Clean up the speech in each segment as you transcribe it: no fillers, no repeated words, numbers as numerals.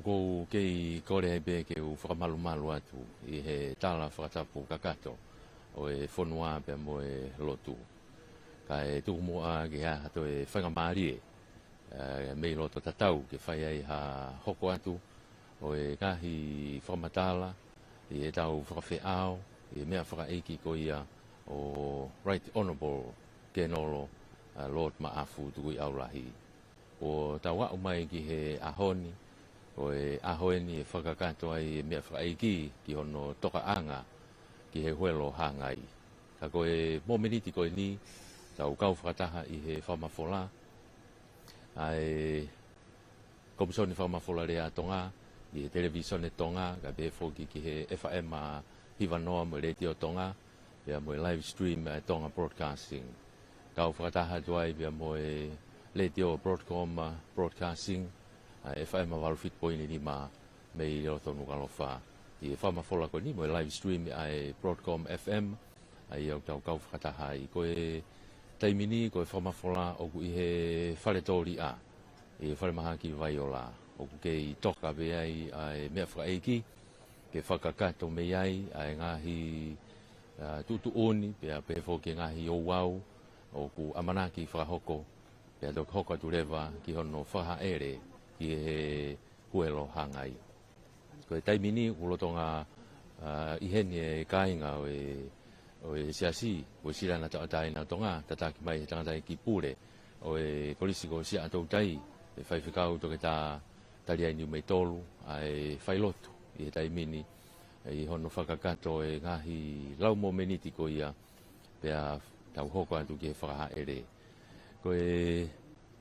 ko ke kore be ke u whakamalu atu I he tala whakatapu kakato o e whonua pe mo e lotu. Ka e tukumoa ke ha hato e whangamari mei loto tatau ke whai ai ha hoko atu o e kahi whakamatala I e tau whakawheao I mea whakaeiki ko ia o Right Honourable ke nolo Lord Maafu Tukui'aulahi. O tawa umai ki he ahoni o e ahoeni e whakakato ai e mea whakaeiki ki hono tokaanga ki he Huelo Hangai. Ka ko e momeniti ko ni tau kau whakataha I he whamafola ai komisoni whamafola rea Tonga I he televisione Tonga ka be foki ki he FM Hivanoa mo radio Tonga pia mo live stream Tonga broadcasting kau whakataha tuai pia mo radio broadcasting FM walfit poini lima mei roto nukalofa I whamafola ko ni mo live stream ai Broadcom FM ai au tau kau whakataha I koe taimini ko e whamafola o ku I he wharetori I whare maha ki Vaiola o ku kei toka be ai mea whakaeiki ke whakakato me ai ngahi tutu oni pia pe foki ngahi o wau o ku amanaki whakahoko pia dok hoka tu rewa ki hono whakaere ki he Huelo Hangai. Ko e taimini ulotonga iheni e kainga o e siasi o sila na taatai na tonga tataki mai he tangatai ki pure o e kolisi ko sia atou tai e whaiwhikau toke ta talia ni mei tolu ai whailotu I he taimini I hono whakakato e ngahi lau mo meniti ko ia pia tau hoko atu ki he whakahaere. Ko e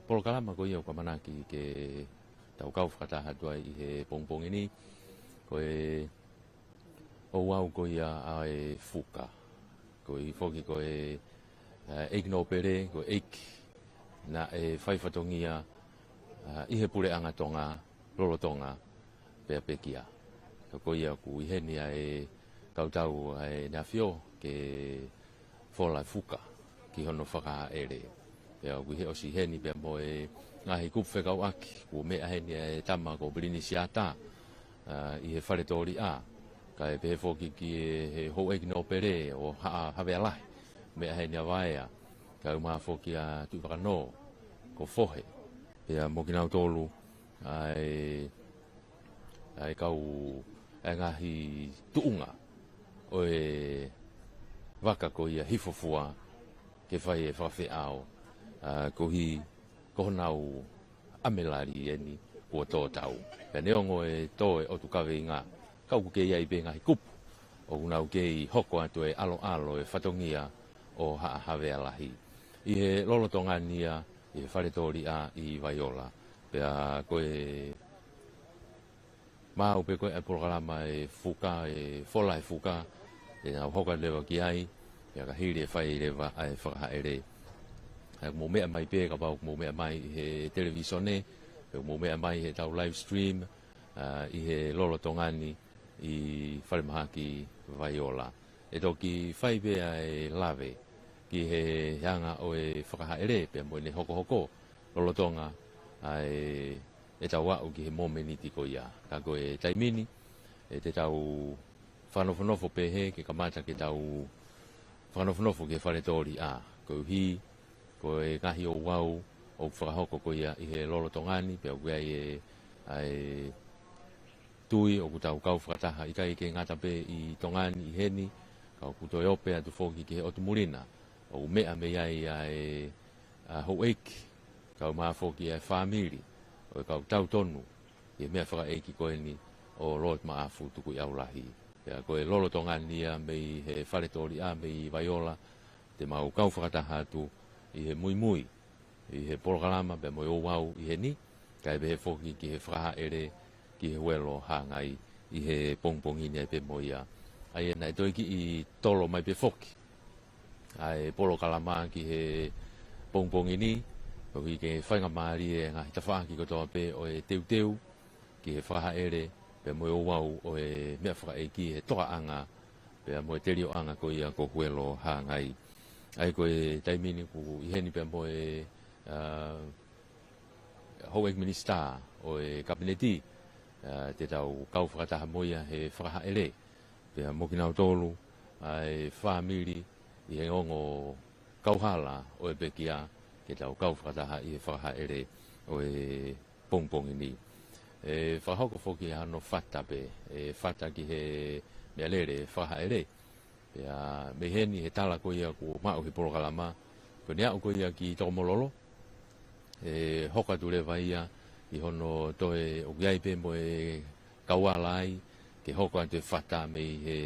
polokalama ko ia o kamanaki ke tau kau whakataha tua I he pongpong ini ko e o wau ko ia ai fuka ko I foki ko e no pere ko eik na e whaifatongia I he pure anga tonga lolo tonga pea pekia ko ia ku I heni ai kautau ai na fio ke fola fuka ki hono whakaere pea ku he osi heni pea mo e ngahi kupfe kau aki ku mea heni ai tama ko brini siata I he wharetori ka e pehe foki ki he ho no pere o hawe alahi mea heni a waea ka umaa foki a tu whakano ko fohe pea mo kinau tolu ai kau ngahi tuunga o e waka ko ia hifofua ke whai e whawhiao ko hi kohonau amelari eni kua tō tau. Pea neongo e tō e otu kawe ngā kau ku kei ai be ngahi kupu o kunau kei hoko atu e alo e whatongia o hawe alahi. I he lolotonga nia I he wharetori I Vaiola. Pea koe mau pe koe e polokalama e fuka e fola e fuka e nau hoka lewa ki ai pea ka hiri e whai lewa ai whakahaere. Mo mea mai pe ka pau mo mea mai he televisione pe mo mea mai he tau live stream I he lolotongani I whare maha ki Vaiola. E toki whai bea e lawe ki he hanga o e whakahaere pea mo ne hoko lolotonga ai e tau wau ki he momeniti ko ia. Ka koe taimini e te tau whanofonofo pehe ke kamata ke tau whanofonofo ke wharetori ko hi ko e ngahi o wau o whakahoko ko ia I he lolotongani pea koe ai tui o kutau kau whakataha I kai ke ngata pe I tongani I heni kau kutoi ope atu whoki ke he otumurina o mea me ai hou eiki kau maa whoki ai whamiri o kau tau tonu I mea whakaeiki koe ni o Lord Maafu Tukui'aulahi pea koe lolotongani ia mei he wharetori mei Vaiola te mau kau whakataha atu I he Moimoi I he polokalama pea mo o wau I he ni kai be he whoki ki he whakahaere ki he Huelo Hangai I he pongpongini ai pe moia. Ai nai toiki I tolo mai pe whoki. Ai polokalama ki he pongpongini o ki ke whaingamari e ngahi tawhaki kotoa pe o e teu ki he whakahaere pe mo o wau o e mea whakaeiki he tokaanga pe mo e terio anga ko ia ko Huelo Hangai. Ai koe taimini ku I heni pe mo e Hou Minister o e kabineti te tau kau whakataha moia he whakahaere. Pea mokinau tolu, ai whamiri, i he ongo kauhala o e bekia, te tau kau whakataha i he whakahaere o e pongpongi ni. E whahoko whoki hano whata pe, e whata ki he mea lere whakahaere. Pea meheni he tala ko ia ku mao ki porokalama, ko ni au ko ia ki Tokomololo, e hoka tu le vaia, i hono toe o giaipe mo e Kaualai, ke hoko ante whata me he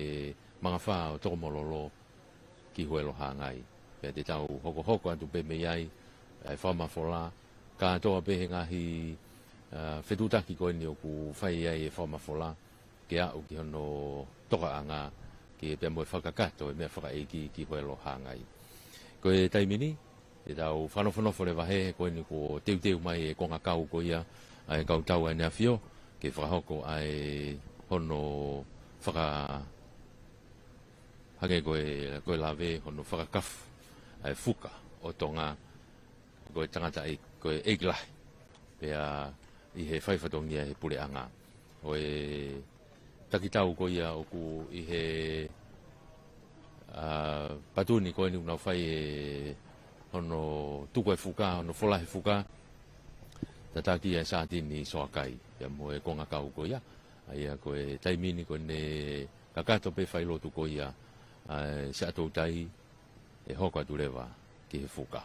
mga wha o Tokomololo ki Huelo Hangai. Pea te tau hoko ante pe me iai, e whamafola, ka toa pe he ngahi whetutaki koe ni o ku whai iai e whamafola, ke au ki hono toka anga, ki e pia mo e whakakato e mea whakaeki ki Huelo Hangai. Ko e taimini, e tau whanofo le wahe, koe ni ko teu mai e konga kau ko ia, ai kau tau ai nea whio, ke whakahoko ai hono whaka hake koe lawe, hono whakakafu, ai fuka o Tonga, koe tangata ai koe eiklahi, pea i he whaiwhatongia he pure anga. O e takitau ko ia o ku i he patuni koe ni unau whai e hono tuku e fuka, hono wholahe fuka, tataki e sātini soakai, pia mo e konga kau ko ia, aia ko e taimini ko ne kakato pe whailotu ko ia, se atou tai e hoka tu lewa ki he fuka.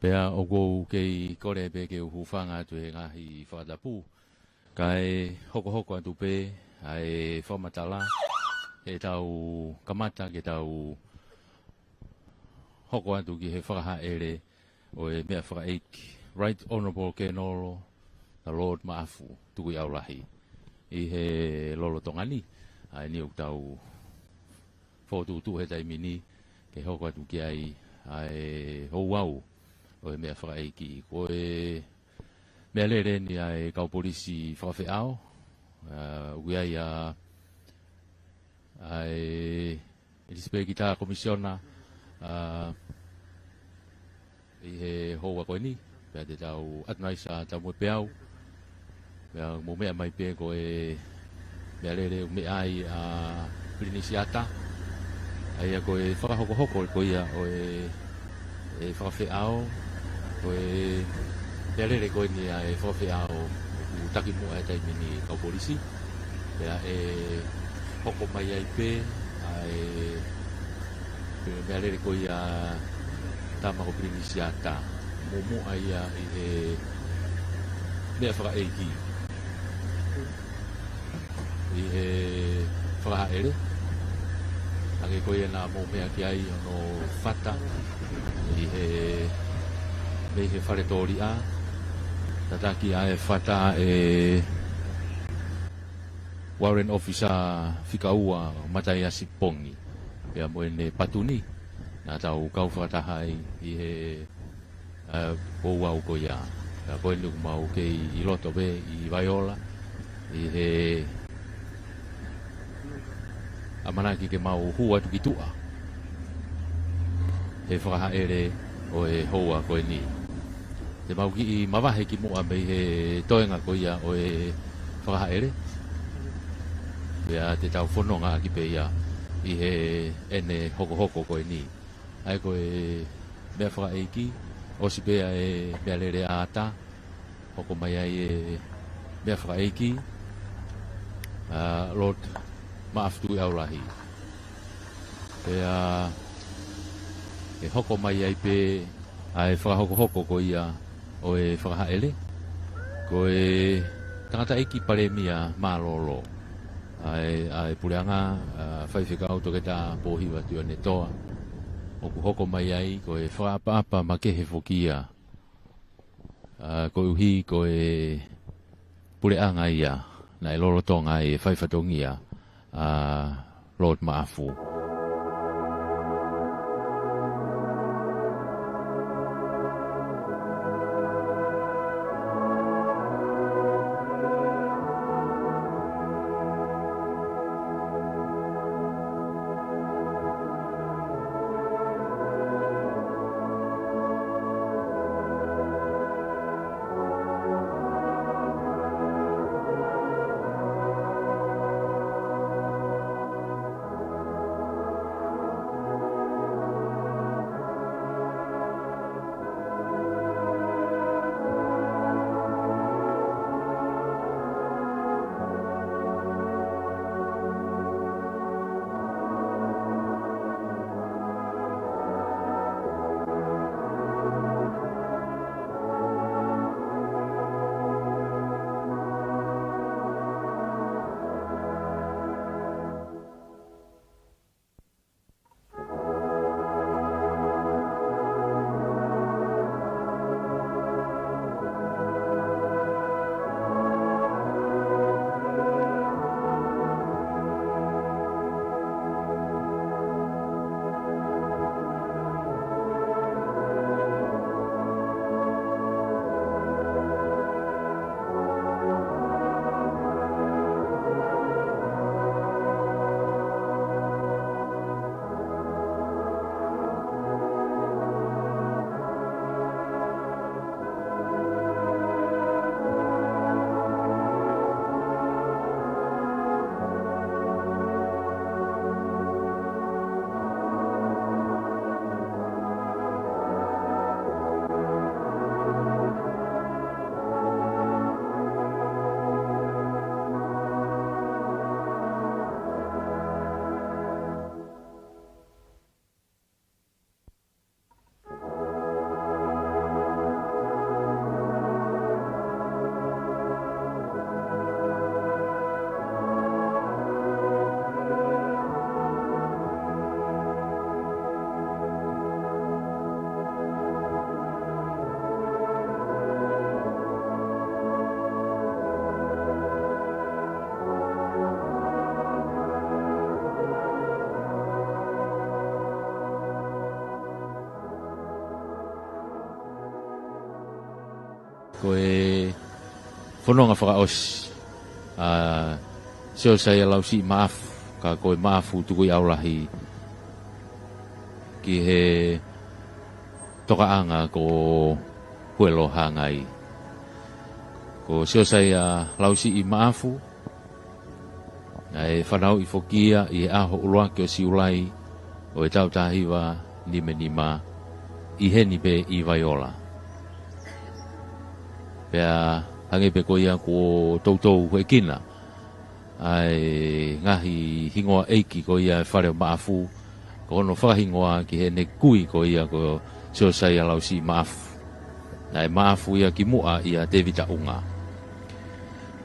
Pea o kou kei kore pe ke uhufanga tu he ngahi whakatapu. Kai hoko atu pe, ai whamatala, he tau kamata ke tau hoko atu ki he whakaha ere o e mea whakaiki. Right Honourable ke noro, the Lord Maafu, Tukui'aulahi. I he lolo tongani, ai ni uk tau whotu tu he taimini, ke hoko atu ki ai hou au. O mea whakaiki, ko e mea lere ni ai kau polisi whakawhiao, ui ai ai Elisabeth ki tā komisiona i he hoa koe ni, pia te tau atnaisa tau mwe peau, pia mo mea mai pe ko e mea lere mea ai Prinisiata, ai a ko e whakahoko ko ia o e whakawhiao, ko e mea lere koe ni ai whakawhiao u taki mua e taimini kau polisi, pia e hoko mai ai pe, ai mea lere koe ia tama ko Prinisiata, momo ai i he mea whakaeiki, i he whakahaere, ake koe na mo mea ki ai ono whata, i he me he wharetori a, tataki a e whata e Warrant Officer whikaua matai a sipongi, pia mo ene patuni, na tau kau whakatahai i he kouau ko ia, koe nuku mau kei i loto be i Vaiola, i he amanaki ke mau hua tuki tua, he whakahaere o e hoa koe ni. Te mau ki i mawahe ki mua me he toenga ko ia o e whakahaere, pia te tau whanonga ki pe ia i he ene hoko koe ni. Ai koe mea whakaeiki, osi pea e mea lere ata, hoko mai ai e mea whakaeiki, Lord Maafu Tukui'aulahi. Pea e hoko mai ai pe ai whakahoko ko ia o e whakahaere, ko e tangata eki pare mia malolo. Ai pureanga whaiwhikau toke tā pōhiwa tua ne toa. Oku hoko mai ai ko e whaapa ma ke he whokia. Ko uhi ko e pureanga ia na e loro tonga e whaiwhatongia Lord Maafu. Whanonga whakaosi. Seo sai alau si maafu. Ka koe maafu Tukui'aulahi. Ki he tokaanga ko Huelo Hangai. Ko seo sai lau si maafu. E whanau I whokia I aho uruake o si ulai. O e tau tahiwa nime nima. I heni pe I Vaiola. Pea hange pe koia ko toutou koe kina. Ai ngahi hingoa eiki koia e whare maafu. Ko ono whakahingoa ki he ne kui koia ko seo sai alau si maafu. Nai maafu ia ki mua ia Tevitaunga.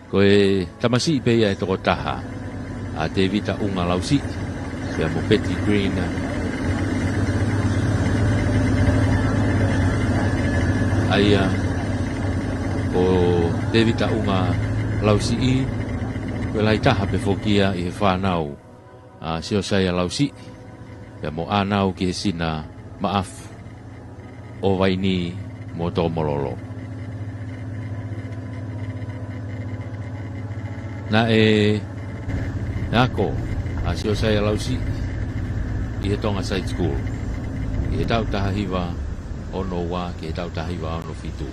Koe tamasi pe ia e toko taha. A Tevitaunga lau si. Pea mo Petty Green. Aia o Tevitaunga lau si I. Koe lai taha pe fokia I he whanau. Seo sai lau si. Pea mo anau ki he sina maafu. O waini mo Tokomololo. Na nako, seo sai lau si I he Tonga Side School. I he tau tahiwa ono wa ki he tau tahiwa ono fitu.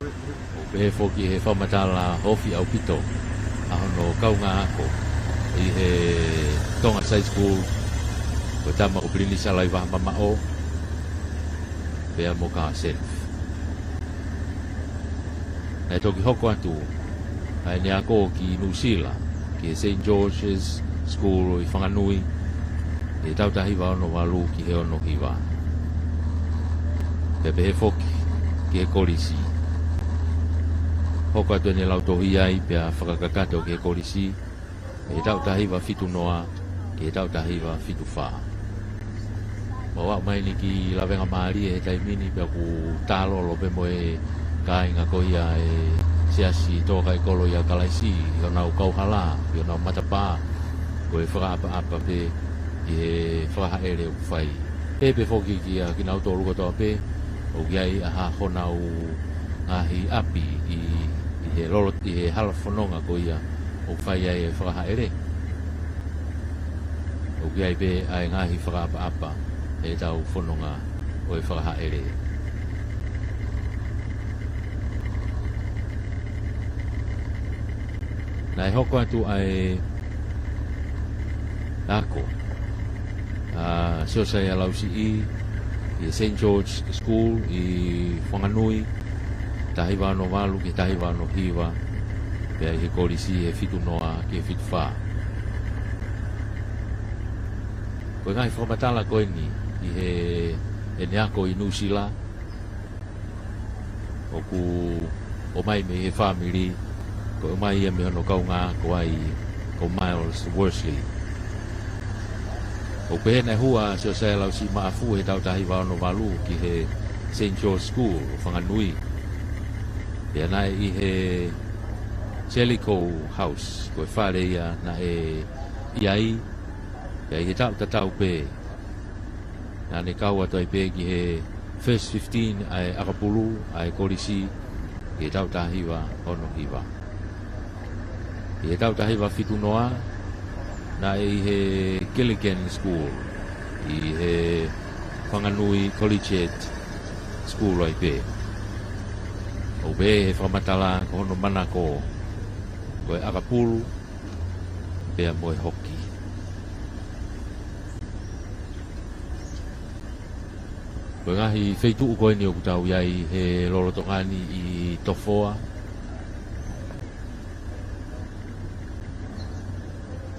O pe he foki he whamatala hofi au pito. Ahono kaunga ako. I he Tonga Side School. Ko tama o brini salai waha mamao. Pea mo ka self. Nai toki hoko atu. Ai ne ako ki Nusila. Ki St. George's School I Whanganui. E tau tahiwa ono walu ki he ono hiwa. Pepe he foki ki he kolisi. Hoko atu ne lau tohi ai pea whakakakato ki he kolisi. E tau tahiwa fitu noa. Ki he tau tahiwa fitu whaa. Mawa mai ni ki lawenga maari e taimini pia ku talo lo pe moe kainga koia e siasi toka e kolo ia kalaisi i nau kauhala, i nau matapa ko e whakaapa pe i he whakahaere u whai pe whoki ki a ki nau tō ruko toa pe o ki ai aha honau ngahi api i he lolo i he hala whanonga koia o whai ai e whakahaere o ki ai pe ai ngahi whakaapa e tau whanonga o e whakahaere. Nai hoko atu ai ako. Seo sai alau si I St. George School I Whanganui. Tahiwa no walu ki tahiwa no hiwa. Pea I he kolisi e fitu noa ki e fitu whaa. Koe ngai whakamatala koe ni I he neako I Nusila. O mai me he family. Ko mai ia me hono kaunga ko ai ko Miles Worsley. O pehena hua seo sai lau si maafu he tau tahiwa ono walu ki he St. George School o Whanganui. Pea nai I he Jellicoe House ko e whare ia na iai. Pea I he tau tatau pe. Na ne kau atoi pe ki he First 15 ai akapulu ai kolisi ki he tau tahiwa ono hiwa. I he tau tahiwa fitu noa na I he Gilligan School I he Whanganui Collegiate School ai pe. O pe he whamatala ko hono manako ko e akapulu pea mo e hoki. Ko ngahi feitu koe ni o kutau iai he lorotongani I Tofoa.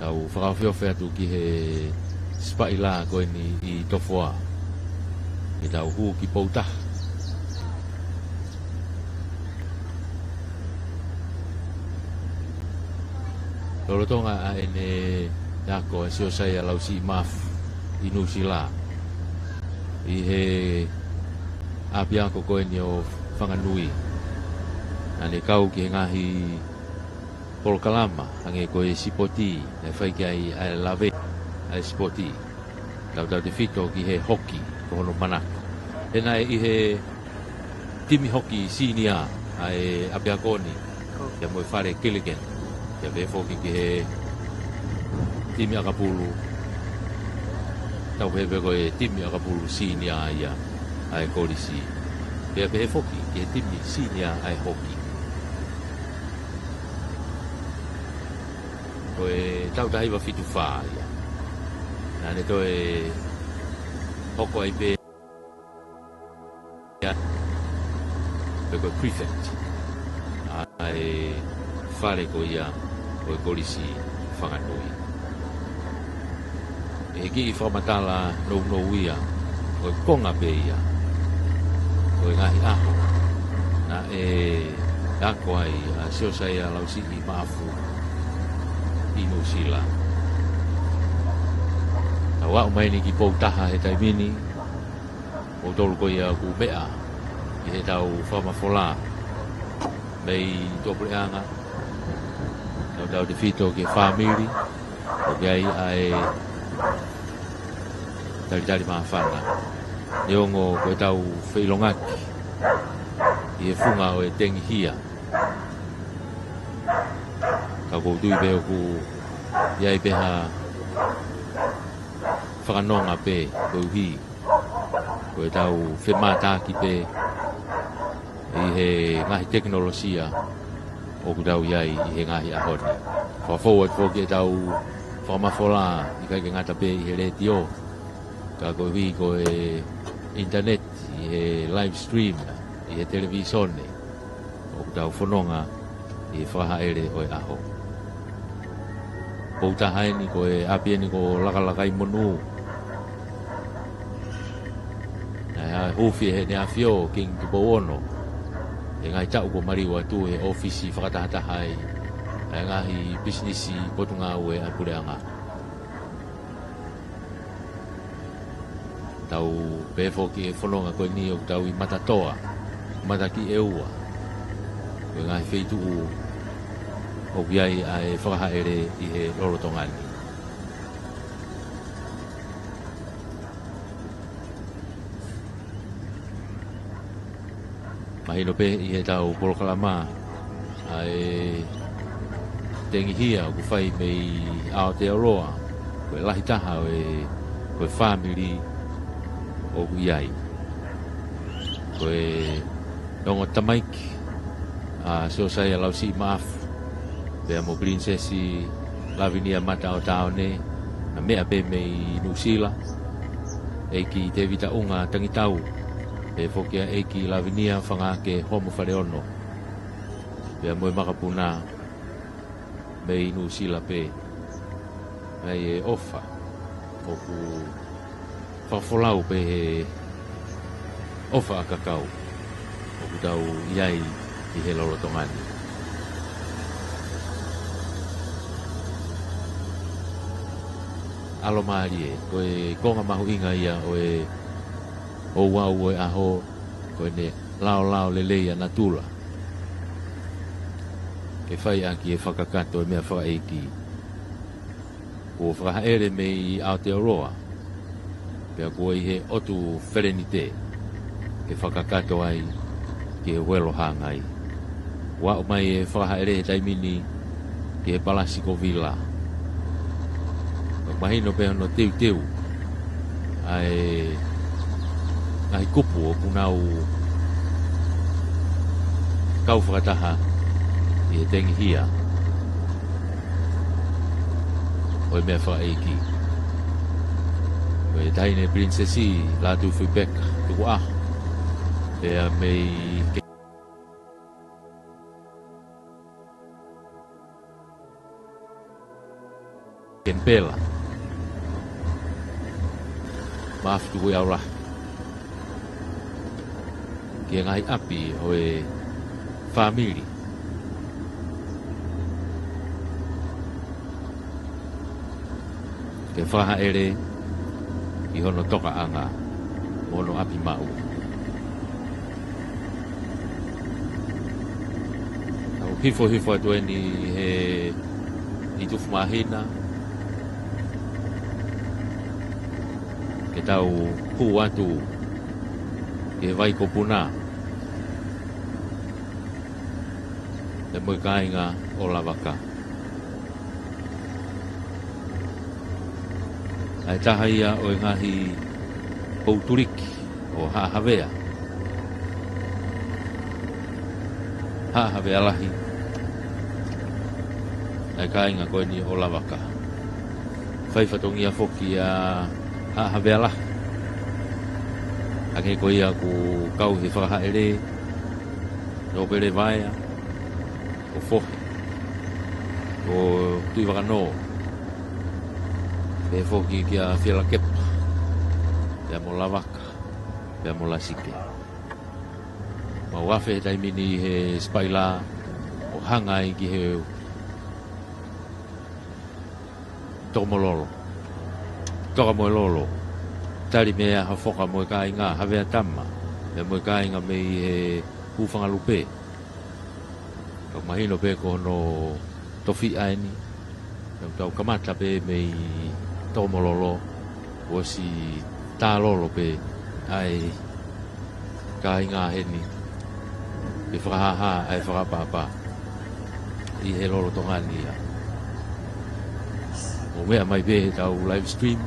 Tau whakawhiowhi atu ki he spaila koe ni I Tofoa. I tau hu ki pouta. Lorotonga a ene nako e seo sai alau si mafu I Nusila. I he apiako koe ni o Whanganui. Ane kau ki he ngahi Polokalama, hange koe sipoti, e whaiki ai lawe, ai sipoti. Tau te whito ki he hoki, ko hono manako. E nai I he timi hoki senior ai apiakoni ya mo fare kiligen ya be foki ki he timi akapulu tau hebe ko e timi akapulu sinia ia ai kolisi ya be foki ki he timi sinia ai hoki ko e tau tahi wa fitu fa ia na ne to e hoko ai be ya be ko prefect ai fare ko ia ko kolisi whanganui e ki whamatala no ia ko konga pe ia ko ngahi aho na e ako ai a sio sai a lausi i maafu i New Zealand a wa mai ni ki poutaha he taimini o tolu ko ia ku bea i he tau whamafola mei topleanga tau de fito ke family o ke ai ai tari mafana yongo ko tau feilongaki i e funga o e tengi hia ka ko tui be ku iai beha whakanonga pe ko hi ko tau whemata ki pe i he ngahi teknolosia o ku tau iai i he ngahi ahoni fa forward fo ke tau whamafola i kai ngata pe i he retio ka ko hi ko e internet i he live stream i he televisione o ku tau whanonga i he whaha ere o e aho pouta haini ko e apie ni ko laka monu na hofi he ne afio king tupowono e ngai tau ko mariwa tu e ofisi whakatahata hai e ngahi businessi potunga ue a pureanga tau pefo ki e whanonga koe ni o tau i matatoa mataki e ua ko e ngahi feitu o kiai ai whakahaere i he lorotongani mahino pe i he tau polokalama ai tengi hia o ku whai mei Aotearoa koe lahitaha koe family o kiai koe nongo tamaiki a sosai a lausi maafu pe mo princesi lavinia mata o taone na mea pe mei Nusila e ki te vita unga tangitau e fokia e ki lavinia whanga ke homo whareono pe mo makapuna mei Nusila pe mei e ofa o ku whafolau pe he ofa a kakau o ku tau iai i he lorotongani alo marie koe konga mahu inga ia o wau e aho koe ne lao leleia natula ke whai aki e whakakato e mea whakaeki ko whakahaere me i Aotearoa pia koe he otu wherenite ke whakakato ai ki he Huelo Hangai wa o mai e whakahaere he taimini ki he Palasiko Villa mahino pe no teu ai kupu o punau kau whakataha i he tengi hia o mea whaeiki o e taine princesi Latu Tukui'aulahi pea mei Kempela maaf Tukui'aulahi ki ngai api o e family ke whaha ere i hono toka anga hono api mau au hifo atu ni he i tufu mahina ke tau hu atu ke vai ko puna le mo kainga o lavaka. Ai taha ia o ngahi pouturiki o hahavea. Hahavea lahi. Ai kainga koe ni o lavaka. Whaifatongia foki a hahavea lahi. Ake koe ia ku kau he whakahaere. No pere vaea. O fohi. O tui wakano. Pe foki kia whiala kepa. Pea mo lavaka. Pea mo lasike. Ma wafe taimini he spaila o Hangai ki he Tokomololo. Tokomololo. Tari mea ha foka mo ka inga havea tama. Pea mo ka inga me he hufanga lupe. Ka mahino pe ko no tofi aini. Tau kamata pe me Tokomololo. O si tā lolo pe ai ka inga heni. E whakahaha ai whakapapa. I he lolo tongani ia. O mea mai pe tau live stream.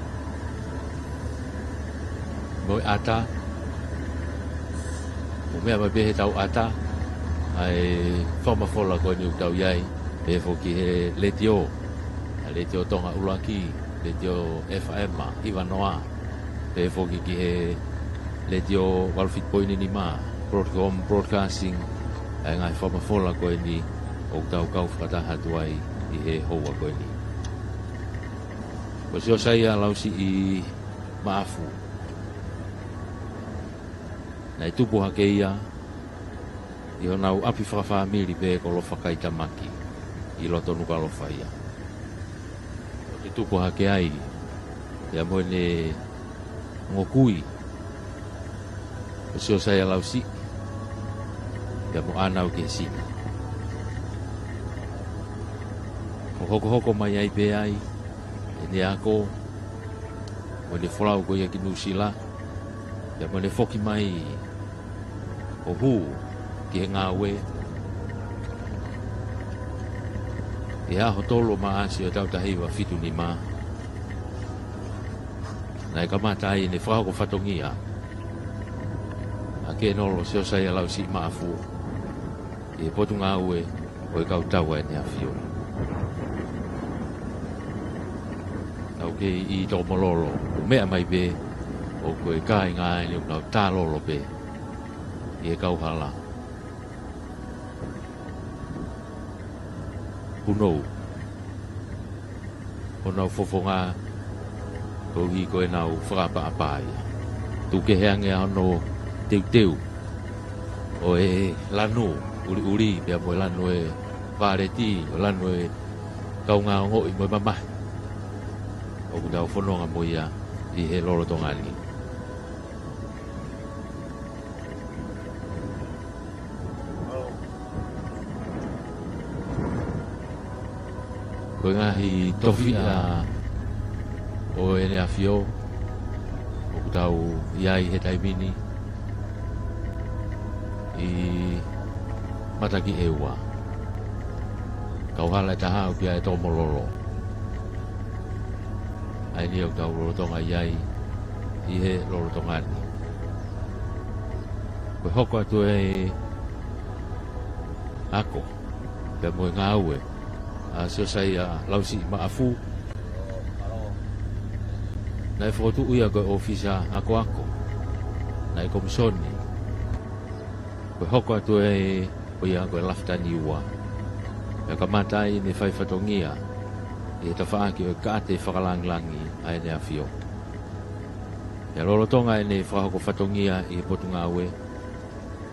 Moi ata. O mea mai pe tau ata. Ai whamafola koe ni tau iai. E whoki he letio. Letio Tonga-Ulaki. Letio FM. Iwanoa. E whoki ki he letio Walfit Poini ni maa. Broadcasting. Ai ngai whamafola koe ni. O tau kau whakataha tuai. I he hoa koe ni. Ko sio saya lausi I maafu. Nai tupu hake ia. I honau api whakawhamiri pe ko lo whakaitamaki. I loto nuka lo whaia. O te tupu hake ai. Ia moene ngokui. Ko sio saya lausi. Ia mo anau ke sina. Ko hoko mai ai pe ai. Ni ako mo le folau ko ia ki Nusila ya mo le foki mai o hu ki ngawe ya hotolo ma asi o tau tahiwa fitu ni ma na e kamata ai ne frau ko fatongia ake no lo sio sai lau si ma afu e potu ngawe o e kau tau e ni afio ke I Tokomololo o mea mai be o koe kai ngai ni unau tā lolo be I e kauhala hunou o nau fofonga ko hi koe nau whakapa apai tu ke heange ano teu o e lanu uri pia mo lanu e pareti o lanu e kaunga ngoi mo mamai o kutau whanonga mo ia I he loro tongani. Koe ngahi tofi a o ene a fio o kutau iai he taimini I mataki ewa. Kauhala e taha o pia e Tokomololo. Ai ni o tau lorotonga iai I he lorotongani. Koe hoko atu e ako. Pea moe ngā ue. A sio sai a lausi maafu. Nai whakotu uia koe ofisa ako. Nai komisoni. Koe hoko atu e uia koe laftani ua. Pea kamatai ni whaifatongia. E ta whaaki o kaate whakalanglangi ai ne a fio. E lorotonga e ne whakako whatongia I potunga ue.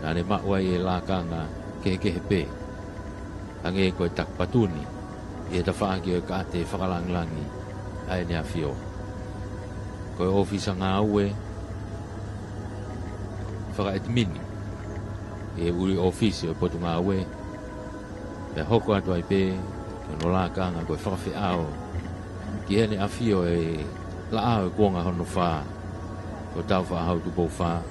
Nā ne mauai e lākanga kehe pē. Ange koe takpatuni. E ta whaaki o kaate whakalanglangi ai ne a fio. Koe ofisa ngā ue. Whakaetimini. E uri ofisi o potunga ue. E hoko atu ai pē. No la kanga koe whakawhi ao. Ki hene a fio e la ao e kuonga hono wha. Ko tau wha hau tupo wha.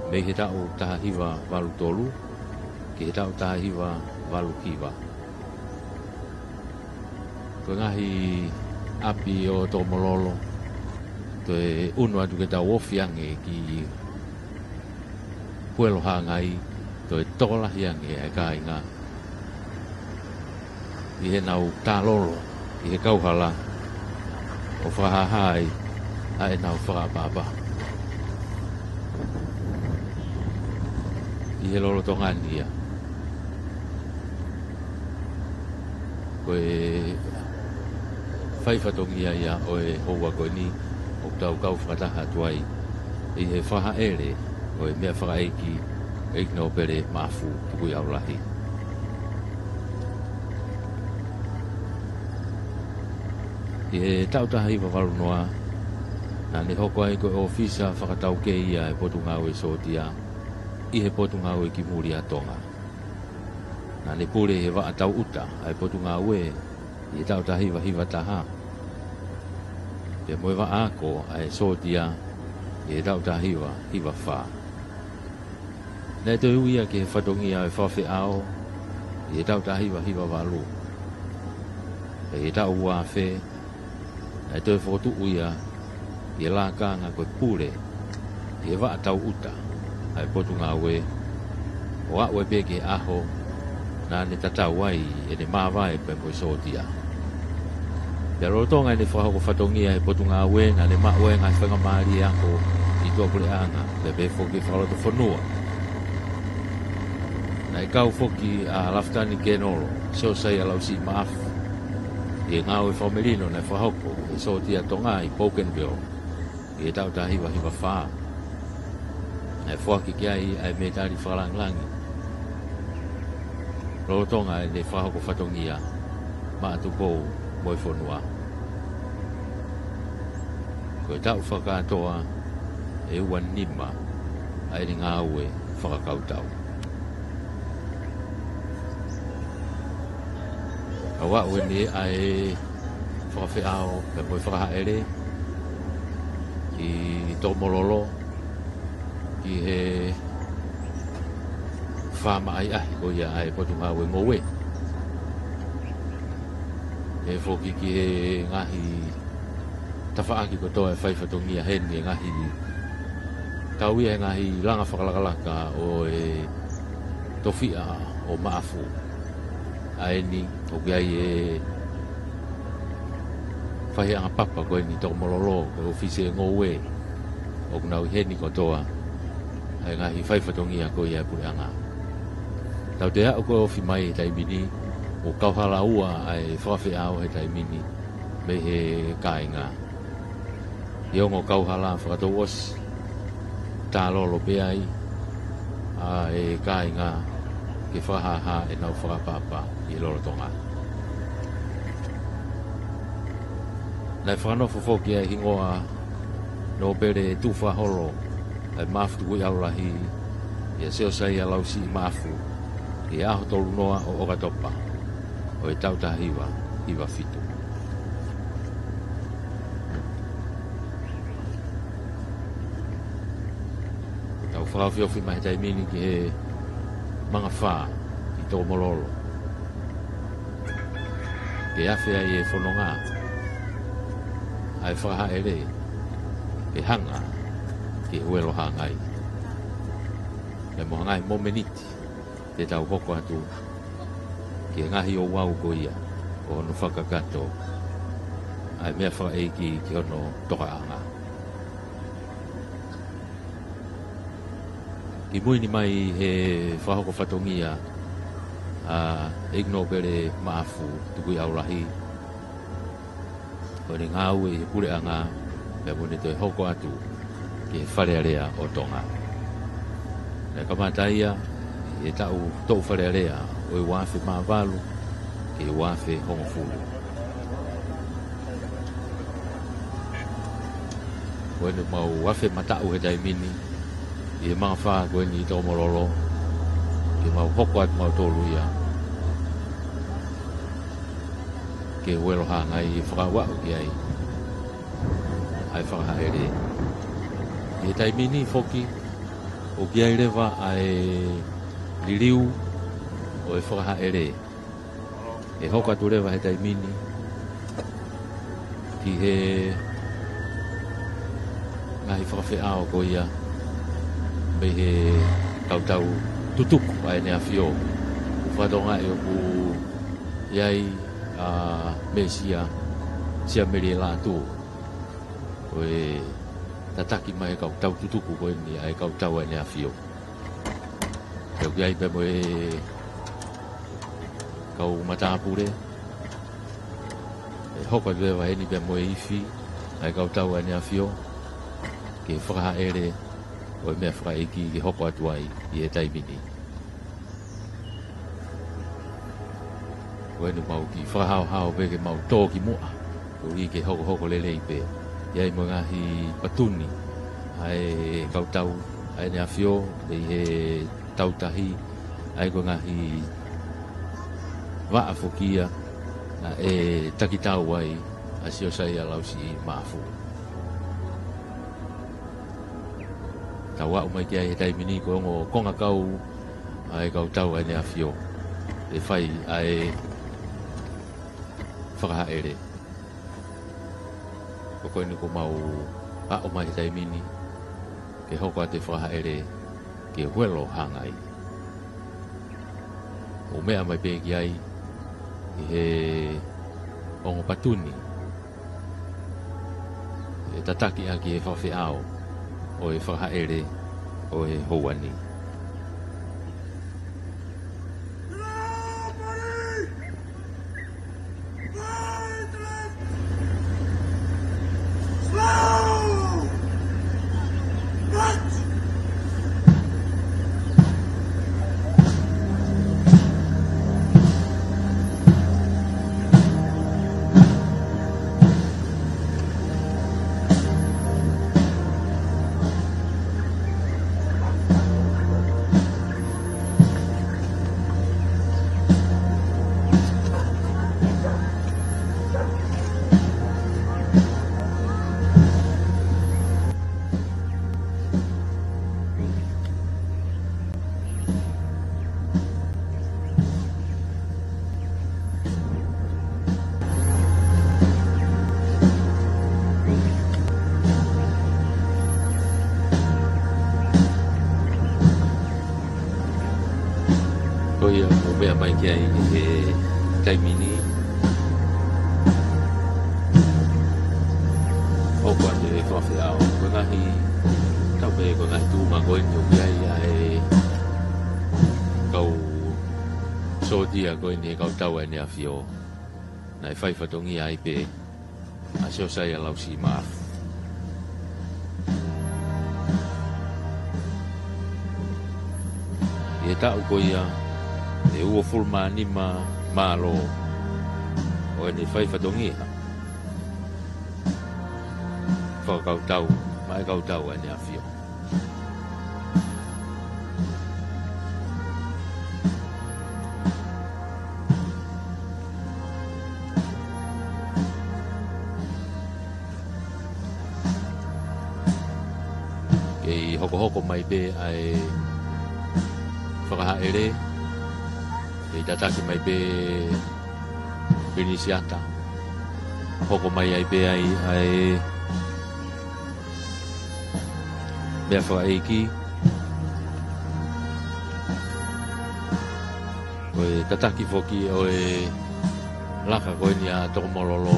Me he tau taha hiwa walu tolu. Ki he tau taha hiwa valukiva. Ko ngahi api o Tokomololo, to e unu atu ke tau ofiange ki Huelo Hangai, to e tola hiange e kāinga. I he nau tālolo, i he kauhala, o whahahai, a e nau whakapapa. I he lolo tongania. Ko e whaifatongia ia o e hoa koe ni, o tau kau whakataha tuai, i he whaha ere, o e mea whakaeki, eik no pere mafu Tukui'aulahi. I he tautaha iwa warunoa, na ne hoko ai koe ofisa whakatau ke ia e potu ngau e sotia, i he potu ngau e ki muri a Tonga. Na ne pure he wa atau uta, ai potu ngau e, i he tautaha iwa hiwa taha. Pe moe wa ako ai sotia, i he tautaha hiwa wha. Nei te uia ki he whatongia e whawhi ao, i he tautaha hiwa walu. Pe he tau ua whe, nei te whotu uia, i la kanga koe pure, i e waa tau uta, ai potu ngā we, o a ue peke aho, nā ne tatau ai, e ne mawai pe moe sotia. Pia rotonga e ne whahoko whatongia e potu ngā we, nā ne maue ngai whangamari ako, i tua kule anga, pe pe whoki whaloto whanua. Nā e kau whoki a laftani kenoro, seo sai alau si maafu, i ngā ue whamerino nei whahoko, i sotia tonga i Pokenville, i e tau tā hiwa whaa. E whaki ki ai ai me tāri whalanglangi. Rotonga e ne whahoko whatongia, ma atu pou moi whanua. Ko e tau whakatoa, e ua nima, ai ni ngā ue whakakautau. Awa ue ni ai whakawhiao, pe moi whakahaere, i Tokomololo, ki he whama ai ahi ko ia ai potu ngā ue ngowe. E whoki ki he ngahi tawhaaki ko toa e whaifatongia heni e ngahi tau ia e ngahi langa whakalakalaka o e tofia o maafu. Aeni, o ki ai e whahianga papa ko eni Tokomololo, ko ofisi e ngowe, o kunau heni ko toa, ai ngahi whaifatongia ko ia e pureanga. Tau te hao ko ofi mai e taimini, o kauhala ua ai whawhi au he taimini, me he kāinga. I ongo kauhala whakatou os, tā lolo pe ai, a e kāinga, ke whahaha e nau whakapapa i loro tonga. Nei whanofo whoki e hingoa no bere tuwha holo ai mafu Tukui'aulahi i a seo sai a lausi i mafu i aho tolu noa o Okatopa o e tauta hiwa fitu. Tau whakawhiofi mai taimini ki he manga wha i Tokomololo. Ke awhia i e whanonga ai whakahaere ke hanga ke Huelo Hangai. E mo hangai momeniti te tau hoko atu ke ngahi o wau ko ia o no whakakato ai mea whakaeiki ki ono tokaanga. Ki muini mai he whahoko whatongia a ignobere maafu Tukui'aulahi o ni ngāu e pureanga me mune te hoko atu ki he wharearea o Tonga. Nei kamataia e tau tau wharearea o i wāwhi māwalu ki i wāwhi hongofulu. Ko ene mau wāwhi matau he taimini i he mga whaa ko ene i Tokomololo ki mau hoko atu mau tolu ia ke Huelo Hangai i whakawau ki ai whakahaere. I he taimini whoki o ki ai rewa ai liriu o e whakahaere e hoka tu rewa he taimini ki he ngahi whakawhiao ko ia me he tautau tutuku ai ne a whio whadonga e o ku iai mesia sia meri e Latu o e tataki mai e kautau tutuku ko ni ai kautau ai ne a whio e o iai pe mo e kau matapure e hoka lewa e ni pe mo e ifi ai kautau ai ne a whio ke whakahaere o e mea whakaeki ke hoko atu ai i e taimini. Koe nu mau ki whakahao pe ke mau tō ki mua. Ko i ke hoko lele i pe. Iai mo ngahi patuni. Ai kautau, ai ne awhio, pe he tautahi. Ai ko ngahi waa fokia. Na e takitau ai a sio sai a lausi i maafu. Tau wau mai kia he taimini ko ngo konga kau ai kautau ai ne awhio. E whai ai whakahaere. Ko koe ni ko mau o mai he taimini ke hoko a te whakahaere ke Huelo Hangai. O mea mai pe ki ai i he ongo patuni. E tataki a ki e whawhiao o e whakahaere o e houani. Koia o mea mai kia i he taimini. Hoko ate e whawhiao. Koe ngahi tau pe koe ngahi tūma koe ni o kia i a e kau sotia koe ni e kau tau e ne a whio. Na e whaifatongi ai pe a seo sai a lausi maafu. I e tau koia e ua fulma nima malo o e ne whaifatongi ha. Whakautau, mai kautau e ne a whio. Kei hoko mai pe ai whakahaere. Kei tataki mai pe Benisiata. Hoko mai ai pe ai mea whakaeiki. O e tataki foki o e laka koe ni a Tokomololo.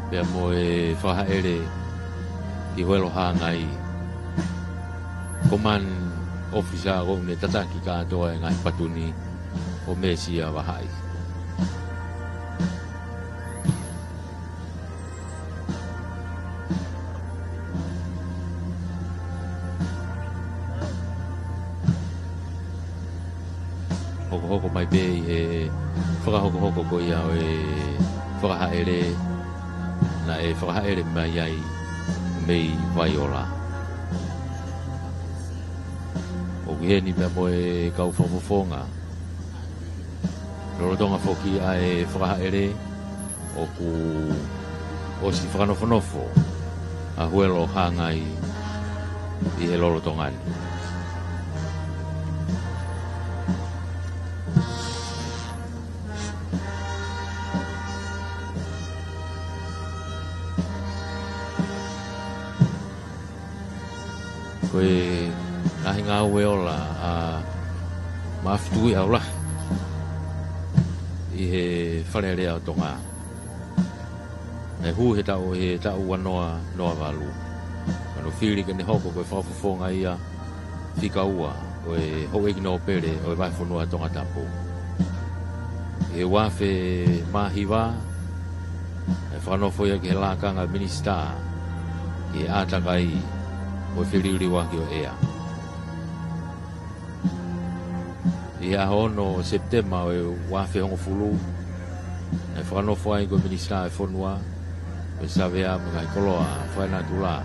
Pea mo e whakahaere ki Huelo Hangai. Command officer o ne tataki katoa e ngai patuni o mesia wahai. Hoko mai pe e whakahoko ko ia o e whakahaere na e whakahaere mai ai mei Vaiola. O heni mea mo e kau whawhawhonga. Rorotonga whoki a e whakahaere o ku o si whakanofo a Huelo Hangai i he lorotongani. koe ngahi ngā Vaiola a maafi Tukui'aulahi I he wharearea o Tonga. E hu he tau wanoa noa walu. Kano whiri ke ne hoko koe whawhawhonga ia whikaua o e ho eki no pere o e waiwhanua Tongatapu. E wafe mahiwa e whanofo ia ki he lākanga minista ki e ātakai o e whiriuri waki o ea. I a hono September o e wafe hongo fulu e whanofo ai ko minista e whanua o e savea mga i koloa whainatula.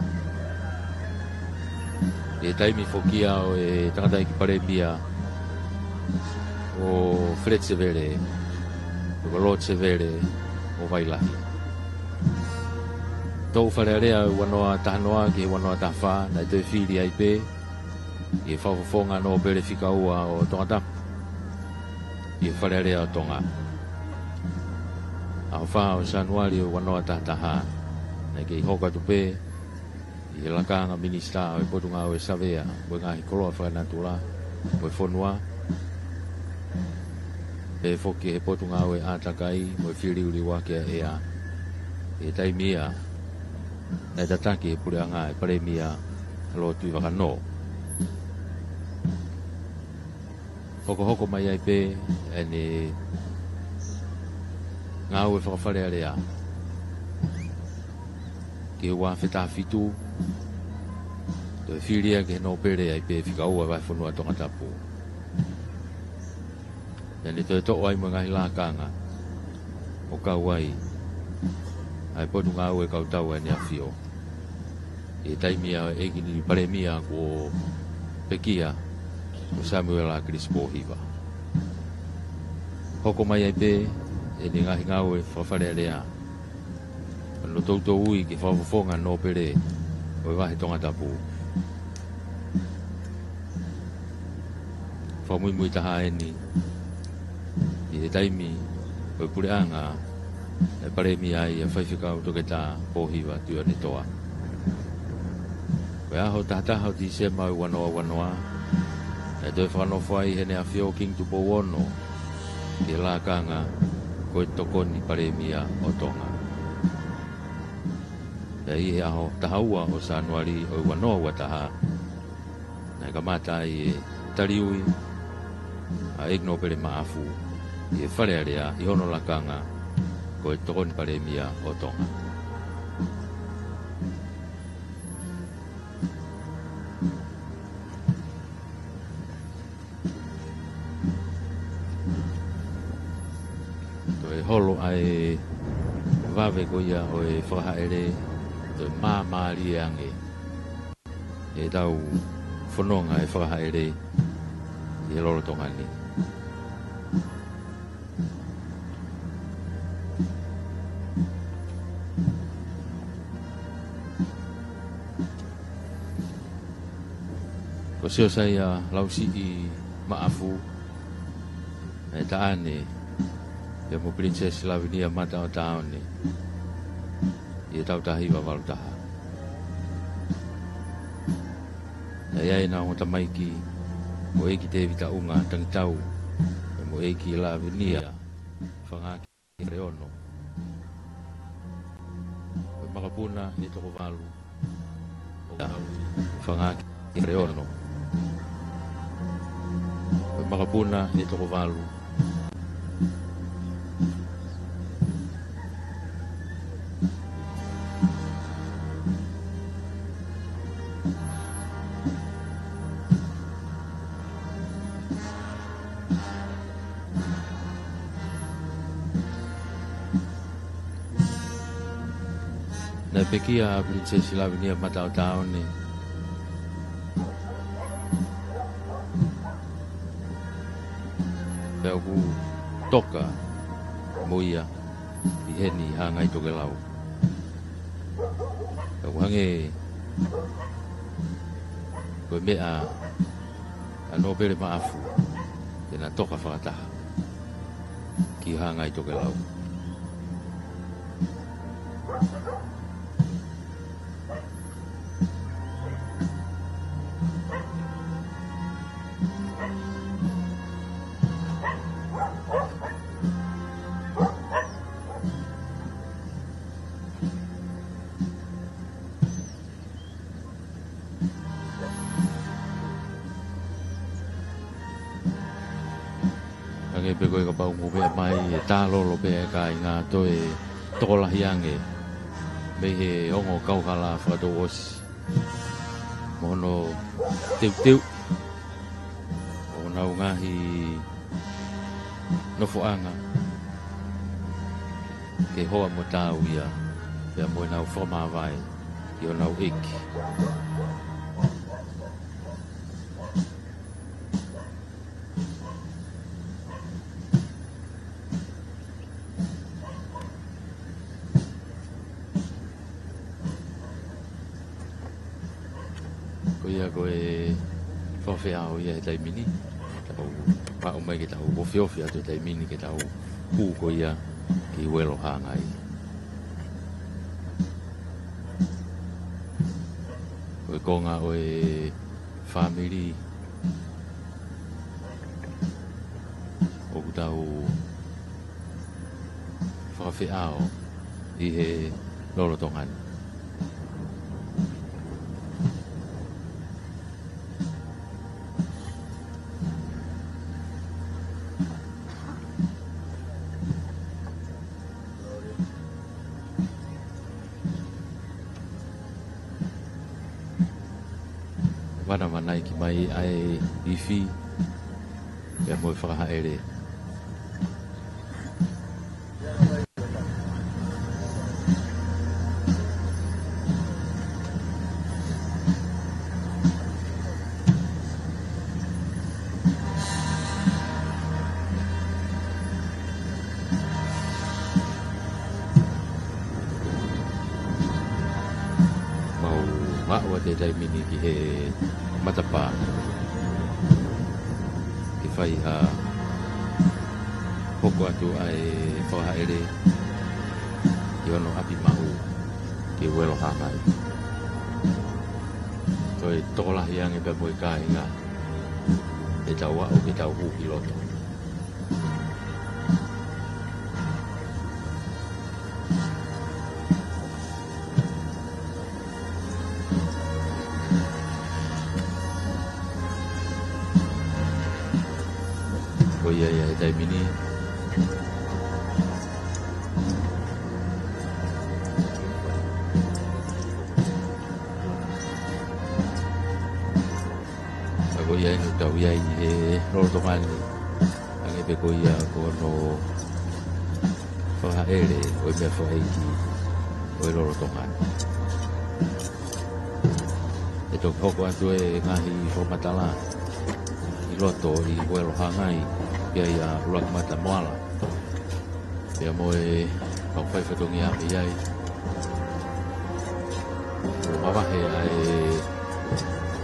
E taimi fokia o e tangata ki paremia o Fred Severe o Lord Severe o Vailahi. Tau wharearea wanoa tahanoa ki wanoa tahwha na te whiri ai pe i e whawhawhonga no pere whikaua o Tongatapu i e wharearea o Tonga. A wha o Sanuari o wanoa tahtaha na ke i hoka tupe I lakanga minista o e potunga o e savea o e ngahi koloa whakanatula o e whonua e whoki he potunga o e ātakai o e whiriuri wake a ea e taimia na e tataki e pureanga e paremia lo tui wakano hoko mai ai pe e ne ngā o e whakawharearea ki e wāwheta whitu to e whiria ke no pere ai pe whikaua vai whanua Tongatapu. Nani to e tō ai mga hilākanga o kauai ai potu ngā ue kautau e nea whio. E taimia e kini paremia ko Pekia o Samuel a Crispo hiva. Hoko mai ai pe e ni ngahi ngā ue whawharearea. No tautou ui ki whawhawhonga no pere o e wahi Tongatapu. Whamuimui taha e ni I e taimi o e pureanga e paremi ai e whaiwhikau toketa pōhiwa tua ne toa. Koe aho tahataha o ti se mau wanoa e toi whanowhai he ne a whio king tu pōwono ki e lākanga koe tokoni paremia o Tonga. E I aho tahaua o Sanuari o wanoa wataha na e kamata I e tariui a egno pere maafu I e wharearea I hono lakanga ko e tokoni paremia o Tonga. To e holo ai vave ko ia o e whakahaere to e māmāri ange e tau whanonga e whakahaere I e loro tongani. Ko seo sai a lausi I maafu e taane e mo Princess Lavinia mata o taone I e tau tahi wa walu taha. E iai na o tamaiki mo eki te vita unga tangitau e mo eki Lavinia whangaki reono. E makapuna I toko walu whangaki reono. E makapuna I toko walu na pekia a Princess Lavinia mata o taone peo ku toka moia I heni Hangai tokelau peo hange koe mea a no pere maafu tena toka whakataha ki Hangai tokelau. Ange pe koe ka pau mo pe mai e tā lolo pe ka ngā toe tokolahi ange. Me he ongo kaukala whakato osi. Mono teu. O nau ngahi nofoanga. Ke hoa mo tāu ia. Pea mo nau whamawai. I o nau iki. Koe whawhea o ia he taimini. Pa o mai ke tau o whiowhia to taimini ke tau pū ko ia ki Huelo Hangai. Koe konga o e whamiri o ku tau whawhea o i he lolo tongani. Wana manai ki mai ai ifi ya mo whakaha ere. Mau ma'ua te taimini ki he matapa ki whai hoko atu ai whaha ere ki ono api mahu ki Huelo Hangai. Toi tokolahi ange pe moi ka inga e tau wa'o ki tau hu ki loto. Ia he taimini ako ia inu tau ia i he lolo tongani ange pe ko ia ko no whaha ere o i mea whaeiki o i lolo tongani e tok hoko atu e ngahi whamatala i loto i Huelo Hangai pia ia ulang mata moala pia moe kau whai whatongi ame iai o mawahe ai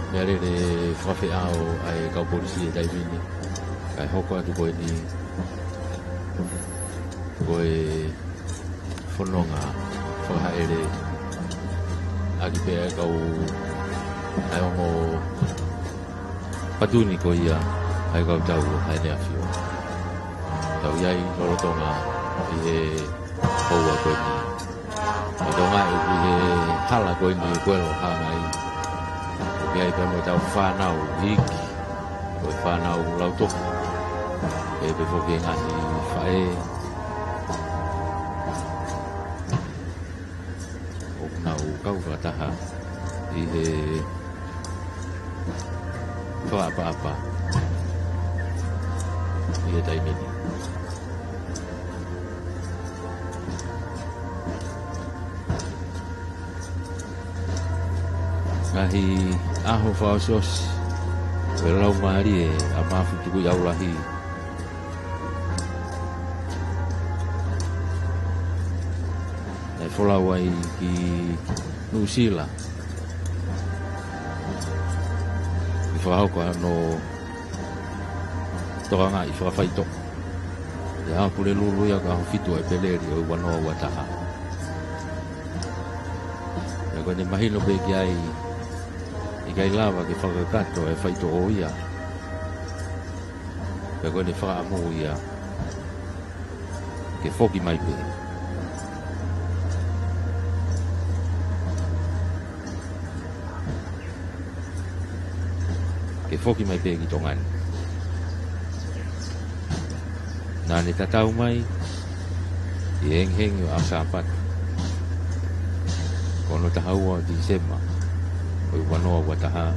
mea rere whawhi ao ai kau polisi e taimini kai hoko atu koe ni koe whanonga whaha ere aki pia kau ai ongo patuni ko ia ai kau tau hai nea whio tau iai lolo tonga i he houa koe ni a tonga i he hala koe ni Huelo Hangai i ai pia mo tau whanau hiki koe whanau lau toku e pe whoki ngahi whae o nau kau whataha i he whaapa i he taimini. Ngahi aho whaosos e lau maari e a mafu Tukui'aulahi e wholau ai ki Nusila i whahauka no toka i whawhaito e hapure lulu ia ka whitu e peleri o wanoa wataha e koe ne mahino pe ki ai i kai lava ke whakakato e whaito o ia e koe ne whaamu ia ke whoki mai pe ke whoki mai pe ki tongani Nā ne tatau mai, I heng o asapat. Kono tahaua di Sema, o wanoa wataha,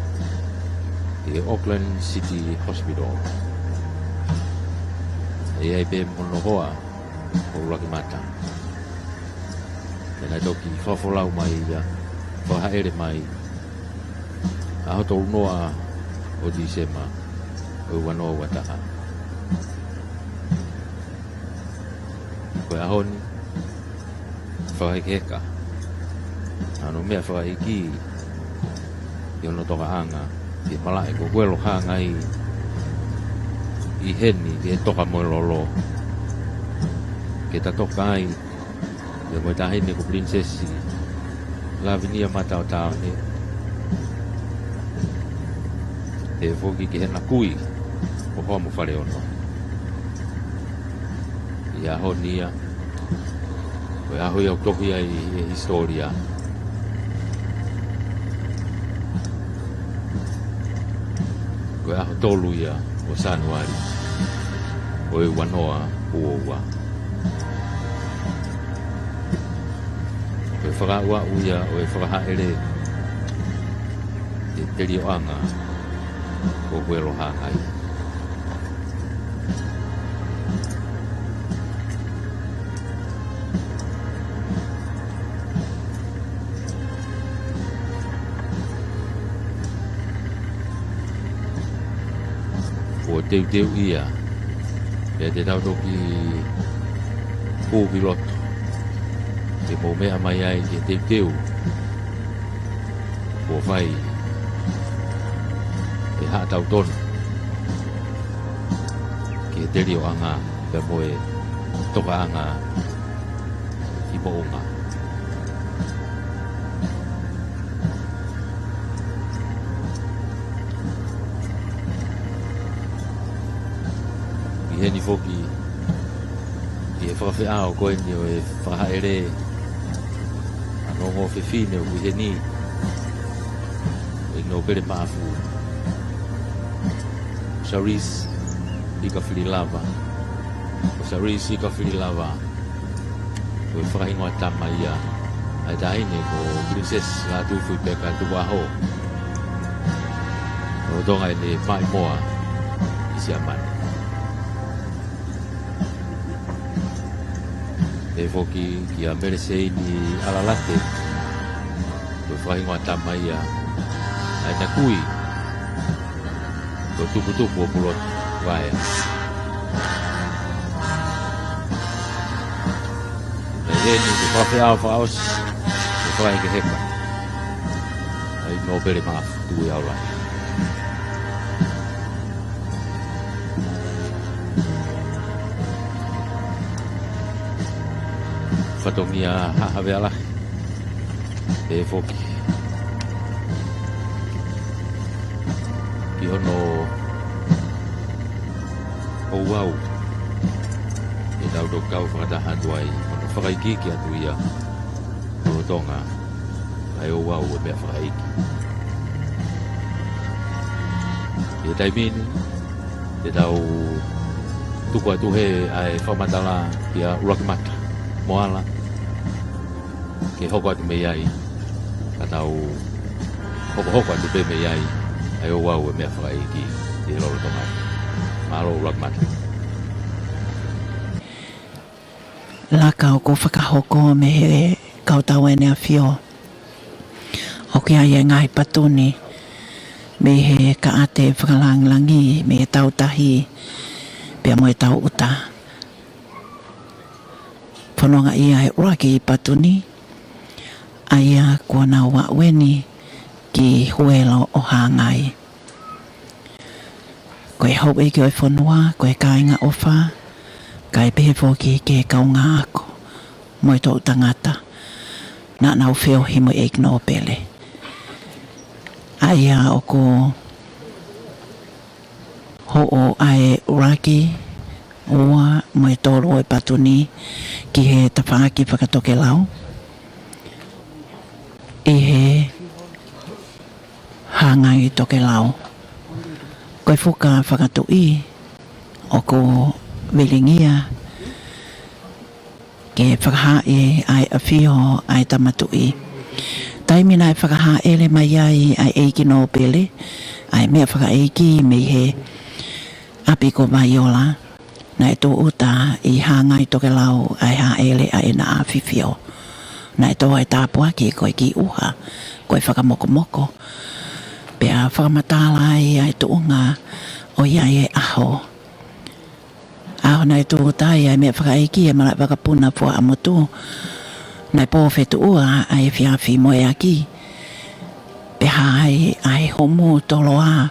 I Auckland City Hospital. E ai pe mono hoa, o Rakimata. E nai toki whafolau mai ia, whahaere mai, a hoto unoa o di Sema, o wanoa wataha. Koe ahoni, whahekeka. Ano mea whaheki, I ono toka anga, I malae ko Huelo Hangai, I heni, I Tokomololo. Ke ta toka ai, I mo ta hene ko prinsesi, lavinia matao tao ne. E foki ke hena kui, o hoa mo whare ono. I ahonia, koe aho iau toki ai e historia. Koe aho tolu ia o Sanuari, o e wanoa uoua. Koe whakaua uia o e whakahaere e teri o anga o Huelo Hangai. O teu ia, e te tau toki pūpiloto, te mō mea mai ai ke teu, o whai, e haa tau tonu, ke te rio anga, pe moe toka anga, I moonga. Heni foki I e whakawhiao koe ni o e whakahaere ano ngō whiwhine o heni o no pere maafu Saris I ka whiri lava o Saris I ka whiri lava o e whakahingoa tama ia ai tahine ko Princess Latu fui peka tuwaho o tonga I ne mai moa I si amane. E foki ki a meresei ni alalate ko whahingoa tama ia ai na kui ko tupu o pulot wae na heni ko whawhiao whaos ko whaike hepa ai no bere maafu Tukui'aulahi. Whatongia hahawealahi e foki ki hono o wau e tau do kau whakataha tuai hono whakaiki ki atu ia o Tonga ai o wau e mea whakaiki e taimini e tau tuku atuhe ai whamatala ki a Urakimata moala ke hoko atu mei ai ka tau hoko atu pe mei ai ai o wau e mea whakaiki I lolo tongai malo Urakimata. Laka o ko whakahoko me he kautau ene a whio o ke ai e ngai patuni me he ka ate whakalanglangi me he tautahi pia mo e tau uta whanonga ia he uraki I patuni aia kua nā waweni ki Huelo o Hangai. Koe hau e ki oi whanua, koe kāinga ofa, kai pehe fōki ke kaunga ako, mo I tō tangata, nā nau whio hi mo eik no pele. Aia o ko ho o ai uraki, ua mo I tōro e patuni ki he tawhaaki whakatoke lau. I he Hangai toke lau. Koe whuka whakatui o ko vilingia ke whakahae ai awhio ai tamatui. Taimina e whakahae le mai ai ai eiki no pele, ai mea whakaeiki me he api ko Vaiola. Na e tō uta i Hangai Tokelau ai haele ai na awhiwhio. Na e tō ai tāpua ki koe ki uha, koe whakamokomoko. Pea whakamatala ai tōnga o iai e aho. Aho na e tō uta ai mea whakaeiki e malai whakapuna fua amotu. Na e pōwhetu ua ai whiawhi moe aki. Pea ai homu toloa.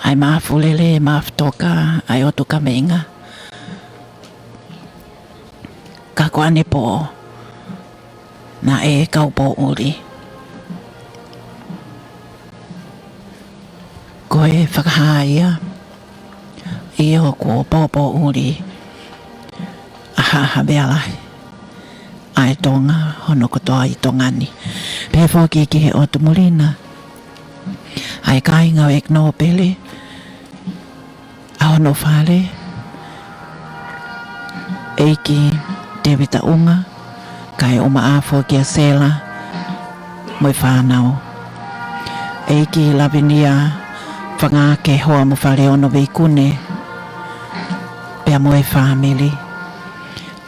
Ai mafulele, maftoka, ai otu kamenga. Ka koane po. Na e kaupo uri. Koe whakahaia. Io ko popo uri. Aha bealahi. Ai Tonga, hono kotoa i Tongani. Pēwhoki ki he otu mulina. Ai kainga o ekno pele. Ahono whale. Eiki te wita unga. Kai oma afo ki a sela. Moi whanau. Eiki lavinia. Whangake hoa mo whale ono veikune. Pea moi family.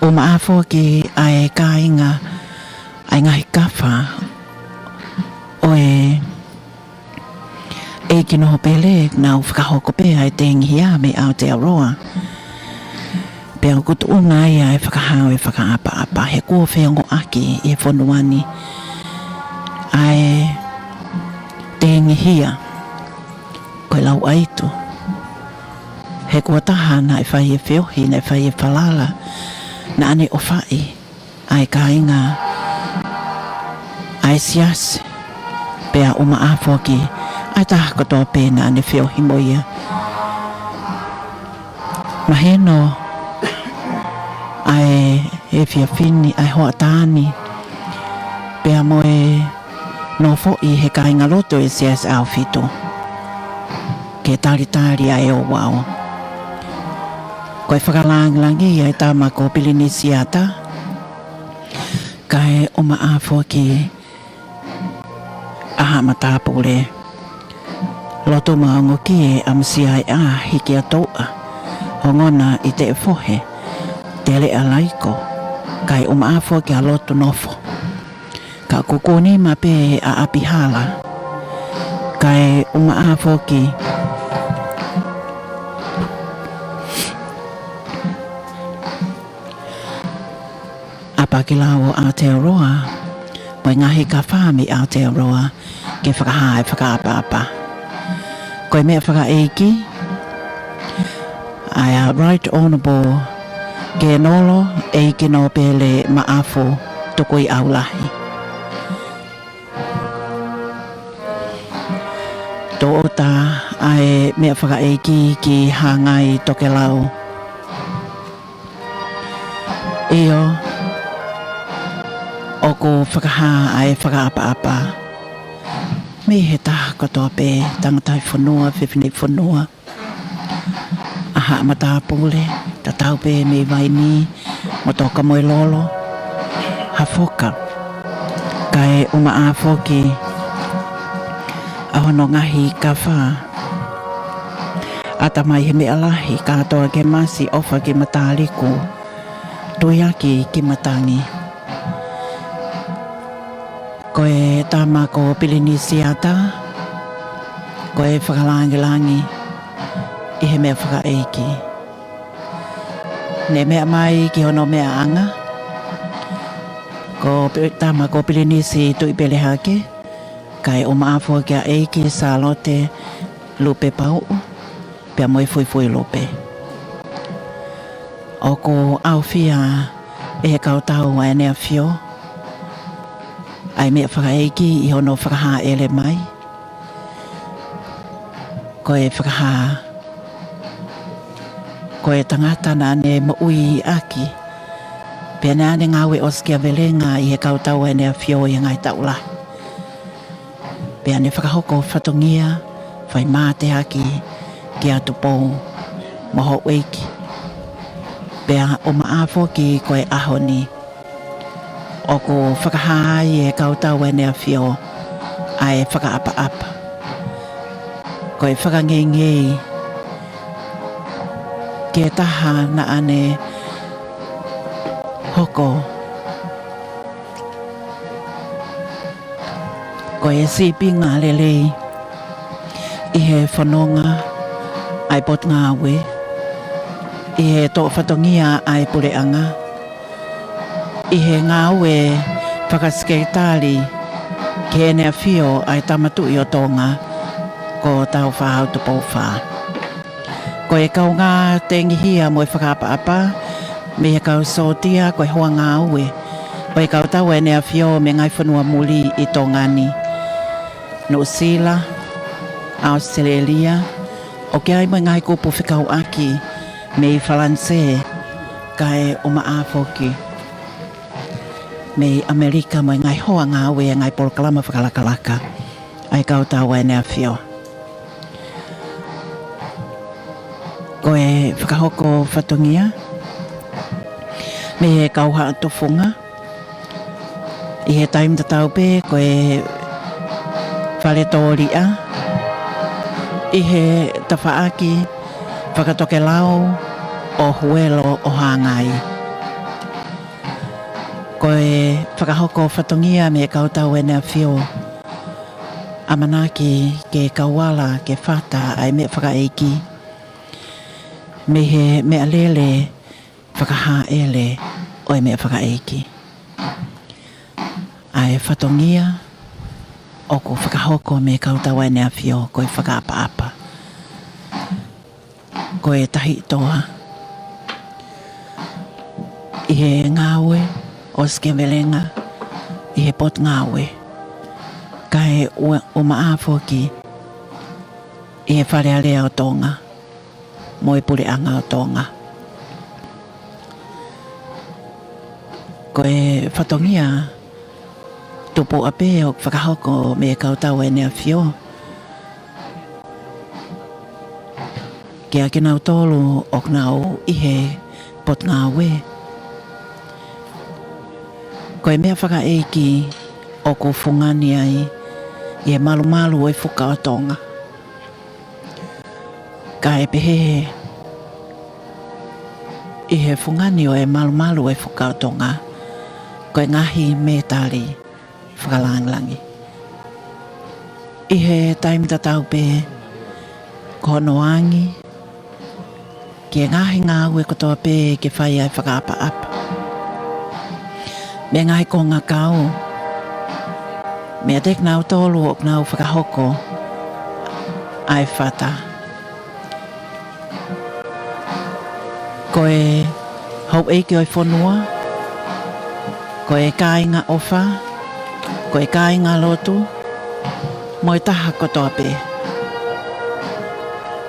Oma afo ki ai kainga. Ai ngahi kawha. Oe. Eiki noho pele, nau whakahoko pe ai te ingihia me Aotearoa. Pea kutu unga ia e whakahau e whakaapa-apa. He kua whengo aki e whonuani. Ai te ingihia. Koe lau aitu. He kua taha na e whai e whiohi, na e whai e whalala. Na ane o whai. Ai kainga. Ai siase. Pea uma afo ki. Ai taha katoa pēna ane whiohi moia. Maheno. Ai e whiawhini, ai hoa tāni. Pea moe no fo'i he kainga loto e sias au whito. Ke tari ai o wao. Koe whakalangi ai tāma ko pilini siata. Kai oma afo ki aha matapule. Loto maongo ki e amsia ai hiki a toa. Hongona i te fohe. Te le alaiko. Kai afo ki a loto nofo. Ka kukuni ma pe a apihala. Kai afo ki apakilao Aotearoa. Poi ngahi ka whami Aotearoa. Ke whakahae whakaapa-apa. Koe mea whakaeiki. Ai a Right Honourable ke nolo eiki no pele maafo Tukui'aulahi. Tō ota ai mea whakaeiki ki Hangai tokelau. Io oko whakaha ai whakaapa-apa. Me he taha katoa pe tangatai whanua, whiwhine whanua. Aha matapule, tatau pe me vaini, mo Tokomololo. Hafoka. Kai afo ki ahono ngahi ka wha. Atamai he mea lahi katoa ke masi ofa ki mataliku. Tuiaki ki matangi. Koe tama ko pilini siata. Koe whakalangi-langi. I he mea whakaeiki. Ne mea mai ki hono mea anga. Ko tama ko pilini si tui pele hake. Kai afo kia eiki sa lote lupe pau. Pea moi fui lupe. Oko awhia e he kautau ai nea whio. Ai mea whakaeiki I hono whakaha ele mai. Koe whakaha. Koe tangata na ne maui aki. Pea na ne ngawe oskia velenga I he kautau ai nea whio I ngai taula. Pea ne whakahoko whatongia. Whai mate aki ki atu pou. moho weiki. Pea o maafo ki koe ahoni. O ko whakahai e kautau e nea whio ai whakaapa-apa. Koe whakangei ke taha na ane hoko. Koe sipinga lelei i he whanonga ai pot ngāwe. I he tō whatongia ai pureanga. I he ngāwe whakaskeitari ke nea whio ai tamatu i o Tonga ko tau whahau te pōwha. Ko e kau ngā tengihia mo e whakapa-apa me e kau sotia ko e hoa ngāwe. O e kau tau e nea whio me ngai whanua muli i Tongani. No Sila, Australia, o ke ai mo ngai kupu whikau aki me i Falanse kai o maafoki. Me i Amerika mo ngai hoa ngāwe ngai polokalama whakalakalaka. Ai kau tau e nea whio. Ko e whakahoko whatongia. Me e kauha atofunga. I he taim tatau pe ko e whare tōria. I he tawhaaki whakatoke lau o Huelo o Hangai. Ko e whakahoko whatongia me e kautau e nea whio. Amanaki ke kauala ke whata ai me whakaeiki. Me he mea lele whakahaele o e mea whakaeiki. Ai whatongia o ko whakahoko me kautawa e nea whio ko e whakaapa-apa. Ko e tahi toa. I he ngāwe o skevelenga i he pot ngāwe. Kai o maafoki i he wharearea o Tonga. Mo e pureanga o Tonga. Ko e whatongia tupu ape o whakahoko me e kautau e nea whio. Kia ki nau tolu o nau i he pot ngāwe. Ko e mea whakaeiki o ko whungani ai i e malu o e whuka o Tonga. Ka e pehe i he whungani o e malu e whuka o Tonga. Ko e ngahi me tari whakalanglangi. I he taimi tatau pe ko honoangi ki e ngahi ngāwe kotoa pe ke whai ai whakaapa-apa. Me ngahi ko ngā kau. Me a tek nau tolu o nau whakahoko ai whata. Ko e hau eiki o i whanua. Ko e kāinga ofa. Ko e kāinga lotu. Mo e taha kotoa pe.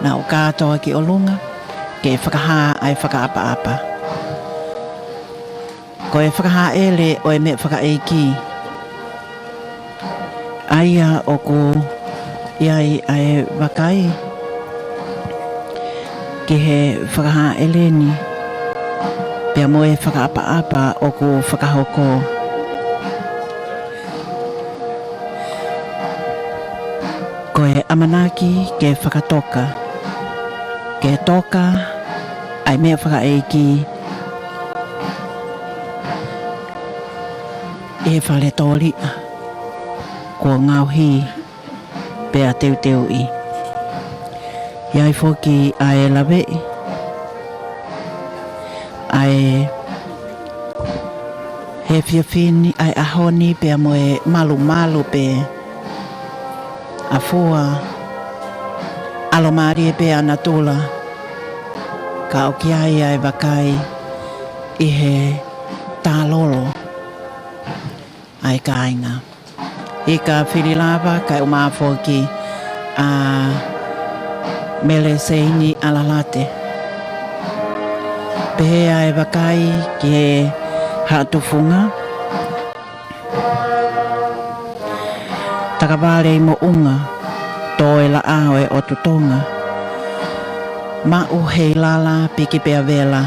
Nā o kātoa ki o lunga. Ke whakaha ai whakaapa-apa. Ko e whakaha ele o e me whakaeiki. Aia o ko iai ai wakai. Ke he whakaha eleni. Pea mo e whakaapa-apa o ko whakahoko. Ko e amanaki ke whakatoka. Ke toka ai mea whakaeiki. E whare tōria. Ko ngauhi pea teu i. Iai foki ai lawe. Ai he whiawhini ai ahoni pea mo e malu pe. A fua alomari e pea na tula. Ka oki ai wakai i he tālolo ai kāinga. I ka whirilawa kai o māwhoki a mele seini alalate. Pehe ai wakai ki he hatufunga. Takawale mo unga tō e la aoe o tutonga. Ma o hei lala piki pea vela.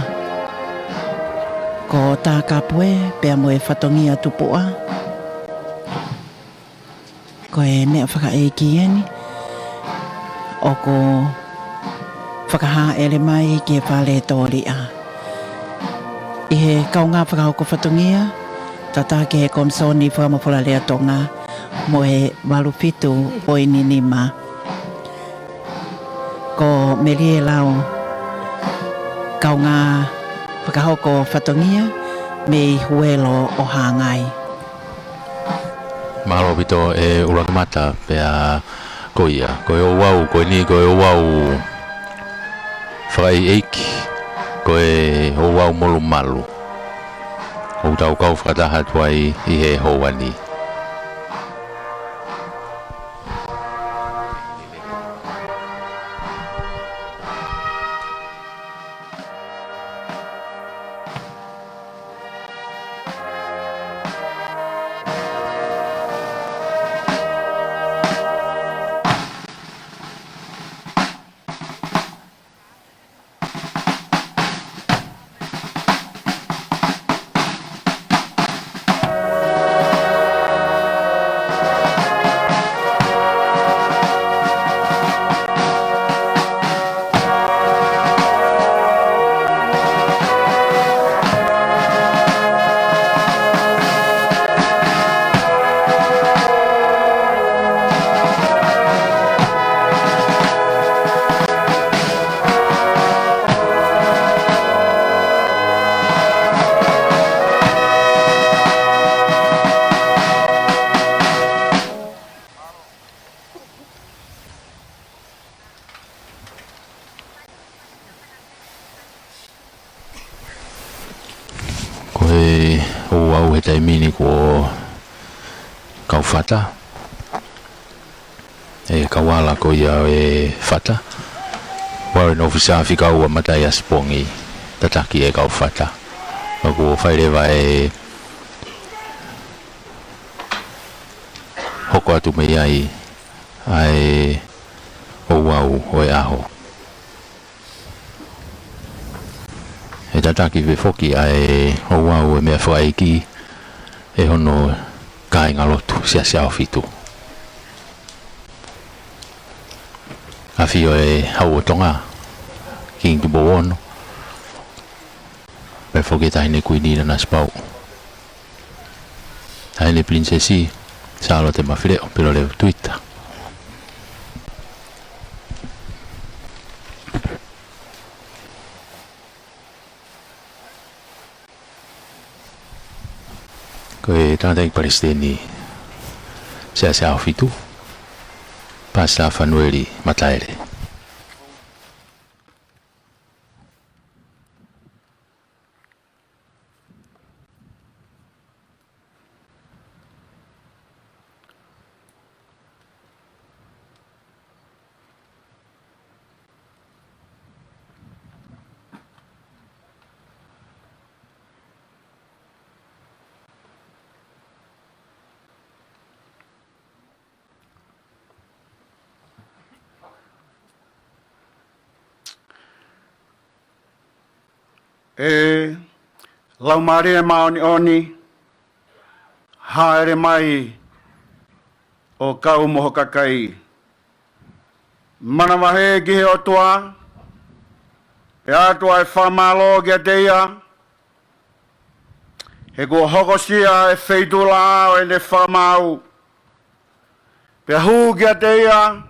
Ko tā kapue pea mo e whatongia tupua. Ko e mea whakaeki eni. O ko whakaha ele mai ki e whale tōri a. I he kaunga whakahoko whatongia, tata ki he komsoni whamapura lea Tonga mo he walupitu o ininima. Ko melie lau kaunga whakahoko whatongia me Huelo o Hangai. Mahalo pito e urakamata pea koia. Koe o wau, koe ni koe o wau whakai eiki. Koe o wau molu malu. O tau kau whakataha tuai i he houani. Taimini ko kau fata e kawala ko ia e fata warrant officer fika ua matai aspongi tataki e kau fata ko faileva e hoko atu me ai ai o wau o e aho e tataki ve foki ai o wau e mea whaiki e hono kai ngalotu sia o fitu. A fio e hau o Tonga King tu bono. Per fogueta ne cuidina na spau. Ai le princesi salo te mafileo pero le Twitter. Koe tanda i Palestini sia o fitu pasa fanueli mataere e lau maria maoni oni haere mai o kau moho kakai manawahe gihe o tua e atua e whamalo gia deia he kua hokosia e feidula o e ne whamau pe hu gia deia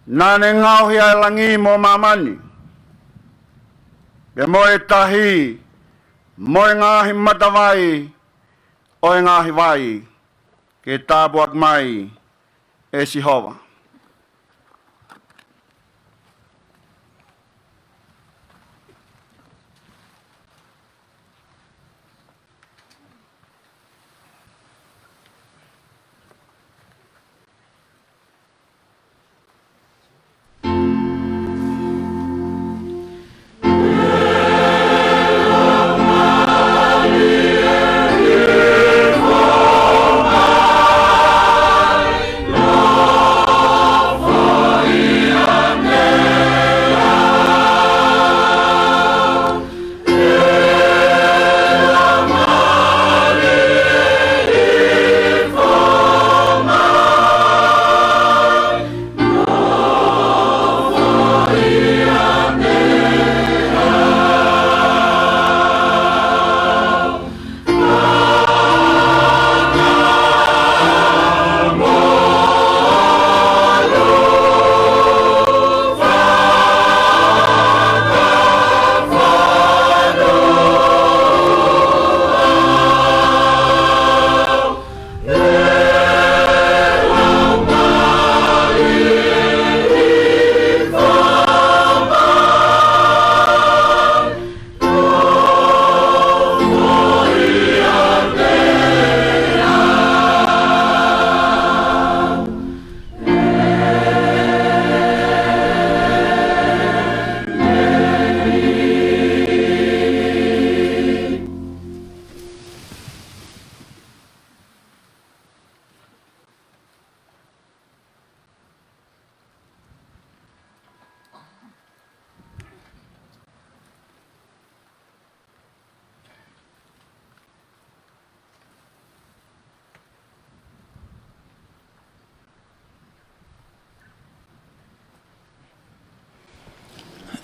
nane ngauhi ai langi mo mamani e moe tahi, moe ngahi matawai, oe ngahi vai, ke tābuak mai, e Sihova. Oh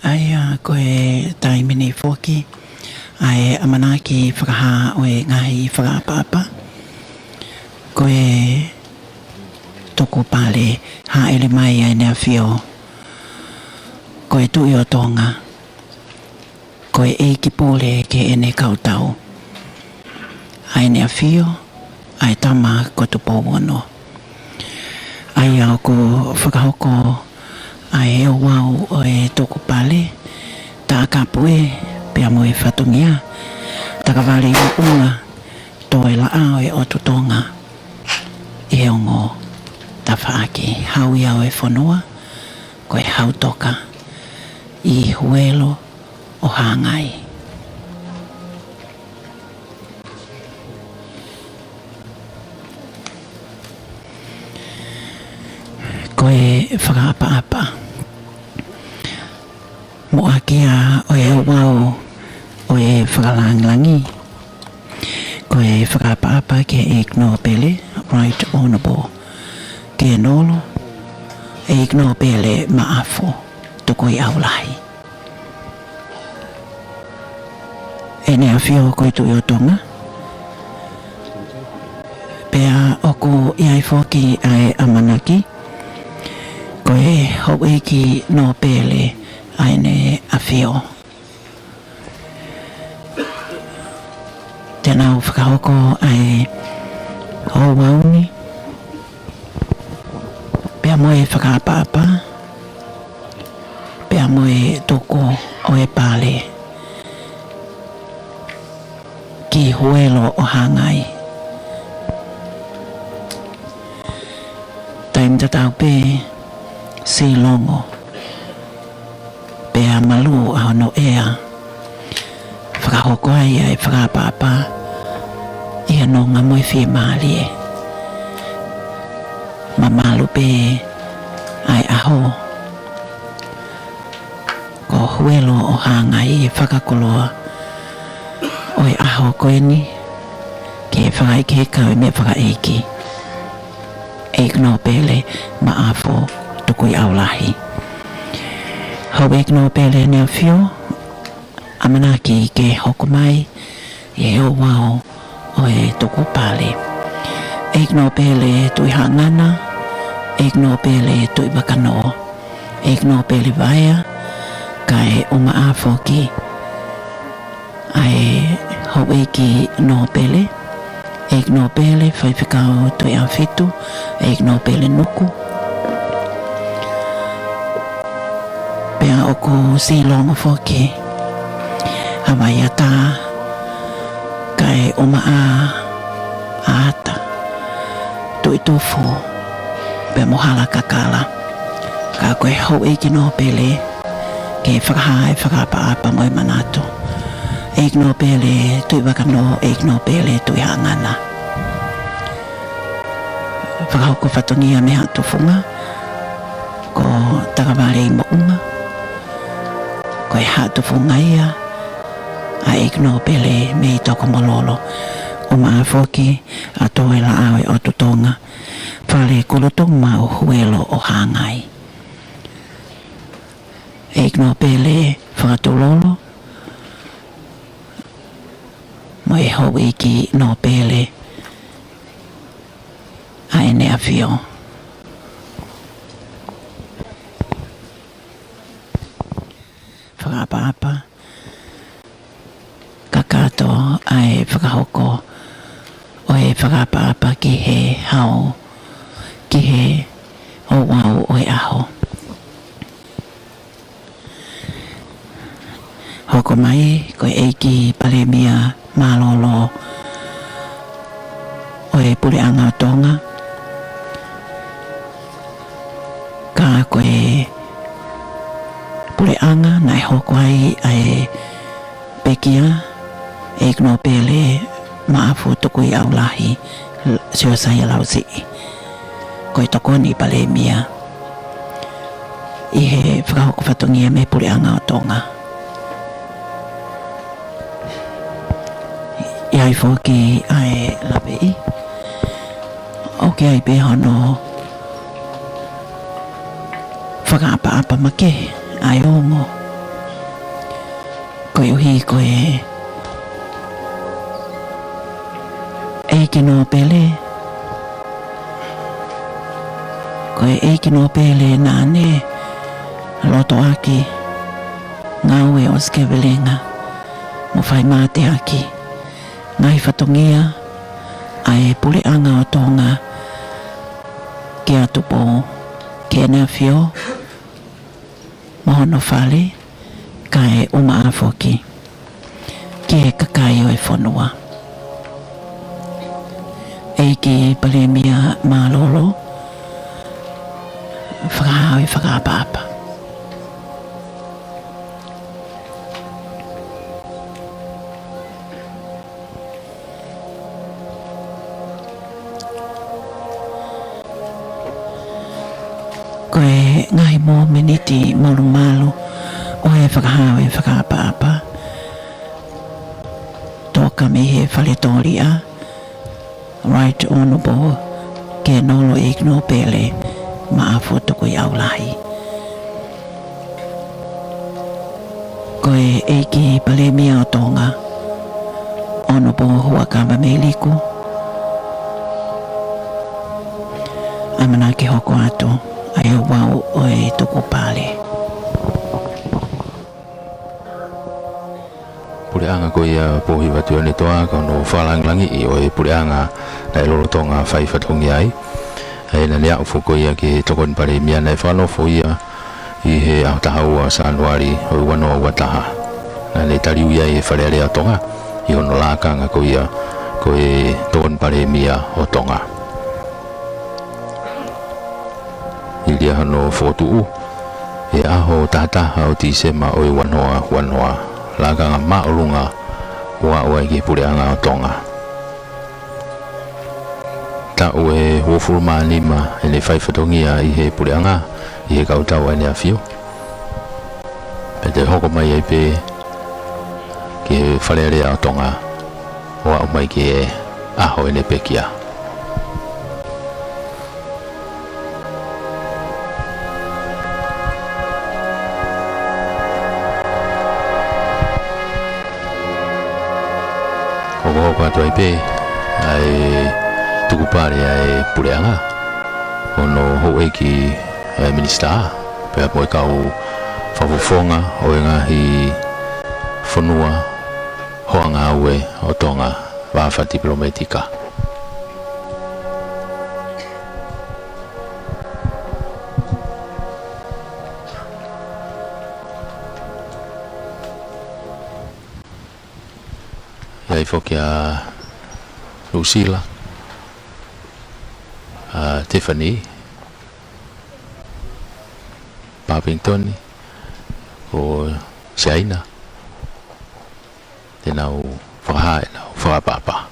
Aia koe taimini foki ai amanaki whakaha o e ngahi whakaapa koe toko pale ha ele mai ai nea whio koe tui o Tonga koe eiki pole ke ene kautau ai nea whio ai tama ko tupo wono ai au ko whakahoko ai e wau o e toko pale ta kapue pia mo e whatungia taka wale i unga toi la ao e otu Tonga e ongo ta whaaki hau iau e whanua koe hau toka i Huelo o Hangai koe whakaapa-apa mo akia o e wau o e whakalanglangi koe whakaapa-apa ke ignore pele right honourable ke nolo e ignore pele maafo Tukui'aulahi e nea whio koe tui o Tonga pea oku iai foki ai amanaki koe hau eki no pele ai ne a whio tēnau whakahoko ai hau wauni pea moe whakaapa-apa pea moe toko o e pale ki Huelo o Hangai taim tatau pe si longo pea malu a no ea whakahoko ai ai whakapa-apa ia no ngā moe whie maalie mamalu pe ai aho ko Huelo o Hangai e whakakoloa oi aho koe ni ke whakaike kau me whakaiki no pele maafo Tukui'aulahi hau no pele nea whio amanaki ke hoko mai e o wao o e tuku pale no pele tui hangana no pele tui bakano no pele vaia kai o maafo ki ai hau ki no pele no pele whai whikau tui awhitu no pele nuku pea oku si longo foki hawai ata kai o maa ata tui tufu pea mohala kakala ka koe hau eki no pele ke whakahai whakapa-apa moi manato no pele tui wakano no pele tui hangana whakahoko whatungia me hatu funga ko takawale i mounga ko e hatu funga ia a no pele me i Tokomololo o maafoki a toe la awe o Tonga whale kulutong ma o Huelo o Hangai no pele whakatulolo mo e hau iki no pele a ene a whio whakaapa-apa kakato ai whakahoko o e whakaapa-apa ki he hao ki he o wau o e aho hoko mai ko eiki palemia malolo o e puleanga Tonga ka koe puleanga nai hoko ai ai pekia no pele maafu Tukui'aulahi sio saya lausi koe tokoni palemia i he whakahoko whatungia me puleanga o Tonga iai foki ai lapei o ke ai pe hono whakaapa-apa make ai ongo koe uhi koe eiki no pele koe eiki no pele nane loto aki ngaue o skevelenga mo fai mate aki ngai fatongia ai pule anga o Tonga ke atupo ke na fio mohono fale kai uma afoki ke kakai o e whanua eiki palemia malolo whakahau i whakapapa koe ngai mo meniti molu malu o e whakahau e whakapapa toka me he whaletoria Right Honourable ke nolo igno pele maafo Tukui'aulahi koe eiki palemia o Tonga Honourable huakama me liku amana ke hoko atu ai wau o e tuku pale Puleanga ko ia pohi watu ane toa ka no whalangi i o e puleanga na e loro tonga whai whatongi ai e na lea ufu ko ia ki tokon pare mia na e whanofo ia i he autahaua sa anuari o wano wataha na ne tariu ia e whare rea tonga i ono lakanga ko ia ko e tokon pare mia o tonga i lia hano whotuu e aho tataha o tisema o e wanoa lakanga maulunga wa o ki puleanga o Tonga ta o e wofulma lima ene fai fatongia i he puleanga i he kautau ene afio pe te hoko mai e pe ki he whalerea o Tonga wa o mai ki e aho ene pekia ko atu ai pe ai tuku pare ai puleanga ono ho eki minista pe a moi kau fafofonga o ngahi fonua hoanga ue o Tonga wa fa diplomatika ai foki a Lucila a Tiffany Babington o China tenau whahai nau whapapa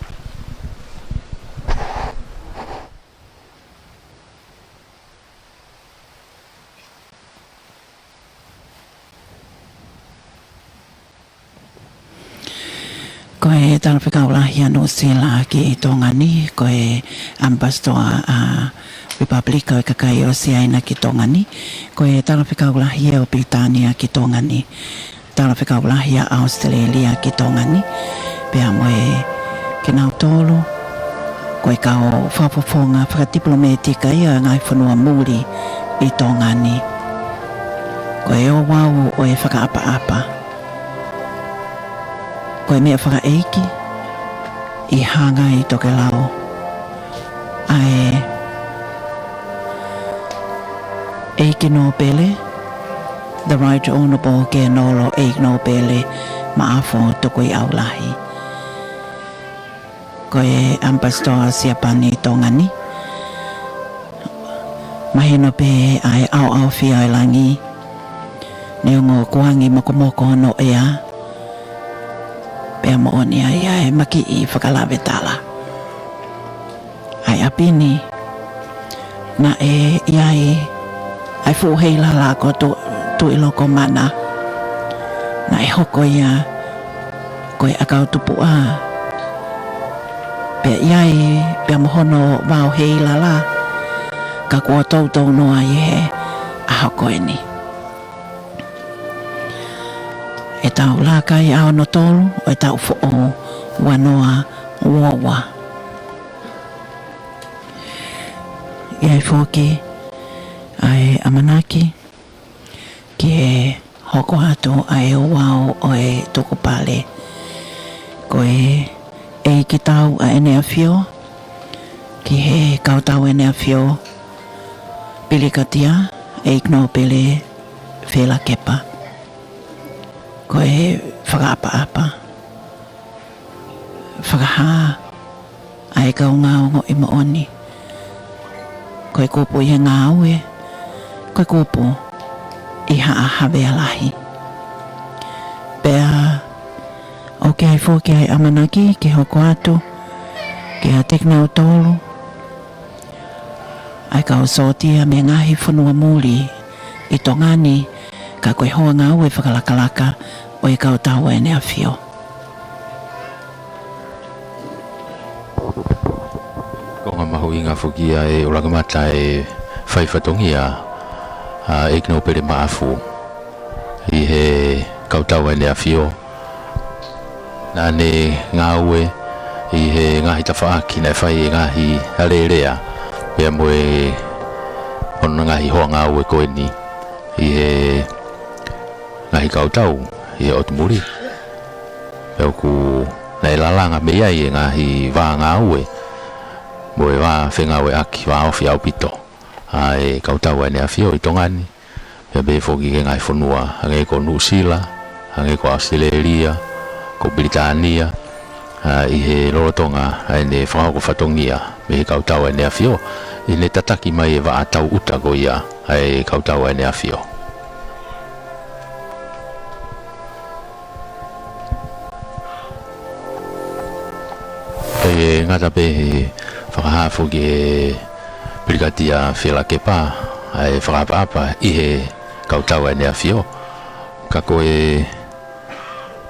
koe Tukui'aulahi anu sila ki Tonga ni koe ambassador a Republika o kakai o siaina ki Tonga ni koe Tukui'aulahi o Britania ki Tonga ni Tukui'aulahi a Australia ki Tonga ni pea moe ke nau tolu koe kao whapofonga whakadiplomatika ia ngai whanua muri i Tonga ni koe o wau o e whakaapa-apa koe mea whakaeiki i Hangai toke lau ai eiki no pele the Right Honourable ke nolo eiki no pele maafo Tukui'aulahi koe ambassador siapani Tonga ni mahino pe ai au fia langi neongo kuangi mokomoko no ea pea mooni ai maki i whakalawe tala ai apini na iai ai fuhei la ko tu iloko mana na hoko ia koe akau tupu a pea iai pea mohono wau hei la ka kua tau noa i he a hoko ni e tau laka i ao no tolu o e tau fo o wanoa uawa. Iai fōki ai amanaki ki e hoko atu ai o wao o e tukupale ko e ki tau a ene a fio ki he kautau ene a fio pilikatia e ikno pele whela kepa ko e whakaapa-apa whakaha ai kaungaongo i maoni ko e kupu i he ngāue ko e kupu i haa Vaiola. Pea o ke ai fōki ai amanaki ke hoko atu ke a tekna o tolu ai ka o sotia me ngahi whanua muli i tongani ka koe hoa ngau e whakalakalaka o i kau taua e nea whio. Ko ngā mahu i ngā whukia e uragamata e whaiwhatongi a ekno pere maafu i he kautaua e nea whio. Nā ne ngā ue i he ngahi tawhaaki na whai e ngahi arerea pia moe ono ngahi hoa ngā ue koe ni i he ngahi kautau i he otumuri. Pia ku na e lalanga me iai e ngahi wā ngā ue moe wā whenga ue aki wā ofi au pito a e kautaua e nea whio i tongani. Pia be whoki ke ngahi whanua hange ko New Zealand, hange ko Australia, ko Britania i he rorotonga ai ne whakako whatongia me he kautaua e nea whio i ne tataki mai e wa atau uta ko ia ai kautaua e nea whio. E ngata pe he whakahafu ki he Brigadier Whela Kepa ai whakapa i he kautaua e nea whio ka koe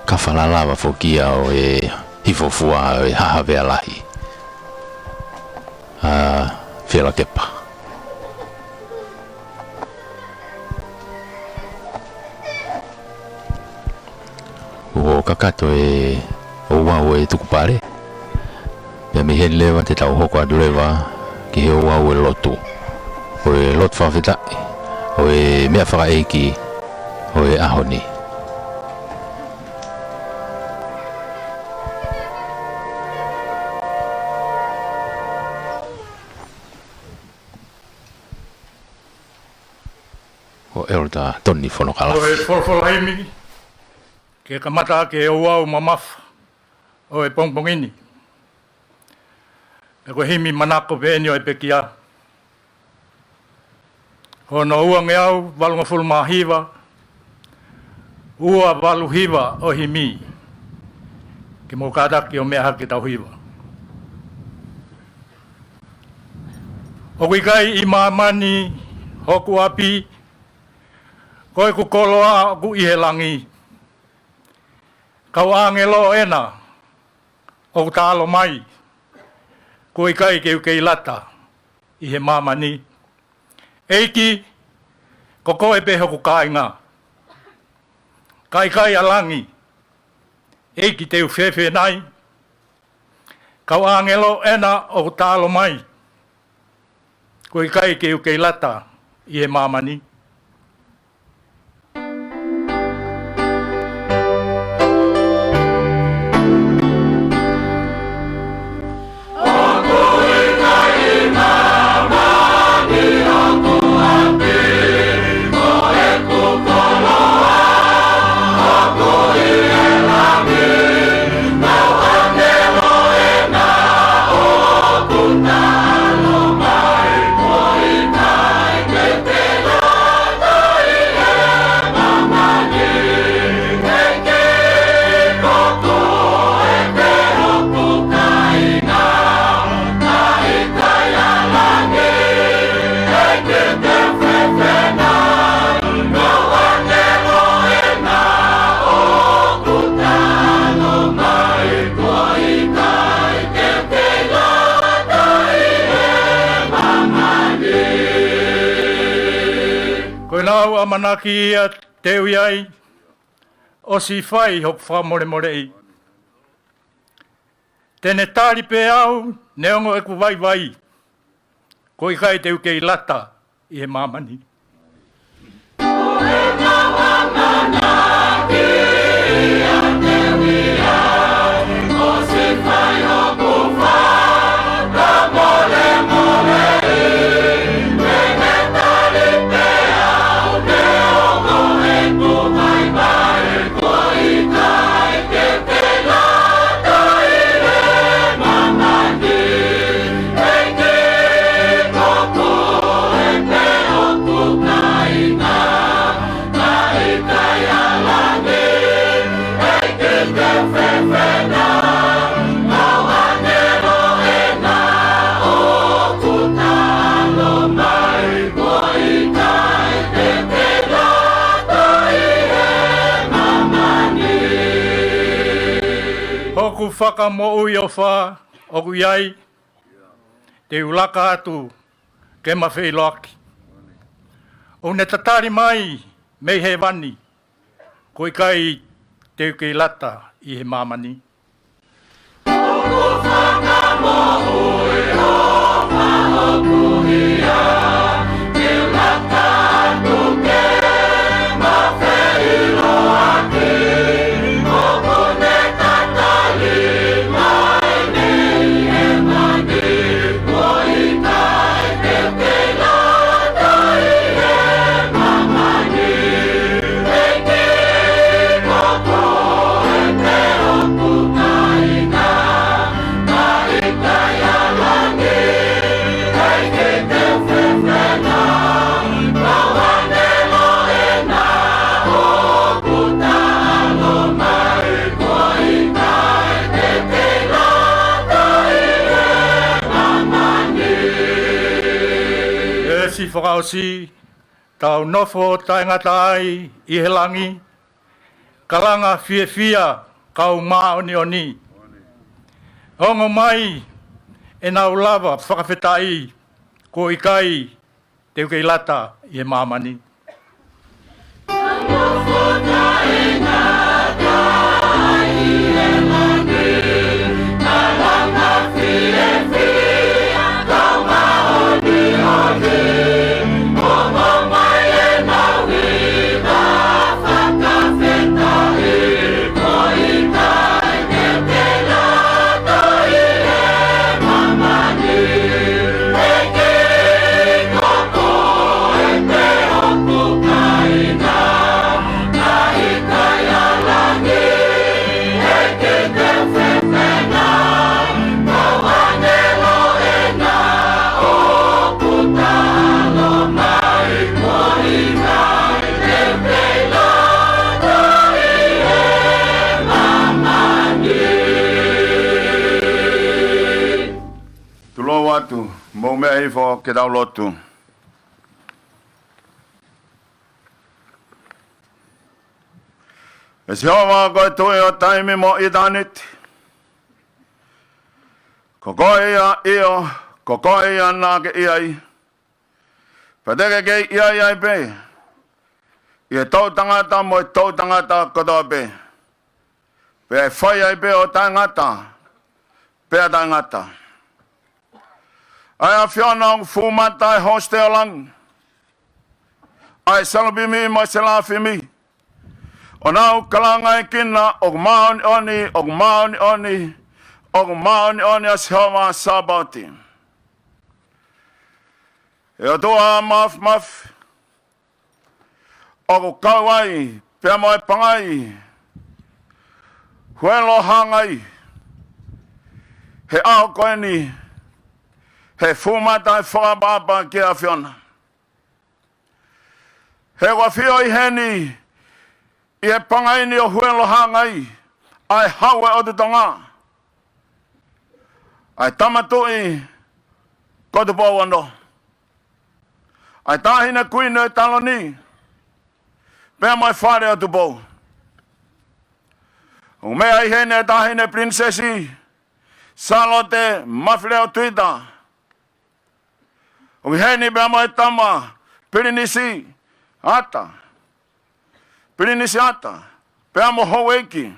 ka whalalawa whokia o e hifofua o e haha Vaiola Whela Kepa. O kakato e o wau e tukupare pia mi hen lewa te tau hoko adurewa ki he o wau e lotu o e lot whawhetai o e mea whakaeiki o e ahoni. O Elda Tony Whanokala. O e wholawhalaimi ke kamata ke o au mamafa o e pongpongini. E ko himi manako veeni o e pekia. Hono ua nge au walunga fulma hiva. Ua walu hiva o himi. Ke mo kadaki o mea haki tau hiva. O kikai i maamani hoku api. Koe ku koloa ku i he langi. Kau angelo ena. O tālo mai. Koe kai keu kei lata. I he mamani. Eiki. Ko koe peho ku kāinga. Kai alangi. Eiki teu whewhe nai. Kau angelo ena o tālo mai. Koe kai keu kei lata. I he mamani. Manaki ia teu iai, o si whai hok whamore more i. Tene tāri pe au, neongo e ku vai vai. Ko i kai te uke i lata i he mamani. Hoku whaka mo ui o wha, oku iai, te ulaka atu, ke mawhi loaki. O ne tatari mai, mei he wani, ko i kai te uke i lata i he mamani. Hoku whaka mo ui o wha, oku ia, te ulaka atu, ke mawhi loaki. Si whakaosi, tau nofo taingata ai i he langi, kalanga fia kau maa oni oni. Ongo mai e nau lava whakawhetai ko i kai te uke i lata i he mamani. Nofo taingata ai i he langi, kalanga fia kau maa oni oni. Atu, mo me ai fo ke dau lotu. E si hoa koe tue o taimi mo i danit. Ko koe ia io, ko koe ia nake iai. Padeke kei iai ai pe. I e tau tangata mo e tau tangata kotoa pe. Pe e whai ai pe o tangata. Pe a tangata. Ai a whianong fumata e hoste o lang. Ai salabi mi mo se lafi mi. O nau kalanga e kina o maoni oni, o maoni oni, o maoni oni a sewa sabati. E o toa maf. O kawai, pia mo e pangai. Huelo Hangai. He ao koe ni. He fumata e whakababa ki a whiona. He wawhio i heni. I he pangaini o Huelo Hangai. Ai haue o te tonga. Ai tamatui. Ko te pō ano. Ai tahina kuino e taloni. Pea mai whare o te pō. O mea i hene e tahine prinsesi. Salote mawhile o tuita. O hene pea mai tama. Pirinisi ata. Pirinisi ata. Pea mo hoeki.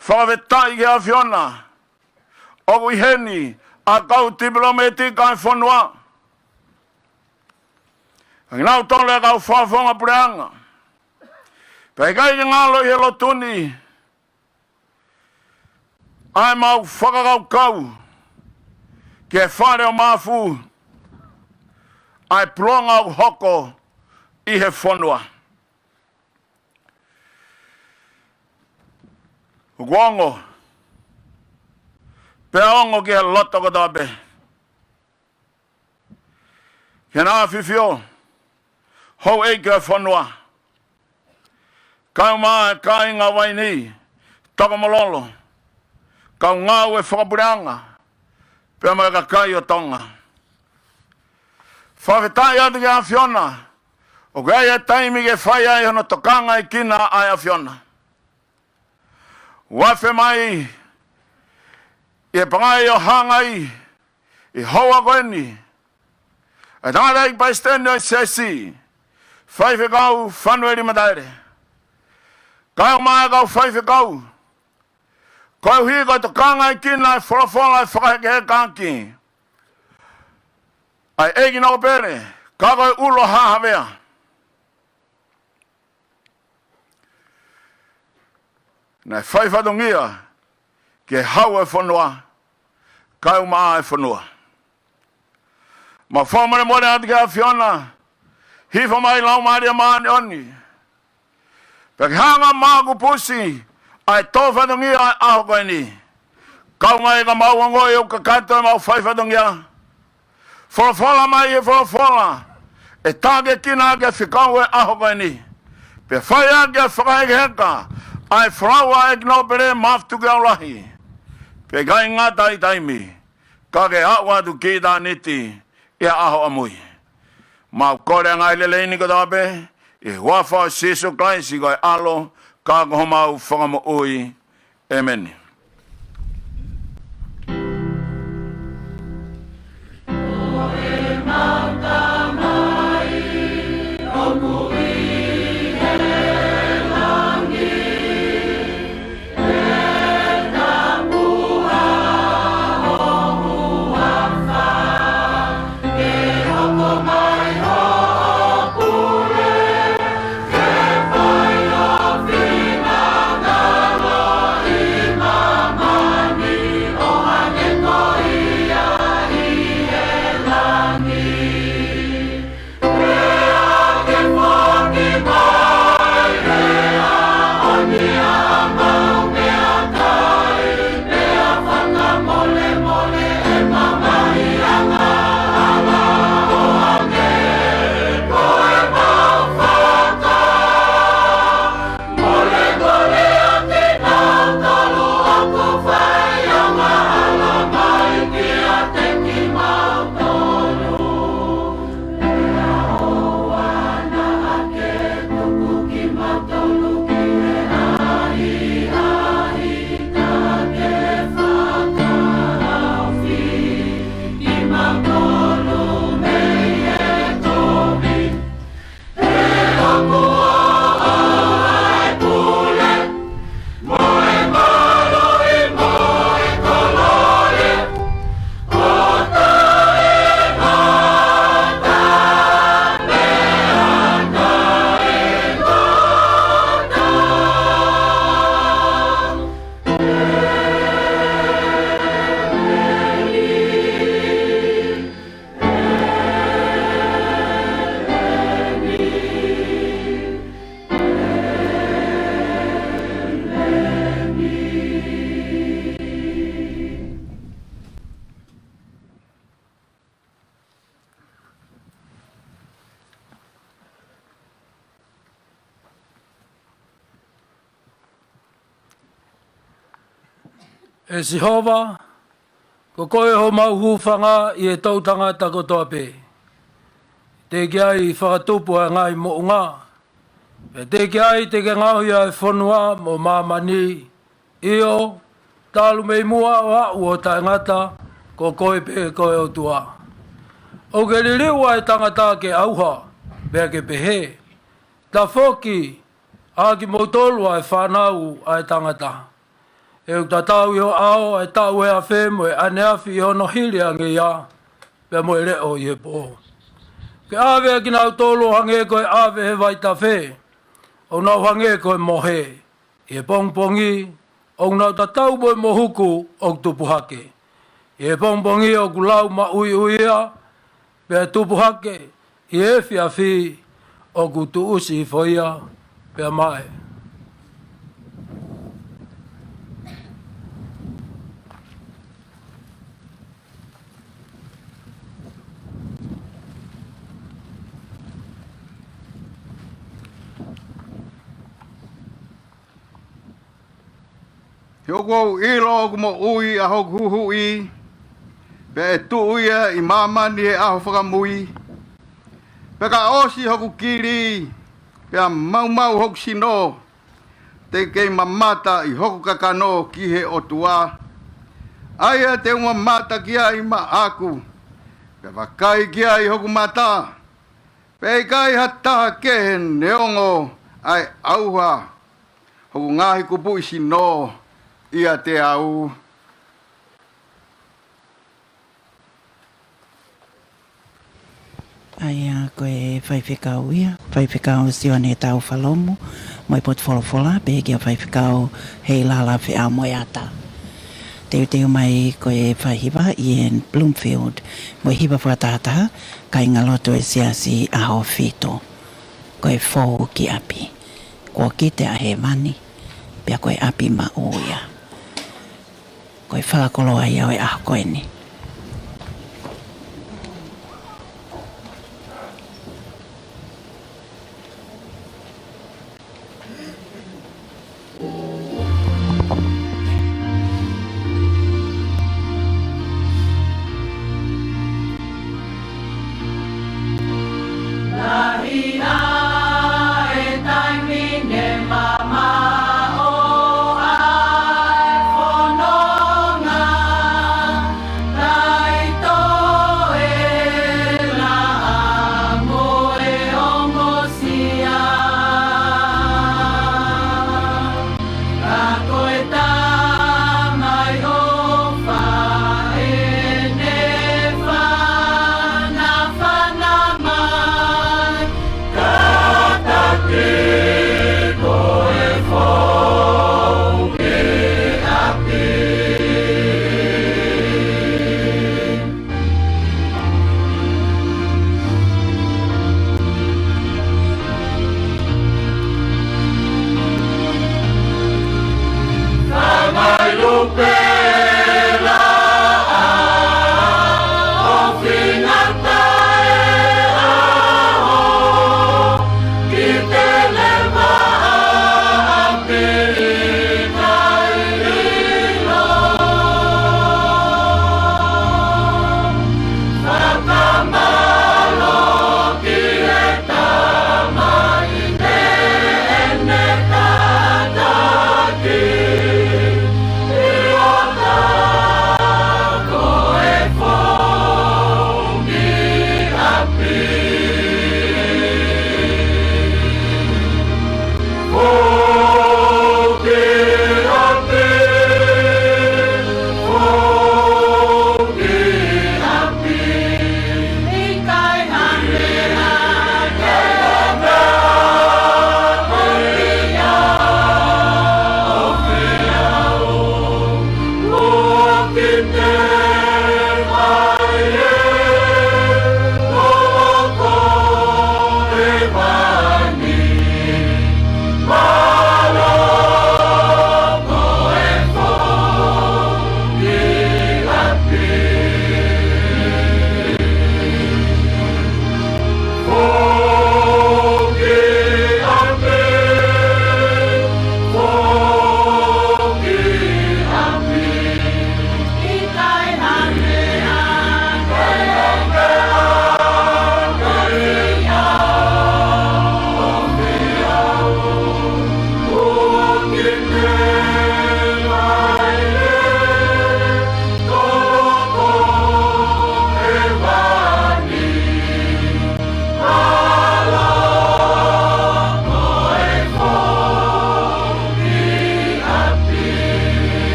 Whakawetai ke a whiona. Oku iheni a kau tibilometi kai whanua. Nau tole kau whawhonga pureanga. Pea kai ki ngalo i helo tuni. Ai mau whakakau kau. Ke whare o mafu. Ai plonga o hoko i he whanua. Guango. Peongo ki he loto ko tabe. Ke nā whiwhio. Hou eike whanua. Kau maa kai ngā waini. Tokomololo. Kau ngau e whakapureanga. Pea mai ka kai o Tonga. Whawhetai atu ki a whiona. O kai e taimi ke whai ai hono tokanga i kina ai a whiona. Wafe mai. I pangai o Hangai. I hoa koeni. E tangata i paistene o sesi. Whaife kau whanueri mataere. Kau mai kau whaife kau. Kau hi kau tokanga i kina i wholafola i whakaheke he kanki. Ai egi nako pere. Ka koe ulo hahawea. Nai whaifatongia. Ke hau e whanua. Kau maa e whanua. Ma whamare more ati kia whiona. Hifa mai lau maria maani oni. Peki hanga maaku pusi. Ai tō whatongia ai aho koe ni. Kau ngai ka mau angoi o ka kato e mau whaifatongia. Wholafola mai e wholafola. E tāke kina ke whikau e aho koe ni. Pe whaia ke whakaheke heka. Ai whraua e kinopere maf Tukui'aulahi. Pe kai ngata i taimi. Ka ke hawa tu ki tā niti. Ia aho amui. Mau kore ngai leleini ko tape. E wafa o Jesu Christ i koe alo. Ka koho mau whakamo ui. Amen. E Sihova, ko koe ho mau whanga i e tautanga tako toape. Te kia i whakatupu a ngai mo unga. E te kia i te ke ngahui a e whanua mo mamani. Io, talu mei mua o a ua taingata, ko koe pe koe o tua. O ke liriwa e tangata ke auha, bea ke pehe. Ta whoki, Aki mo tolu ai whanau ai tangata. E u tatau i o ao ai tau e a whē mo e ane awhi i ono hili ange ia. Pea mo e reo i e po. Ke awe a ki nau tolu hange koe awe he waita whē. O nau hange koe mohe. I e pongpongi. O nau tatau mo e mohuku o tupu hake. I e pongpongi o kulau ma ui uia. Pea tupu hake. I e whia whi o kutu usi i whoia. Pea mai. Hoko ilo o mo ui a hoku huhu i. Pe e tu uia i mamani e aho whakamui. Pe ka osi hoku kiri. Pe a mau hoku sino. Te kei mamata i hoku kakano ki he otua. Aia te uma mata kia i ma aku. Pe wakai kia i hoku mata. Pe kai hata kehe neongo ai auha. Hoku ngahi kupu i sino. Ia te au. Aia koe whaiwhikau ia. Whaiwhikau sio ne tau whalomu. Moi pot wholofola. Pēkia whaiwhikau hei lala whi a moi ata. Teu mai koe whahiwa i en Bloomfield. Moi hiwa whakatata. Kai ngaloto e siasi aho whito. Koe fōu ki api. Kua kite a he mani. Pia koe api ma oia. Koe whakakoloa ia o e aho koe ni. Mama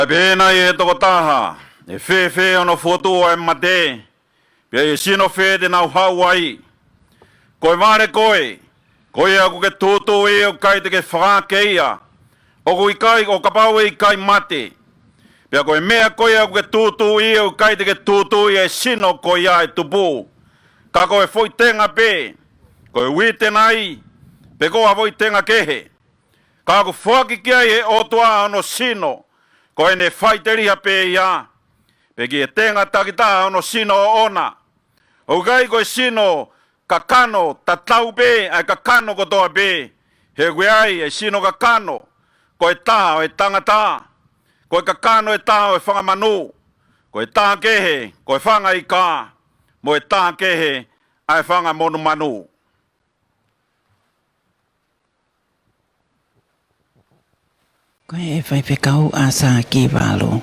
Kai pēna e toko taha, e whewhe ono whotu e mate, pia e sino whe te nau Hawaii. Koe mare koe, koe aku ke tūtū e o kai te ke whakakeia, o kui kai o kapau e kai mate. Pia koe mea koe aku ke tūtū e o kai te ke tūtū e sino koe a e tupu. Ka koe foi tenga pe, koe ui tenai, pe koa foi tenga kehe. Ka ku whaki kia e o tua ono sino, koe ne whaiteria pe ia, pe ki e tenga takita ono sino o ona. O kai koe sino, kakano, tatau pe, ai kakano kotoa pe, he koe ai e sino kakano, koe taha o e tangata, koe kakano e taha o e whangamanu, koe taha kehe, koe whanga i ka, mo e taha kehe, ai whanga monu manu. Koe e whaipekau a sa ki walo.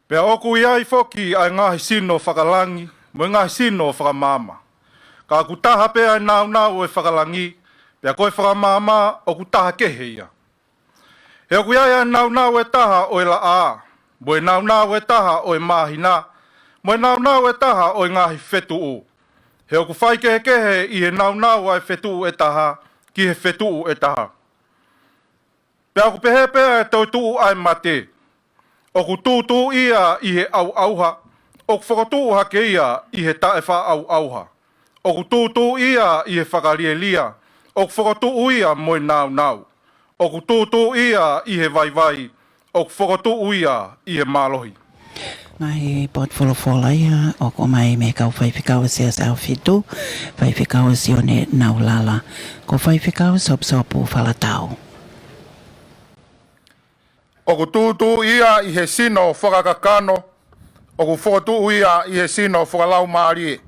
Pea oku iai foki ai ngahi sino whakalangi, mo ngahi sino whakamama. Ka ku taha pea ai nau e whakalangi, pea koe whakamama o ku taha kehe ia. He oku iai ai nau e taha o e la a, mo e nau e taha o e mahina, mo e nau e taha o e ngahi whetu o. He oku whai kehe i he nau ai whetu e taha, ki he whetu e taha. Pea ku pehe pea e tau tuu ai mate, o ku tūtū ia i he au auha, o ku whakatū hake ia i he tae wha au auha. O ku tūtū ia i he whakarielia, o ku whakatū ia mo i nau. O ku tūtū ia i he vai, o ku whakatū ia i he mālohi. Ngai pot wholofola ia, o ko mai me kau whaipekau si as au whitu, whaipekau si o ne nau lala, ko whaipekau sop-sopu whalatau. O ku tūtū ia i he sino whakakakano, o ku whakatū ia i he sino whakalau maarie.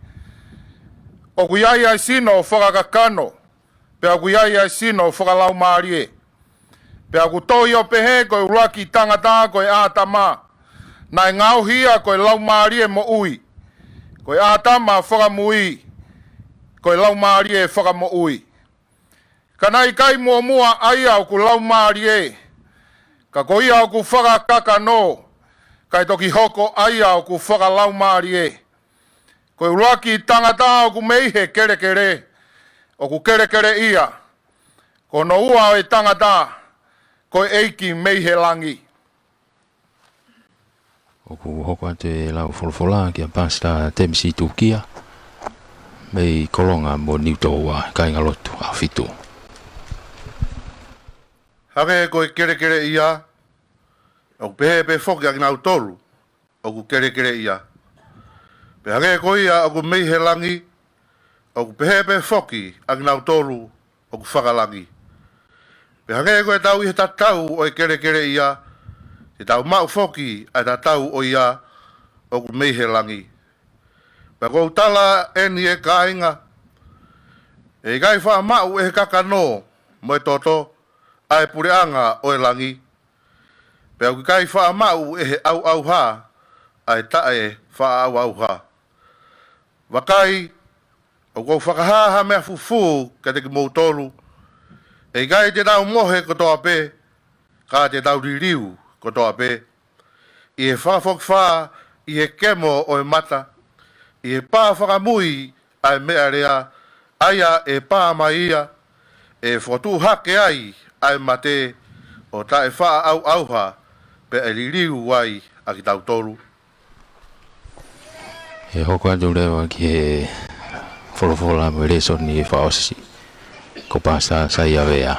O ku iai ai sino whakakakano, pea ku iai ai sino whakalau maarie. Pea ku toi o pehe koe uraki tangata koe ātama, nai ngau hia koe lau maarie mo ui. Koe ātama whakamui, koe lau maarie whakamo ui. Kanai kai mua ai au ku lau maarie, ka ko ia ku whakakaka no, kai toki hoko ai au ku whakalau maarie. Koe uraki tangata au ku meihe kerekere, o ku kerekere ia. Ko no ua o e tangata, koe eiki meihe langi. O ku hoko ate lau wholofola ki a pasta temisi tukia, mei kolonga mo niutoa kai ngalotu a fitu. Hake koe kerekere ia, o ku pehe whoki a nau toru, o ku kerekere ia. Pe hake koe ia o ku meihe langi, o ku pehe whoki a nau toru, o ku whakalangi. Pe hake koe tau i he tatau o e kerekere ia, te tau mau whoki a tatau o ia, o ku meihe langi. Pe kou tala eni e kāinga, e gai wha mau e he kakano, mo e toto, ai pureanga o e langi. Pe au kai wha mau e he au ha, ai tae wha au ha. Wakai, o kou whakahaha mea fufu ka te ki moutolu, e gai te tau mohe kotoa pe, ka te tau ririu kotoa pe. I he whakafok wha, i he kemo o e mata, i he pā whakamui ai mea rea, aia e pā mai ia, e whotu hake ai mate, o tae wha au ha, pe e ririu wai a ki tau toru. He hoko atu rewa ki he wholofola mo reso ni e whaosi, ko pasta sai avea.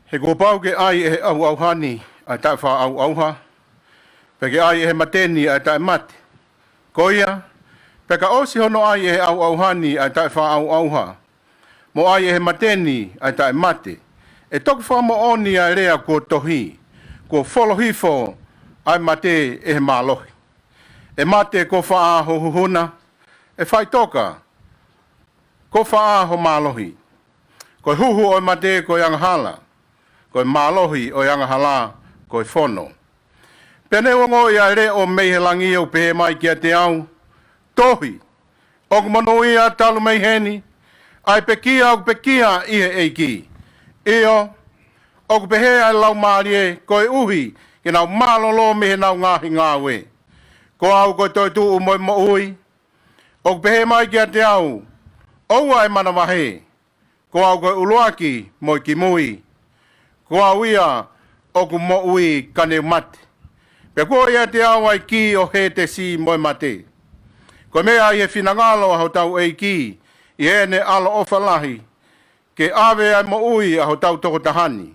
He kōpau ke ai e au hani, ai tae wha au ha, pe ke ai e he mateni ai tae mate. Koia, pe ka osi hono ai e au hani ai tae wha au ha, mo ai e he mateni ai tae mate. E toki wha mo oni ai rea ko tohi, ko wholohifo ai mate e he mālohi. E mate ko wha aho huhuna, e whai toka, ko wha aho mālohi. Ko huhu o mate ko yangahala, ko mālohi o yangahala ko whono. Pene ongo ia re o meihelangi o pehe mai kia te au, tohi, o kumono ia talu meiheni, Ai pekia o pekia i he eiki. Eo, o pehe ai lau maarie koe uhi ke nau malolo me he nau ngahi ngāwe. Ko au koe toi tu u moi mo ui. O pehe mai ki a te au. Oua e mana wahe. Ko au koe uluaki moi ki mui. Ko au ia o ku mo ui kane mate. Pe ko ia te au ai ki o he te si moi mate. Ko mea i he finangalo a ho tau e ki. I ene alo ofalahi. Ke ave ai mo ui a ho tau toko tahani.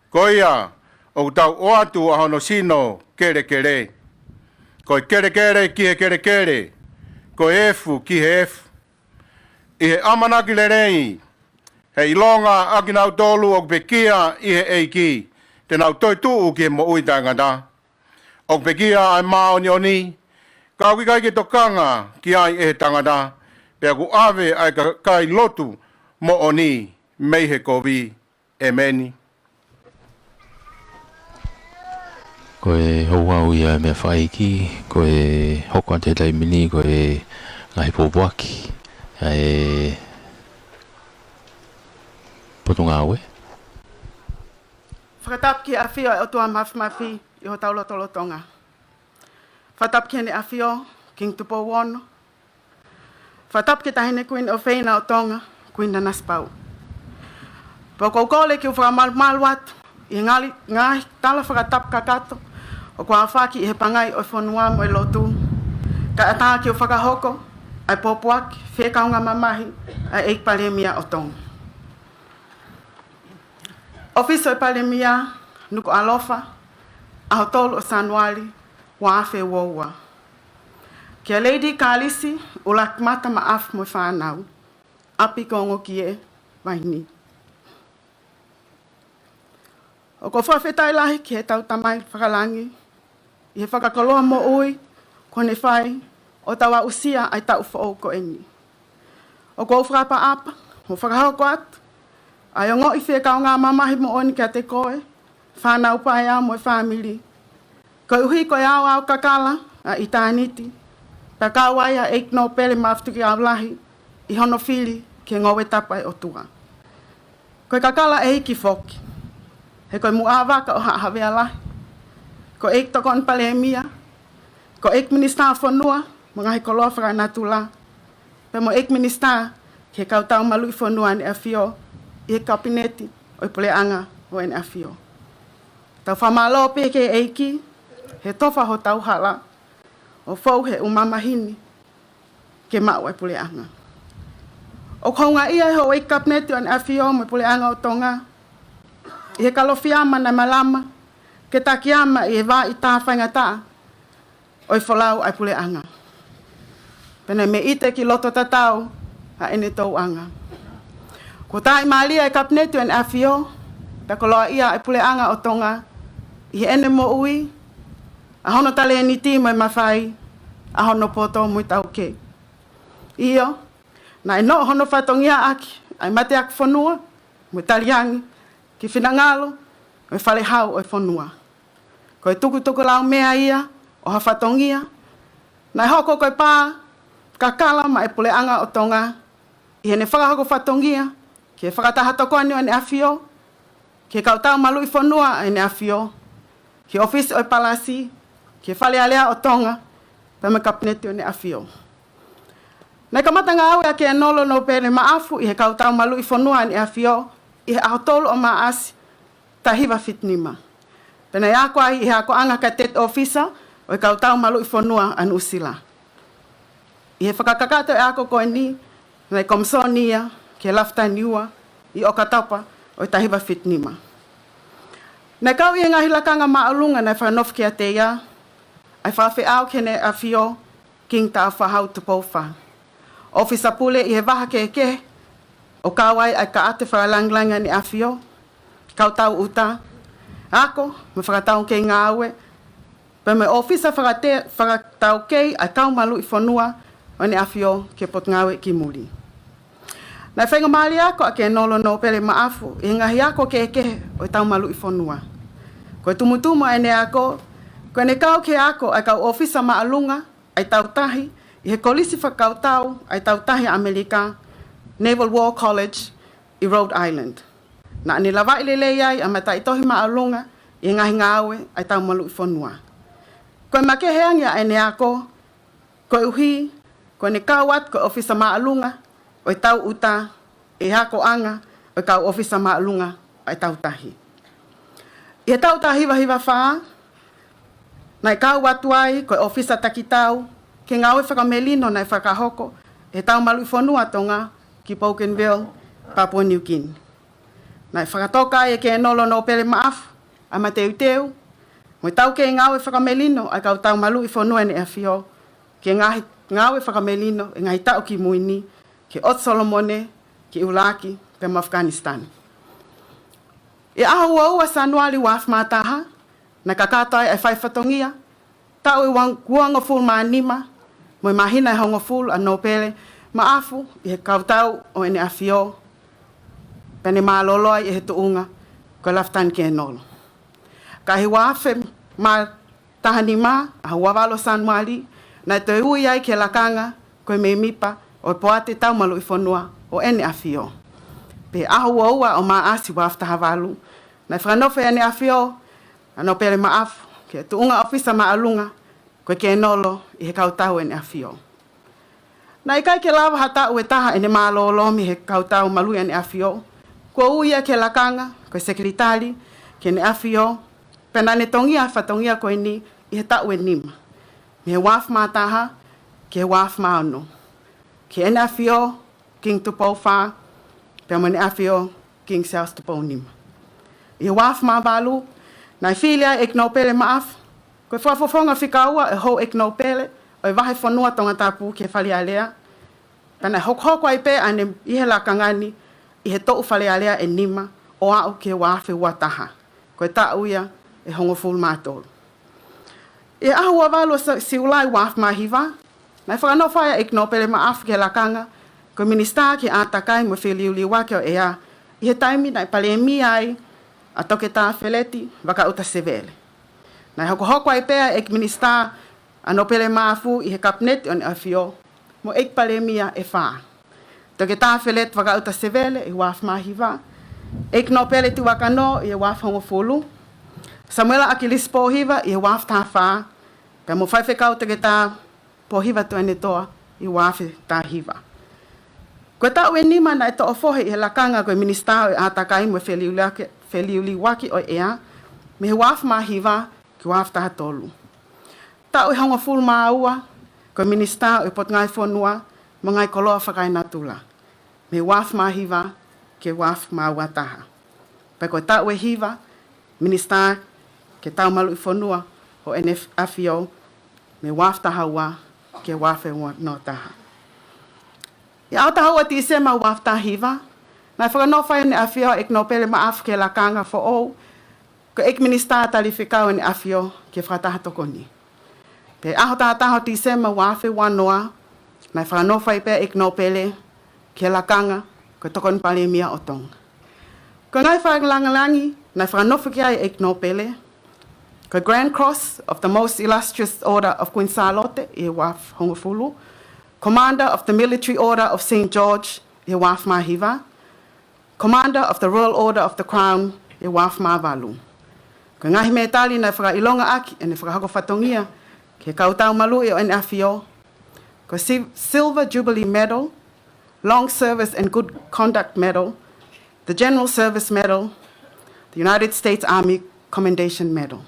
Ko ia o tau o atu a hono sino kere kere. Ko kere kere ki he kere kere. Ko efu ki he efu. I he amanaki le rei. He ilonga akinau tolu o pekia i he eiki. Te nau toi tuu ki he mo ui tangata. O pekia ai mao ni oni. Ka kai ke tokanga ki ai e tangata. Pea ku ave ai kai lotu mo oni mei he kovi e meni. Koe hoa uia me whaiki, koe hoko te taimini, koe ngai pōpuaki, e potunga aue. Whakatap ki a whio e o tua mafi i ho taulotolo Tonga. Whakatap ki ane a whio, King Tupo Wono. Whakatap ki tahine Queen o Whaina o Tonga, Queen na Naspau. Pau kaukole ki u whakamalu atu, i ngahi tala whakatap kakato, o kua whaki i he pangai o whanua mo i lotu. Ka ataa ki u whakahoko, ai pōpuaki, whekaunga mamahi, ai eik palemia o Tonga. Ofiso e palemia, nuku alofa, aho tolu o Sanuali, wa awhe woua. Kia Lady Kalisi, ulak mata maaf mo whanau, api kongo ki e, waini. O ko whawhetai lahi ki he tau tamai whakalangi, i he whakakoloa mo ui, kone whai, o tawa usia ai tau whao ko engi. O ko whakapa apa, mo whakahoko atu, ai o ngoi whekao ngā mamahi mo oni kia te koe, whanau pai au mo e whamili. Ko uhi ko au au kakala, a i tāniti, pa kawai a eik no pele Tukui'aulahi, i hono whili ke ngowe tapai o tua. Ko kakala e hiki whoki. He koe muawaka o hawea lahi. Ko eik tokon palemia. Ko eik minister whanua. Mga he koloa whakanatula. Pe mo eik minister. Ke kautau malui whanua ni a whio. I he kabineti. O i puleanga o ni a whio. Tau whamalo peke eiki. He tofa ho tau hala. O fau he umamahini. Ke mau e puleanga. O kaunga ia ho eik kabineti o ni a whio. Mo i puleanga o Tonga. I he kalofiama na malama, ke takiama i he wā i tā whaingata, o i whalau ai puleanga. Pena me ite ki loto tatau, a ene tau anga. Ko tā i maalia e kapnetu en awhio, pe koloa ia ai puleanga o Tonga, i he ene mo ui, a hono tale ni ti mo i mawhai, a hono poto mo i tau ke. Iyo, na e no hono whatongia aki, ai mate aki whanua, mo i taliangi, ki whinangalo, o i whale hau o i whanua. Ko i tuku lau mea ia, o ha whatongia, na i hoko ko i pā, kakala ma e puleanga o Tonga, i hene whakahoko whatongia, ki e whakatahatokoni o ne awhio, ki e kautau malu i whanua o ne awhio, ki ofisi o i palasi, ki e whale alea o Tonga, pa me kapineti o ne awhio. Nei ka matanga au a ke nolo no pere maafu, i he kautau malu i whanua o ne awhio, i he ahotolo o maasi, tahiwa fitnima. Pena i ako ai, i he ako anga ka tet ofisa, o i kautau malu i whanua an usila. I he whakakakato e ako koe ni, na i komsonia, ke lafta niua, i o katapa, o i tahiwa fitnima. Na kau i e ngahi lakanga maalunga na i whanof kia te ia, ai whawhi au kene a whio, king ta whahau tupofa. Ofisa pule i he waha ke, o kawai ai ka ate whakalangilanga ni awhio, kautau uta, ako, me whakatau kei ngā aue, pe me ofisa whakatau kei ai kau malu i whanua, o ni awhio ke pot ngawe ki muri. Nai whainga maali ako a ke nolo no pele maafu, i ngahi ako ke o i tau malu i whanua. Koe tumutumu ai ne ako, koe ne kau ke ako ai kau ofisa maalunga, ai tau tahi, i he kolisi whakautau, ai tau tahi Amerika, Naval War College i Rhode Island. Na ni lawa ilele ai a mata itohi maalunga i ngahi ngawe ai tau malu i whanua. Koe makeheangia e ne ako, koe uhi, koe ne kawat koe ofisa maalunga o i tau uta e hako anga o i kau ofisa maalunga ai tau tahi. I tau tahi hiva whaa, nai kau watu ai koe ofisa takitau, ke ngawe whakamelino nai whakahoko, e tau malu i whanua tonga ki Bougainville, Papua New Guinea. Nai whakatoka e ke nolo no pele maafu, a mateu teu, mo tau ke ngawe whakamelino, ai kau tau malu i whanua ne awhio, ke ngawe whakamelino, e ngai tau ki muini, ke Ot Solomone, ki Ulaki, pe Afghanistan. E aho ua sanuali waf mataha, na kakatai e whaifatongia, tau e guanga ful maanima, mo mahina e hongo ful a no pele, maafu i he kautau o ene awhio, pene maaloloi e he tuunga, ko laftan ke nolo. Ka he wafe ma tahani ma, a wawalo sanuali, na te ui ai ke lakanga, koe me mipa, o poate tau malu i whanua, o ene awhio. Pe aho ua o maasi wafta havalu, na whanofe ene awhio, ano pere maafu, ke tuunga ofisa maalunga, koe ke nolo i he kautau ene awhio. Na ikai ke lawa hata ue taha ene maalolomi he kautau malu ene awhio, kua uia ke lakanga, koe sekretari, ke ne awhio, pena ne tongia whatongia koe ni i he tau e nima. Me he waf mataha, ke he waf maono. Ke ene awhio, king tupou wha, pe mo ne awhio, king South tupou nima. I he waf mawalu, na i whilia ek no pele maaf, koe whafofonga whikaua e ho ek no pele, o i wahe whanua Tongatapu ke whali alea, pena hokhoko ai pe ane i he lakangani, i he tou whale alea e nima, o au ke wafe wataha, koe ta uia e hongo ful mātolu. E ahua walo si ulai waf mahiva, na whakanowhaia ek no pele maaf ke lakanga, koe minister ke atakai mo whiliuli wake o ea, i he taimi na i pale mi ai, a toke tā wheleti waka uta sevele. Na hoko ai pea ek minister ano pele maafu i he kabinet on awhio, mo ek pale mia e whaa. Toke tā whelet waka uta sevele i waf mahiva, ek no pele tu waka no i waf hongo fulu, Samuela akilis pohiva i waf tā whaa, pe mo whaiwhekau toke tā pohiva tu ane toa i waf tā hiva. Koe tā ue nima na e to ofohe i he lakanga koe minister o atakai mo whiliuli waki o ea, me he waf mahiva ki waf taha tolu. Ta ue honga ful maua, koe minister o pot ngai whanua, mo ngai koloa whakai natula. Me he waf mahiva ki waf maua taha. Pai koe ta ue hiva, minister ke tau malu i whanua o ene awhio, me waf taha ua ki waf e no taha. I au taha ua ti se ma waf taha hiva, na whakanowhai ne awhio ek no pele maaf ke lakanga fo ou, ko ek minister tali whikau ne awhio ke whakataha tokoni. Pe aho taha ti se ma wafe wanoa, na whakanowhai pe ek no pele ke lakanga ko tokoni pale mia o Tonga. Ko ngai whakalangalangi, na whakanowhai ki ai ek no pele, ko Grand Cross of the Most Illustrious Order of Queen Charlotte, i waf hongofulu, Commander of the Military Order of St. George, i waf mahiva, Commander of the Royal Order of the Crown, i waf mavalu. Ko ngahi me tali na whakailonga aki, e ne whakahako whatongia, ke kautau malu i o ene awhio, ko Silver Jubilee Medal, Long Service and Good Conduct Medal, the General Service Medal, the United States Army Commendation Medal.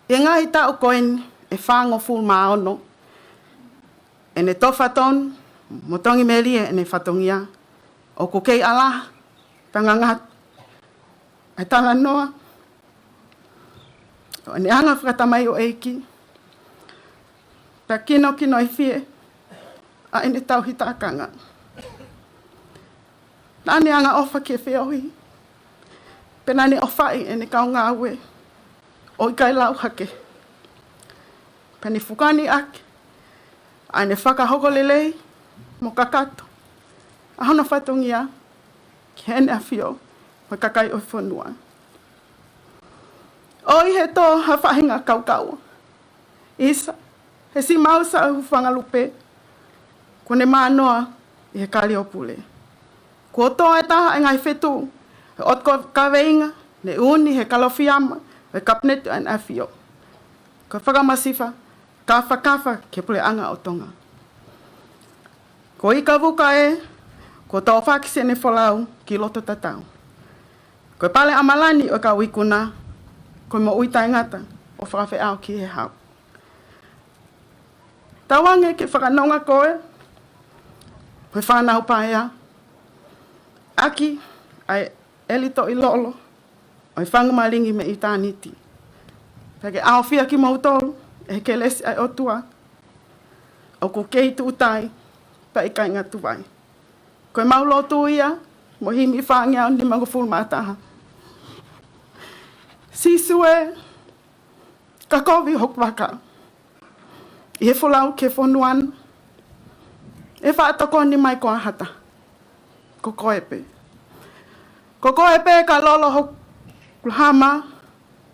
I ngahi tau koen e whango ful maono, e ne towhaton, motongi meli e ne whatongia, o kukei ala, pangangat, ai tala noa, o ne anga whakatamai o eiki, pa kino i fie, a ene tau hitakanga. Nani anga ofa ke whiohi, pe nani ofai ene kau ngāwe, o i kai lau hake. Pa ni whukani ake, a ne whakahoko lelei, mo kakato. A hono whatongia, ki hene a whio, mo kakai o whanua. O i he tō hawhahinga kaukau. Isa, he si mausa au whangalupe, ko ne mānoa, i he kari o pule. Kua toa e taha e ngai whetu, he otko kaweinga, ne uni he kalofiama, he kapnetu an afio. Ko whakamasifa, kafa ke pule anga o Tonga. Ko i ka wuka e, ko tau whakise ne whalau ki loto tatau. Ko pale amalani o ka wikuna, ko mo uita ngata o whakawhi au ki he hau. Tawange ke whakanonga koe, koe whanau paea, aki ai elito i lolo, oi whangamaringi me i tāniti. Pake awhia ki mautolu, e ke lesi ai otua, o ku kei tu utai, pa i kai ngatu vai. Koe maulo tu ia, mo himi i whangia ni mango fulmataha. Sisue, ka kovi hok waka. I he whulau ke whonuan, e whaatako ni mai koa hata. Ko koepe. Ko koepe ka lolo hok hama,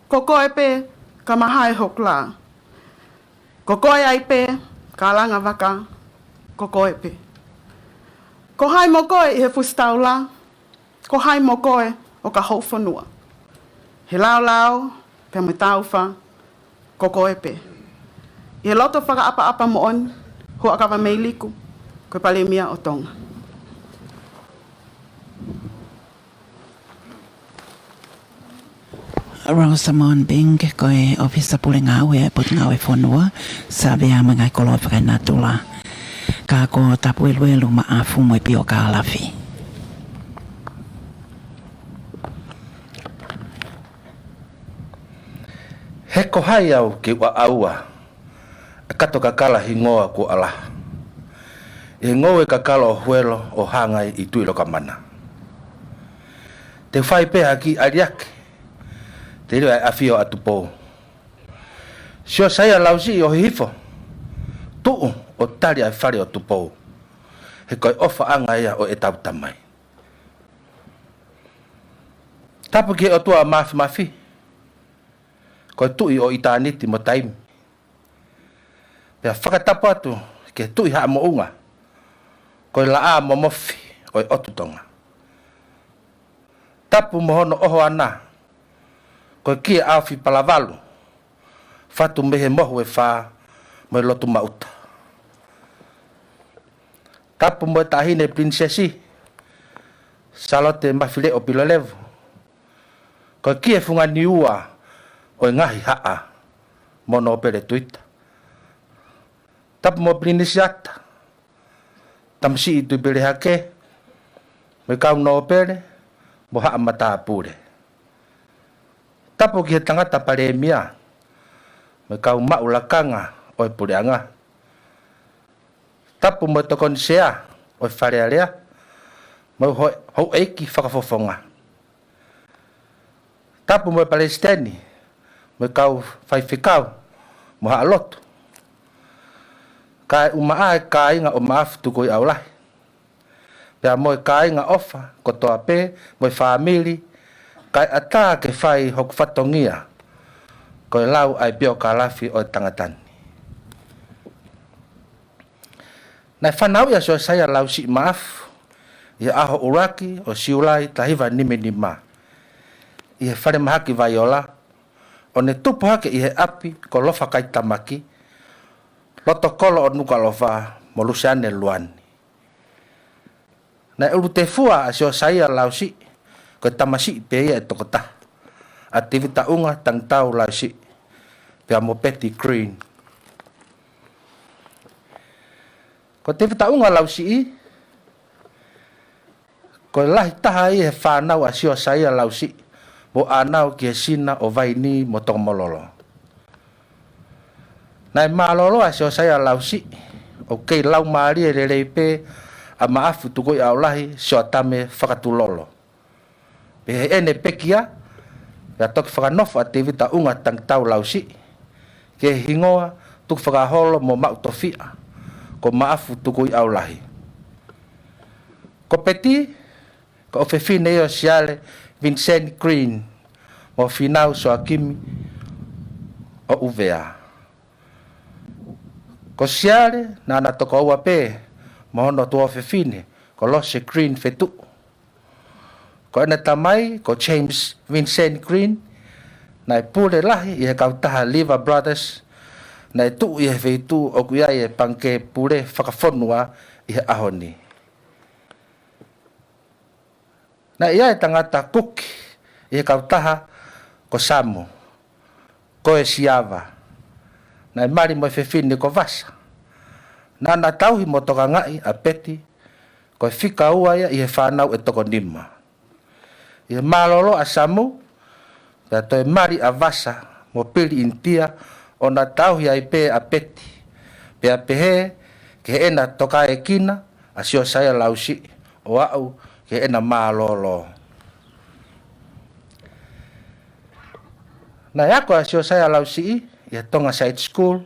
ko koepe ka mahai hok la. Ko koe ai pe, ka langa waka, ko koepe. Ko hai mo koe i he fustau la, ko hai mo koe o ka hou whanua. He lau, pe me tauwha, ko koepe. I he loto whakaapa mo on, hua kawa mei liku, koe pale mia o Tonga. Rosamond Bing, koe ofisa pule ngau e put ngau e whanua, sa vea mangai kolo whakanatula. Ka ko tapu e luelu ma afu mo e pio ka alafi. He ko hai au ke wa aua, e kato ka kala hingoa ko ala. E ngoe ka kala o Huelo o Hangai i tui loka mana. Te whai peha ki ariake, te rio ai awhio atu pō. Sio saia lausi o hifo, tuu o tari ai whare o tu pō. He koi ofa anga ia o e tau tamai. Tapu ki o tua mafi, koi tui o itaniti mo taimi. Pea whakatapu atu ke tui haa mo unga, koi laa mo mofi o e otu Tonga. Tapu mo hono oho ana, koi kia awhi palavalu, fatu mehe mohu e whaa mo e lotu mauta. Tapu mo e tahine prinsesi, salote mafile o pilolevu, koi kia funga niua o e ngahi haa mo no opere tuita. Tapu mo prinsesi ata, tamsi i tui pere hake, me kau no opere, mo haa mata apure. Tapu ki he tangata pare mia, me kau maulakanga o e pureanga. Tapu mo tokon sea o e wharearea, mo hou eiki whakafofonga. Tapu mo e Palestini, me kau whaiwhikau, mo haa lotu. Kai umaa e kāinga o maafu Tukui'aulahi. Pea mo e kāinga ofa, kotoa pe, mo e whaamili, kai ata ke whai hok whatongia, ko e lau ai pio ka lafi o tangatani. Nai whanau ia so saya lau si maafu, ia aho uraki o siulai tahiwa nime nima. Ia whare mahaki Vaiola, o ne tupu hake i he api ko lofa kai tamaki, loto kolo o nuka lofa mo lusiane luani. Nai uru te fua a sio saya lau si, ko tamasi peia e tokota. Ativita unga tang tau lau si, pea mo peti green. Ko tivita unga lau si, ko lahi taha i he whanau a sio saya lau si, mo anau ki he sina o vaini mo Tokomololo. Nai malolo a sio saya lau si, o kei lau maari e reipe a maafu Tukui'aulahi sio atame whakatulolo. Pe he ene pekia, ya toki whakanofa a te vita unga tang tau lau si, ke hingoa tuk whakaholo mo mautofia, ko maafu Tukui'aulahi. Ko peti, ko ofefine eo siale Vincent Green, mo finau so akimi o uvea. Ko siale na ana toko ua pe, Mohono tua fefine, ko Lose Green fetu. Ko ena tamai, ko James Vincent Green, nai pule lahi i he kautaha Liver Brothers, nai tu i he feitu o kuia i he panke pule whakafonua i he ahoni. Nai ia e tangata kuki i he kautaha ko Samu, ko e Siava, nai mari mo fefine ko Vasa. Nana tauhi mo toka ngai a peti, ko e whika ua ia i he whanau e toko nima. I he malolo a Samu, pia toi mari a Vasa mo pili intia o na tauhi ai pe a peti. Pia pehe ke ena toka e kina a sio saya lausi o au ke ena malolo. Na yako a sio saya lausi i he Tonga Side School,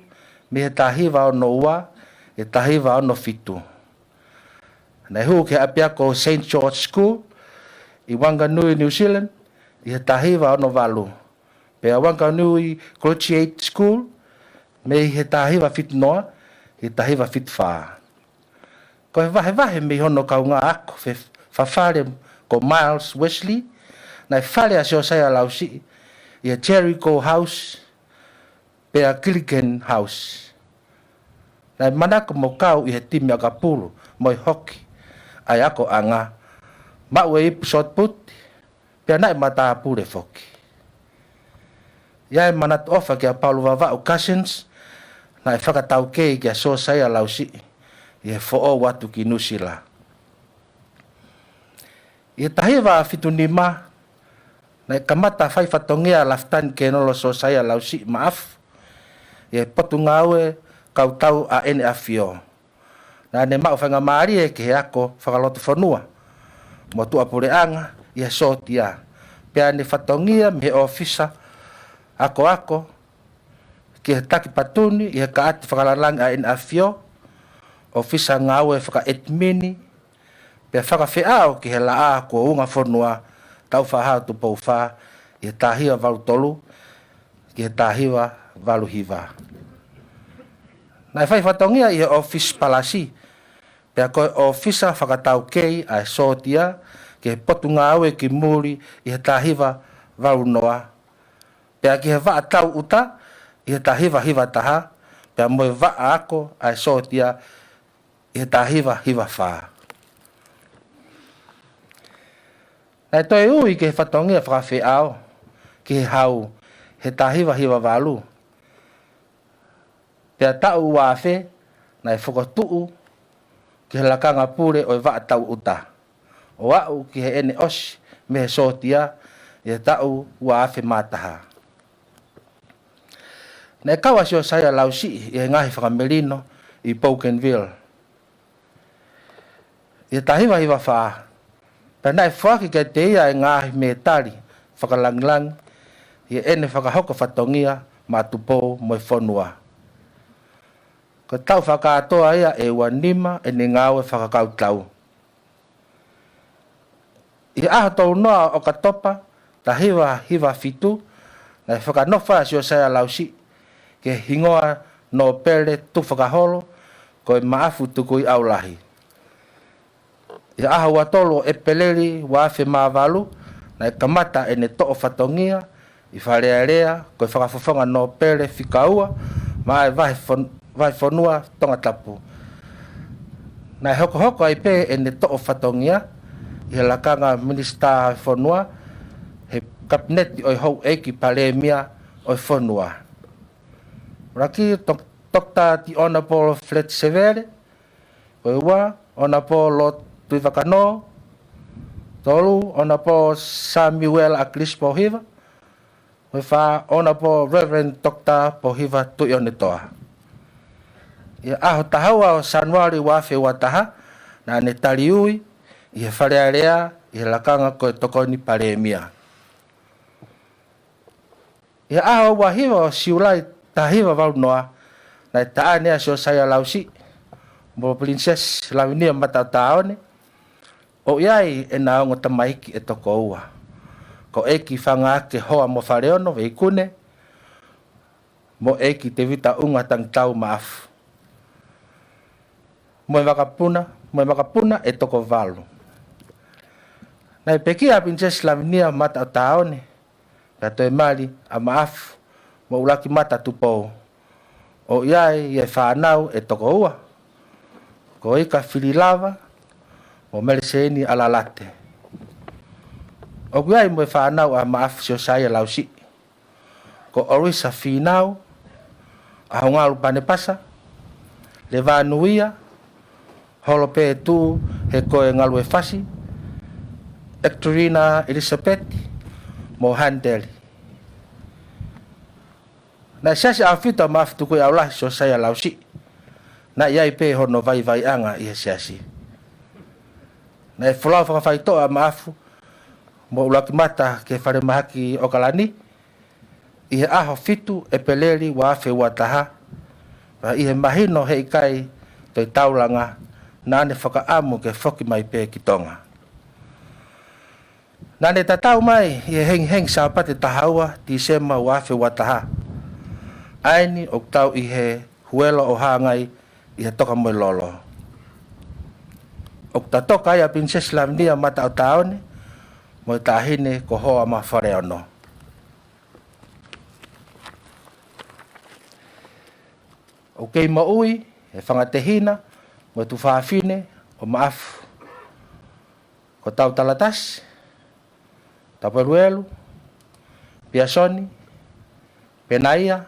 mi he tahiwa o no ua, e tahiwa ono fitu. Nei hu ke apia ko St. George School i Wanganui, New Zealand, i he tahiwa ono walu. Pea Wanganui Cortege School, me he tahiwa fit noa, he tahiwa fit wha. Ko he wahe me hono kaunga ako, whawhare ko Miles Wesley, nei whare a seo saya lausi, i he Jericho House, pea Gilligan House. Nai manako mo kau i he timi a kapulu, moi hoki, ai ako anga, maue ipu shot put, pia nai mata apure foki. Iai manat ofa kia Paula Vavau Cousins, nai whakatau kei kia so saya lausi, i he fo'o watu ki Nusila. I tahiwa fitu nima, nai kamata whai whatongia laftan ke nolo so saya lausi maaf, i he potu ngaue, kau tau a ene a fio. Nā ne mau whanga maari e ke he ako whakaloto whanua. Mo tu apureanga i he sotia. Pea ne whatongia me he ofisa ako ki he taki patuni i he kaati whakalalang a ene a fio. Ofisa ngau e whaka etmini. Pea whakawhiao ki he laa ko unga whanua tau whahau tu pou wha i he tahiwa walu tolu ki he tahiwa walu hiva. Nai whai whatongia i he office palasi. Pea koe ofisa whakatau kei a sotia ki he potu ngāwe ki muri i he tahiwa walu noa. Pea ki he waa tau uta i he tahiwa hiva taha. Pea moe waa ako a sotia i he tahiwa hiva wha. Nai toi ui ki he whatongia whakawhi ao ki he hau he tahiwa hiva walu. Pea tau wafe, nai whakatuu, ki he lakanga pure o i waa tau uta. O au ki he ene osi, me he sotia, i he tau wafe mataha. Nai kawa sio saya lausi, i he ngahi whakamelino, i Bougainville. I he tahiwa hiwa wha. Pea nai whaki ke te ia e ngahi me tari, whakalanglang, i he ene whakahoko whatongia, ma tupo mo i whanua. Ko tau whakatoa ia e wanima e ne ngāwe whakakau tau. I aho tau noa o katopa, ta hiwa fitu, na whakanofa sio saya lausi, ke hingoa no pere tu whakaholo, ko e maafu Tukui'aulahi. I aho watolo e peleri wafe maavalu, na kamata e ne to'o whatongia, i wharearea, ko e whakafofonga no pere whikaua, ma e vai whanua Tongatapu. Nai hoko ai pe e ne to'o whatongia, i he lakanga minista whanua, he kabineti oi hou eiki palemia oi whanua. Raki Dr. the Honourable Fred Severe, oi ua, Honourable Lord Tuivakano, tolu, Honourable Samuel Aklis Pohiva, oi wha Honourable Reverend Dr. Pohiva Tuionetoa. Ia aho tahaua o Sanuari wafe wataha, na ne taliui, i he wharearea, i he lakanga koe tokoni paremia. Ia aho wahiwa o siulai tahiwa waunoa, na taanea sio saya lausi, mo princess lawinia matataone, o iai e naongo tamaiki e toko ua. Ko eki whanga ake hoa mo whareono veikune, mo eki te vita unga tang tau maafu. Moe makapuna e toko valu. Nai pekia Princess Lavenia mata taone. Ka toe mali a maafu mo ulaki mata tupou. O iai e whanau e toko ua. Ko ika whirilava mo meliseni ala late. O iai mo e whanau a maafu sio saia lausi. Ko orisa whinau a hongalu pane pasa. Le vanuia holo pe tu he koe ngalu e fasi. Ectorina Elizabeth mo handeli. Na sasi afita maafu Tukui'aulahi so saya lausi. Na iai pe hono vai anga i sasi. Na e fulau whakawhaitoa maafu mo ulaki mata ke whare mahaki o kalani. I he aho fitu e peleri wa afe wataha. Wa i he mahino he ikai toi taulanga na ane whakaamu ke whoki mai pe ki Tonga. Nane tatau mai i heng sa pate tahaua ti sema wa afe wataha. Aini o tau i he Huelo o Hangai i he Tokomololo. O tatoka ia Princess Lavenia mata o taone mo tahine ko hoa ma whare ono. O kei maui e whangatehina mo tu whaafine o maafu. Ko tau talatas, taperuelu, piasoni, penaia,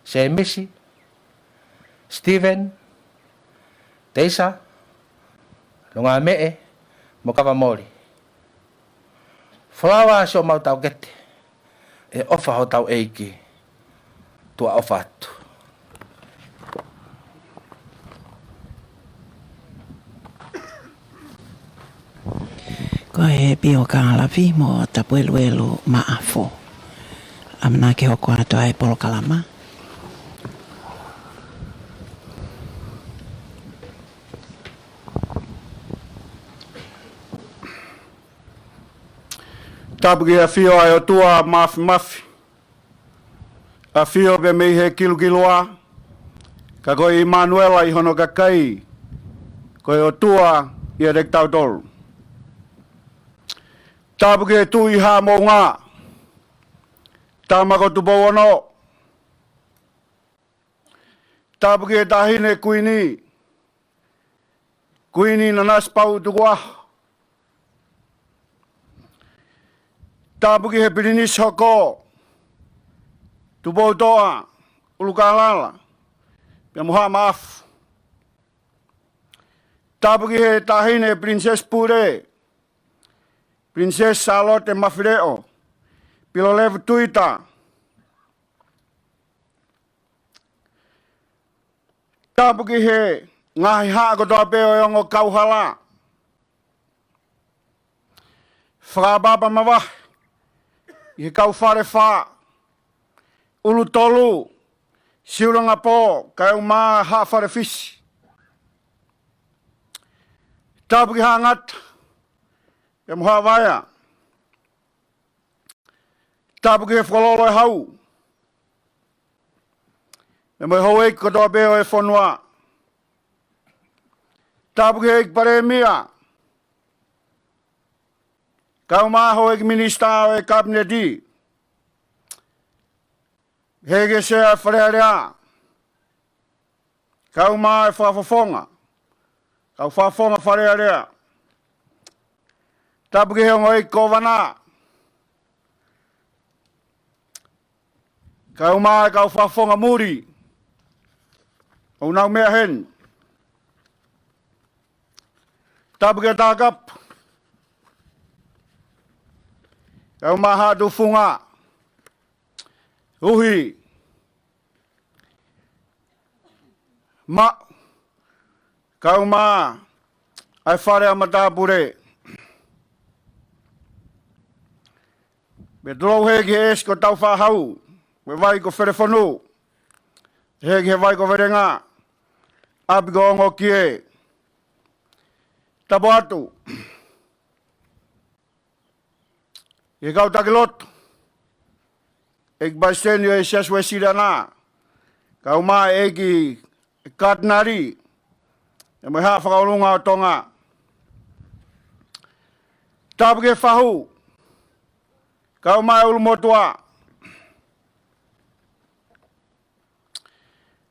Semisi, Steven, Teisa, lunga mee, mo kawamori. Flawa so mau tau gete, e ofa ho tau eiki, tua ofa atu. Ko e pio kālawi mo tapueluelu maafo. Amana ke hoko atoa e polo kalama. Tapuki a fio ai o tua mafi. A fio be mei he kilukiloa. Ka koe Manuela i hono kakai. Koe o tua i a rek tau tolu. Tapuki e tu i ha mo ngā. Tamako tu ono. Tapuki e tahine kuini. Kuini na naspau tu kuaho. Tapuki he pirinis hoko. Tu toa. Ulukalala. Pia muha maafu. Tapuki he tahine Princess Pure. Princess Charlotte Mafireo. Pilo levu tuita. Tapuki he ngahi haa kotoa peo yongo kauhala. Whakababa mawahi. I kau whare wha. Ulu tolu. Siuranga po. Kau maa haa whare fisi. Tapuki haa ngata. E muha vaya. Tapuki he whalolo e hau. E moi hau eik kotoa peo e whanua. Tapuki he eik pare mia. Kau maa hau eik minista e kabineti. Hege se a wharearea. Kau maa e whafafonga. Kau whafonga wharearea. Tapuki he ngoi kovana. Kau maa kau whafonga muri. O nau mea hen. Tapuki e tākap. Kau maa hatu funga. Uhi. Ma. Kau maa. Ai whare a matapure. Me tolo hegi es ko tau whahau. Me vai ko wherewhanu. Hegi he vai ko werenga. Api ko ongo kie. Tapo atu. I kau takilotu. Ek bastenio e siaswe sirana. Kau maa eki katnari. E mai haa whakaolunga o Tonga. Tapu ke whahu. Kau mai ulu motua.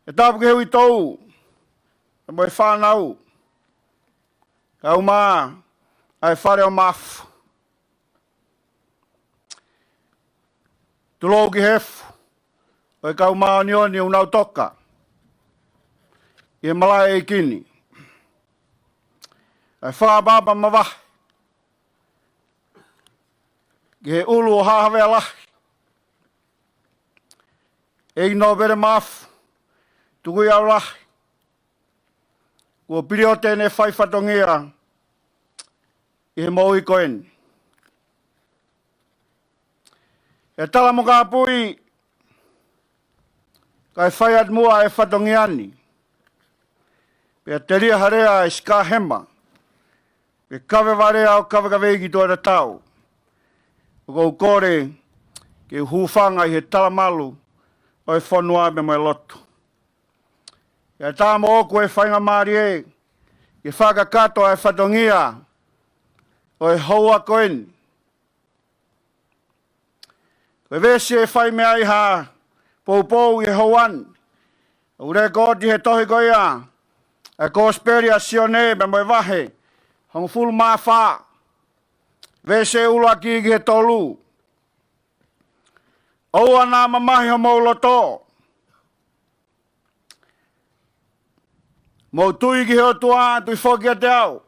E tapu ke hui tau. E mai whanau. Kau maa. Ai whare o mafu. Tulou ki hefu. Oi kau maa ni oni unau toka. I malai e kini. Ai whaababa mawahi. Ki he ulu o hahawe alahi. E ino vere mafu. Tukui'aulahi. Kua piri o tēne whai whatongia. I he maui koeni. E tala mo ka pui. Kai whai at mua e whatongiani. Pea te ria harea e ska hema. Pe kawe warea o kawe kawegi toa tau. O kou kore ke hufanga i he tala malu o e whanua me mai lotu. Ia tā mo oku e whainga maari e. Ke whakakato e whatongia o e haua koeni. Koe vesi e whai mea i ha pou i hauan. Ure koti he tohi koia. E kosperia sione me moi wahe. Hong fulu maa wha. Vese ula ki he tolu. Oua nā mamahi ho mou loto. Mou tui ki heo tua tui whoki a te au.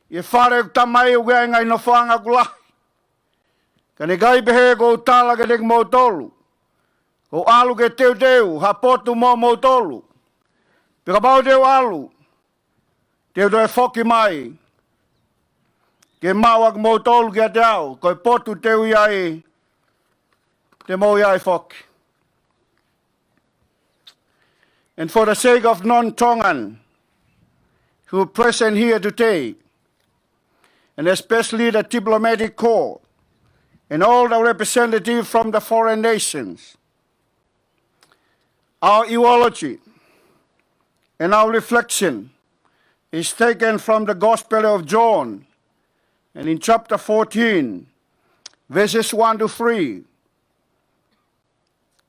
I whare tamai u gea ngai no whanga kulahi. Kani gai pehe ko utala ke nek mou tolu. Ko alu ke teu, ha potu mou tolu. Pika pau teu alu. Teu e whoki mai. Ke mawak mou tolu ki a te au. Ko potu teu iai. Te mou iai whoki. And for the sake of non-Tongan who are present here today, and especially the diplomatic corps, and all the representatives from the foreign nations, our eulogy and our reflection is taken from the Gospel of John, and in chapter 14, verses 1 to 3,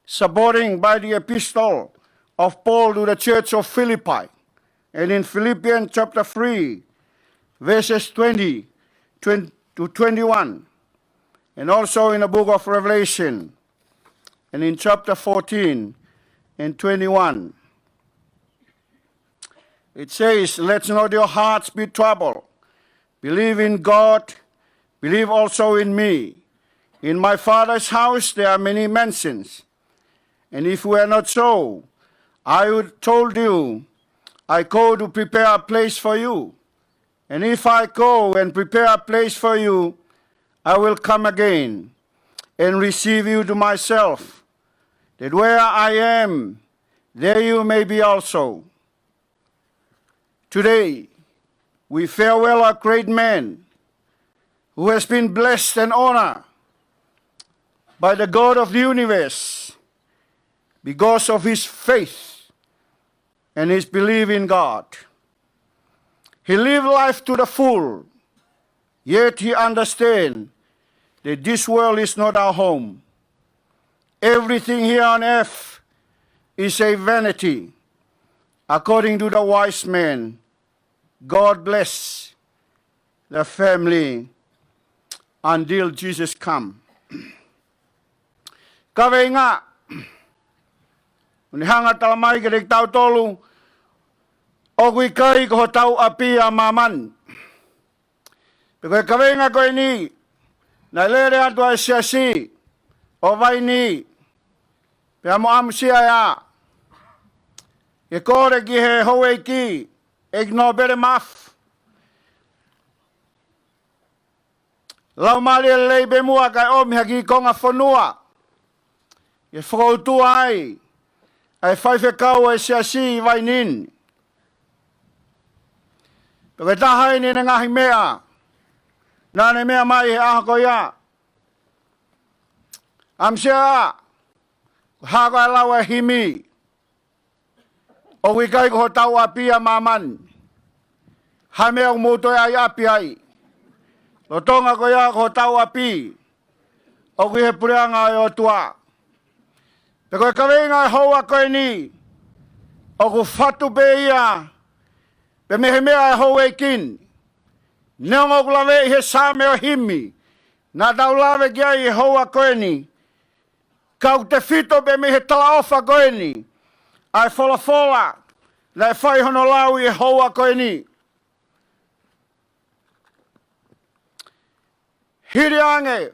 supporting by the epistle of Paul to the church of Philippi, and in Philippians chapter 3, verses 20 to 21, and also in the book of Revelation, and in chapter 14 and 21. It says, let not your hearts be troubled. Believe in God, believe also in me. In my Father's house there are many mansions, and if were not so, I would told you, I go to prepare a place for you. And if I go and prepare a place for you, I will come again and receive you to myself, that where I am, there you may be also. Today, we farewell a great man who has been blessed and honored by the God of the universe because of his faith and his belief in God. He lived life to the full, yet he understands that this world is not our home. Everything here on earth is a vanity. According to the wise man, God bless the family until Jesus come. Kawe nga, unihanga talamai ke dek tau tolu, ogui kai ko tau api a maman. Pikoe kawe nga koe ni, na lere atu a siasi, o vai ni, pia mo amsia ya, e kore ki he hoe ki, no bere maf. Lau mali lei be mua kai omi haki konga whanua. E whakautua ai. Ai whaife kau e siasi vai nin. Pake tahai ni ngahi mea. Nane mea mai he aha ko ia. Amsia. Hako e lau e himi. O wikai ko tau apia maman. Ha mea umuto ai api ai. Lo tonga ko ia ko tau api. O ki he pureanga e o tua. Pe koe kawenga e hoa koe ni. O ku fatu pe ia. Pe mehe mea e hoa e kin. Neongo ku lawe i he same o himi. Na tau lawe ki ai e hoa koe ni. Kau te fito pe mehe tala ofa koe ni. Ai fola fola. Lai whai hono lau i e hoa koe ni. Hiri ange.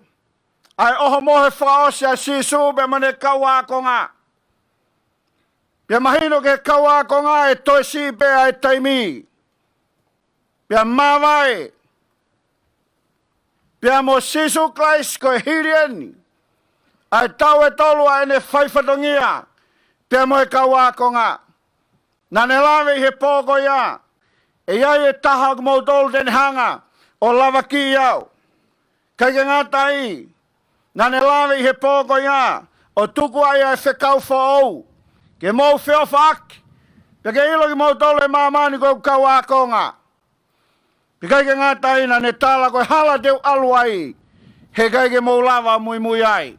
Ai oho mohe whaose a sisu be mane kaua ko ngā. Pia mahino ke kaua ko ngā e toi si pe ai taimi. Pia mawai. Pia mo sisu Christ ko hiri eni. Ai tau e tolu a ene whaifatongia. Pia mo e kaua ko ngā. Nane lawe he pōko ia. E iai e taha ko mau tolu den hanga. O lava ki iau. Kai ke ngata i. Nane lawe i he pōko ia. O Tukui'aulahi e whekau whaou. Ke mau whio whaak. Pe ke ilo ki mau tolu e mamani ko kau akonga. Pe kai ke ngata i nane tala ko hala teu aluai. He kai ke mau lava mui ai.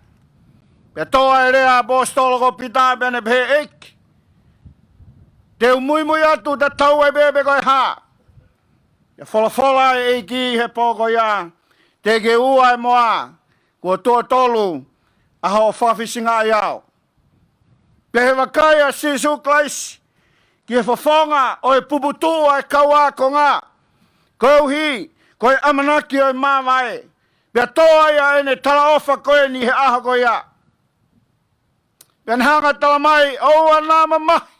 Pe toa e rea apostolo ko pita bene pe ek. Teu mui atu ta tau e bebe koe ha. Ia fola e ki he pōko ia. Te ke ua e moa. Kua tua tolu. Aho whawhisinga iau. Pe he wakai a sisu Christ. Ki he whafonga o e puputua e kaua ko ngā. Koe uhi. Koe amanaki o e mawai. Pe toa ia ene tala ofa koe ni he aha koe ia. Pe hanga tala mai. Oua nama mahi.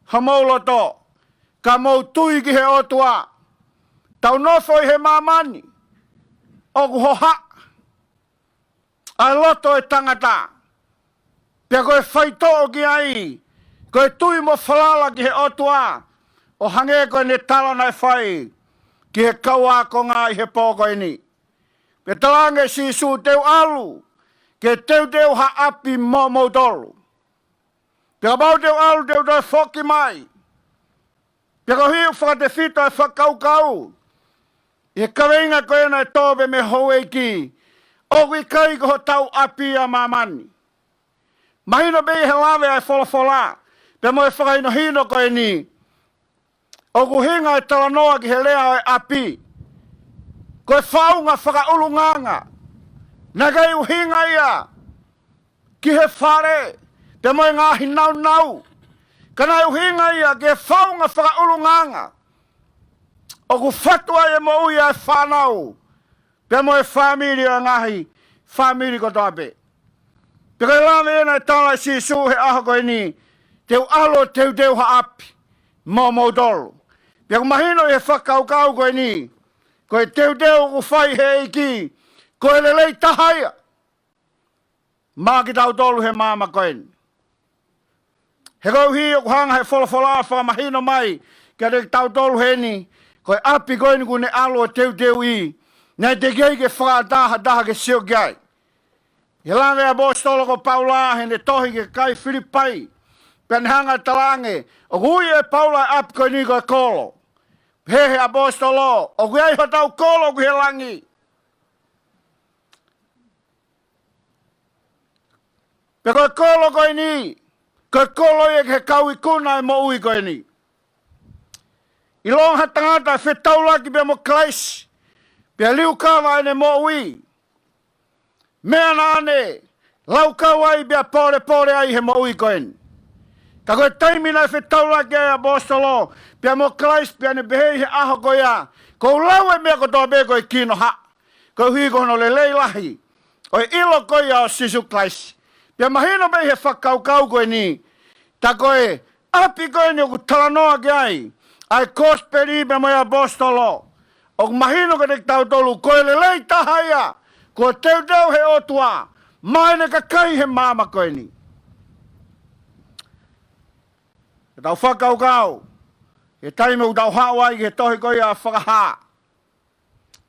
Hamaulo to. Ka mau tui ki he otua. Tau nofo i he mamani. Oku hoha. Ai loto e tangata. Pea koe whaito ki ai. Koe tui mo whalala ki he otua. O hange koe ne tala nai whai. Ki he kaua ko ngā i he pōko ini. Pea talange sisu teu alu. Ke teu ha api mo mautolu. Pea mau teu alu teu doi whoki mai. Pea ko hiu whakate whito e whakau. I kawenga koe na e tōpe me hou ki. Oki kai ko tau api a mamani. Mahino bei he lawe ai fola. Pea mo e whakaino hino koe ni. Oku hinga e talanoa ki he lea e api. Koe whaunga whakaulunganga. Nagai uhinga ia. Ki he whare. Pea mo e ngahi nau. Kanai uhinga ia ki he whaunga whakaulunganga. Oku whatua e mo ui ai whanau. Pea mo e whamiri o ngahi. Whamiri ko toape. Pea koe lawe ena e tala si su he aho koe ni. Teu alo teu ha api. Mo mautolu. Pea ko mahino e whakau koe ni. Koe teu ku whai he iki. Koe lelei tahaya. Mā ki tau tolu he mama koe ni. He kau hi o hanga he fola wha mahino mai. Kia te tau tolu he ni. Koe api koe ni kune alo teu i. Nei te kei ke whakataha ke sio kai. He lawe a apostolo ko Paula he ne tohi ke kai Filipai. Pea ne hanga talange. O kui e Paula api koe ni koe kolo. He apostolo. O kui ei hotau kolo kui he langi. Pea koe kolo koe ni. Koe kolo e ke kau i kuna e mo ui koe ni. I longa tangata e whetaulaki pia mo Christ. Pia liu kawa ene mo ui. Mea nane. Lau kawa i pia pore ai he mo ui koen. Ta koe taimina e whetaulaki e apostolo. Pia mo Christ pia ne behei he aho koea. Kou lau e mea kotoa be koe kino ha. Kou hui kono le leilahi. O ilo koea o sisu Christ. Pia mahino be he whakau koe ni. Ta koe api koe ni o ku talanoa ki ai. Ai kosperi pe mo apostolo. O mahino ka te tau tolu. Koe le lei tahaya. Ko teu he otua. Maine ka kai he mama koe ni. E tau whakau. E taime u tau hawai ke tohi koe a whakaha.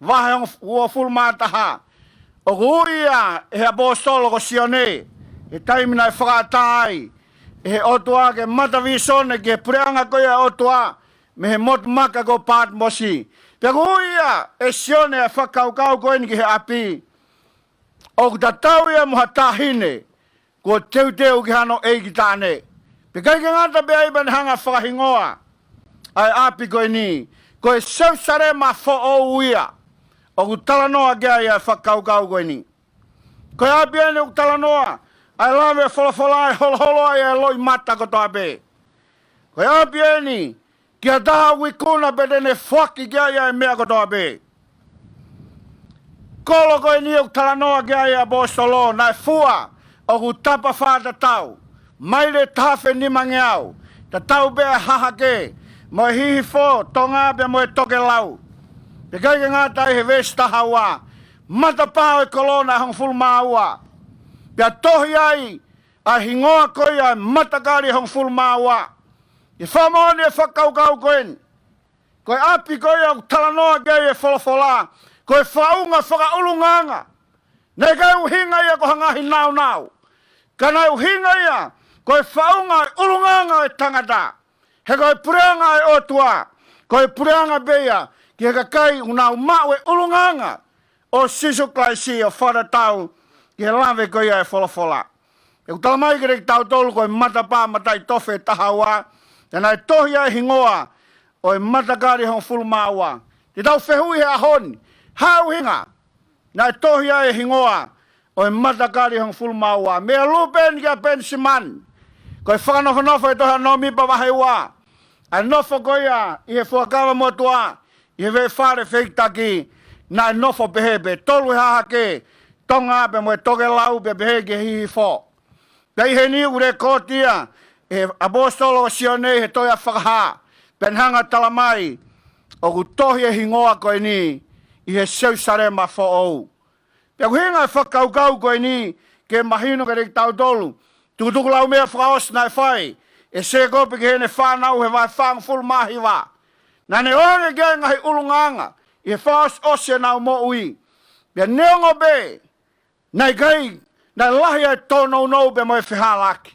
Wahe on ua fulmataha. O kuia e apostolo ko sione. E taime na e whakatai. E otua ke matavisone ke preanga koe a otua. me he mot maka go pat mosi. Pe huia e sione e whakaukau koe ni ki he api. O ta tau ia moha tahine. Ko teu teu ki hano e ki tāne. Pe kai ki ngata be ai ban hanga whakahingoa. Ai api koe ni. Koe sau sare ma fo o uia. O ku talanoa gea ia whakaukau koe ni. Koe api ane ku talanoa. Ai lawe wholafola ai holoholo ai e loi mata ko toa be. Koe api ane. Kia taha wikuna bede ne whaki gea ia e mea ko toa be. Kolo koe ni ku talanoa gea ia bostolo. Nai fua. O ku tapa whata tau. Maile tafe ni mangeau. Ta tau bea hahake. Mo hihi fo tonga be mo e toke lau. Pe kai ke ngata he vesta hawa. Mata pao e kolona hong ful maua. Pe a tohi ai a hingoa koi ai matakari hong ful maua. I whamoni e whakaukau koen. Koe api koi au talanoa gei e wholofola. Koe whaunga whakaulunganga. Nei kai uhinga ia ko hangahi nau nau. Kana uhinga ia koe whaunga e ulunganga e tangata. He koe pureanga e otua. Koe pureanga beia. Ki he kai unau mau e ulunganga. O sisu klaisi o wharatau. Ki he lawe koe e wholofola. E ku talamai kere ki tau tolu koe matapa matai tofe tahawa. E nai tohi ai hingoa. O e matakari hong fulu maua. Te tau whehui he ahoni. Hau hinga. Nai tohi ai hingoa. O e matakari hong fulu maua. Mea lupen ki a pensiman. Koe whakanofo e toha nomi pa wahewa. A nofo koia i he fuakawa motua. I he vei whare wheitaki. Na nofo pehe pe tolu hahake. Tonga pe mo e toke lau pe pehe ke hihi fo. Pei he ni ure kotia. E apostolo o sione he toia whakaha. Pen hanga talamai. O ku tohi e hingoa koe ni. I he seusare ma fo ou. Pe ku hinga e whakaukau koe ni. Ke mahino ke reki tau tolu. Tukutuku lau mea whakaos nai whai. E se kopi ke hene whanau he vai whang fulu mahiwa. Na ne onge ge ngahi ulunganga. I he whaos ose nau mo ui. Pia neongo be. Nai kai. Nai lahi ai tono nou be mo e whihalaki.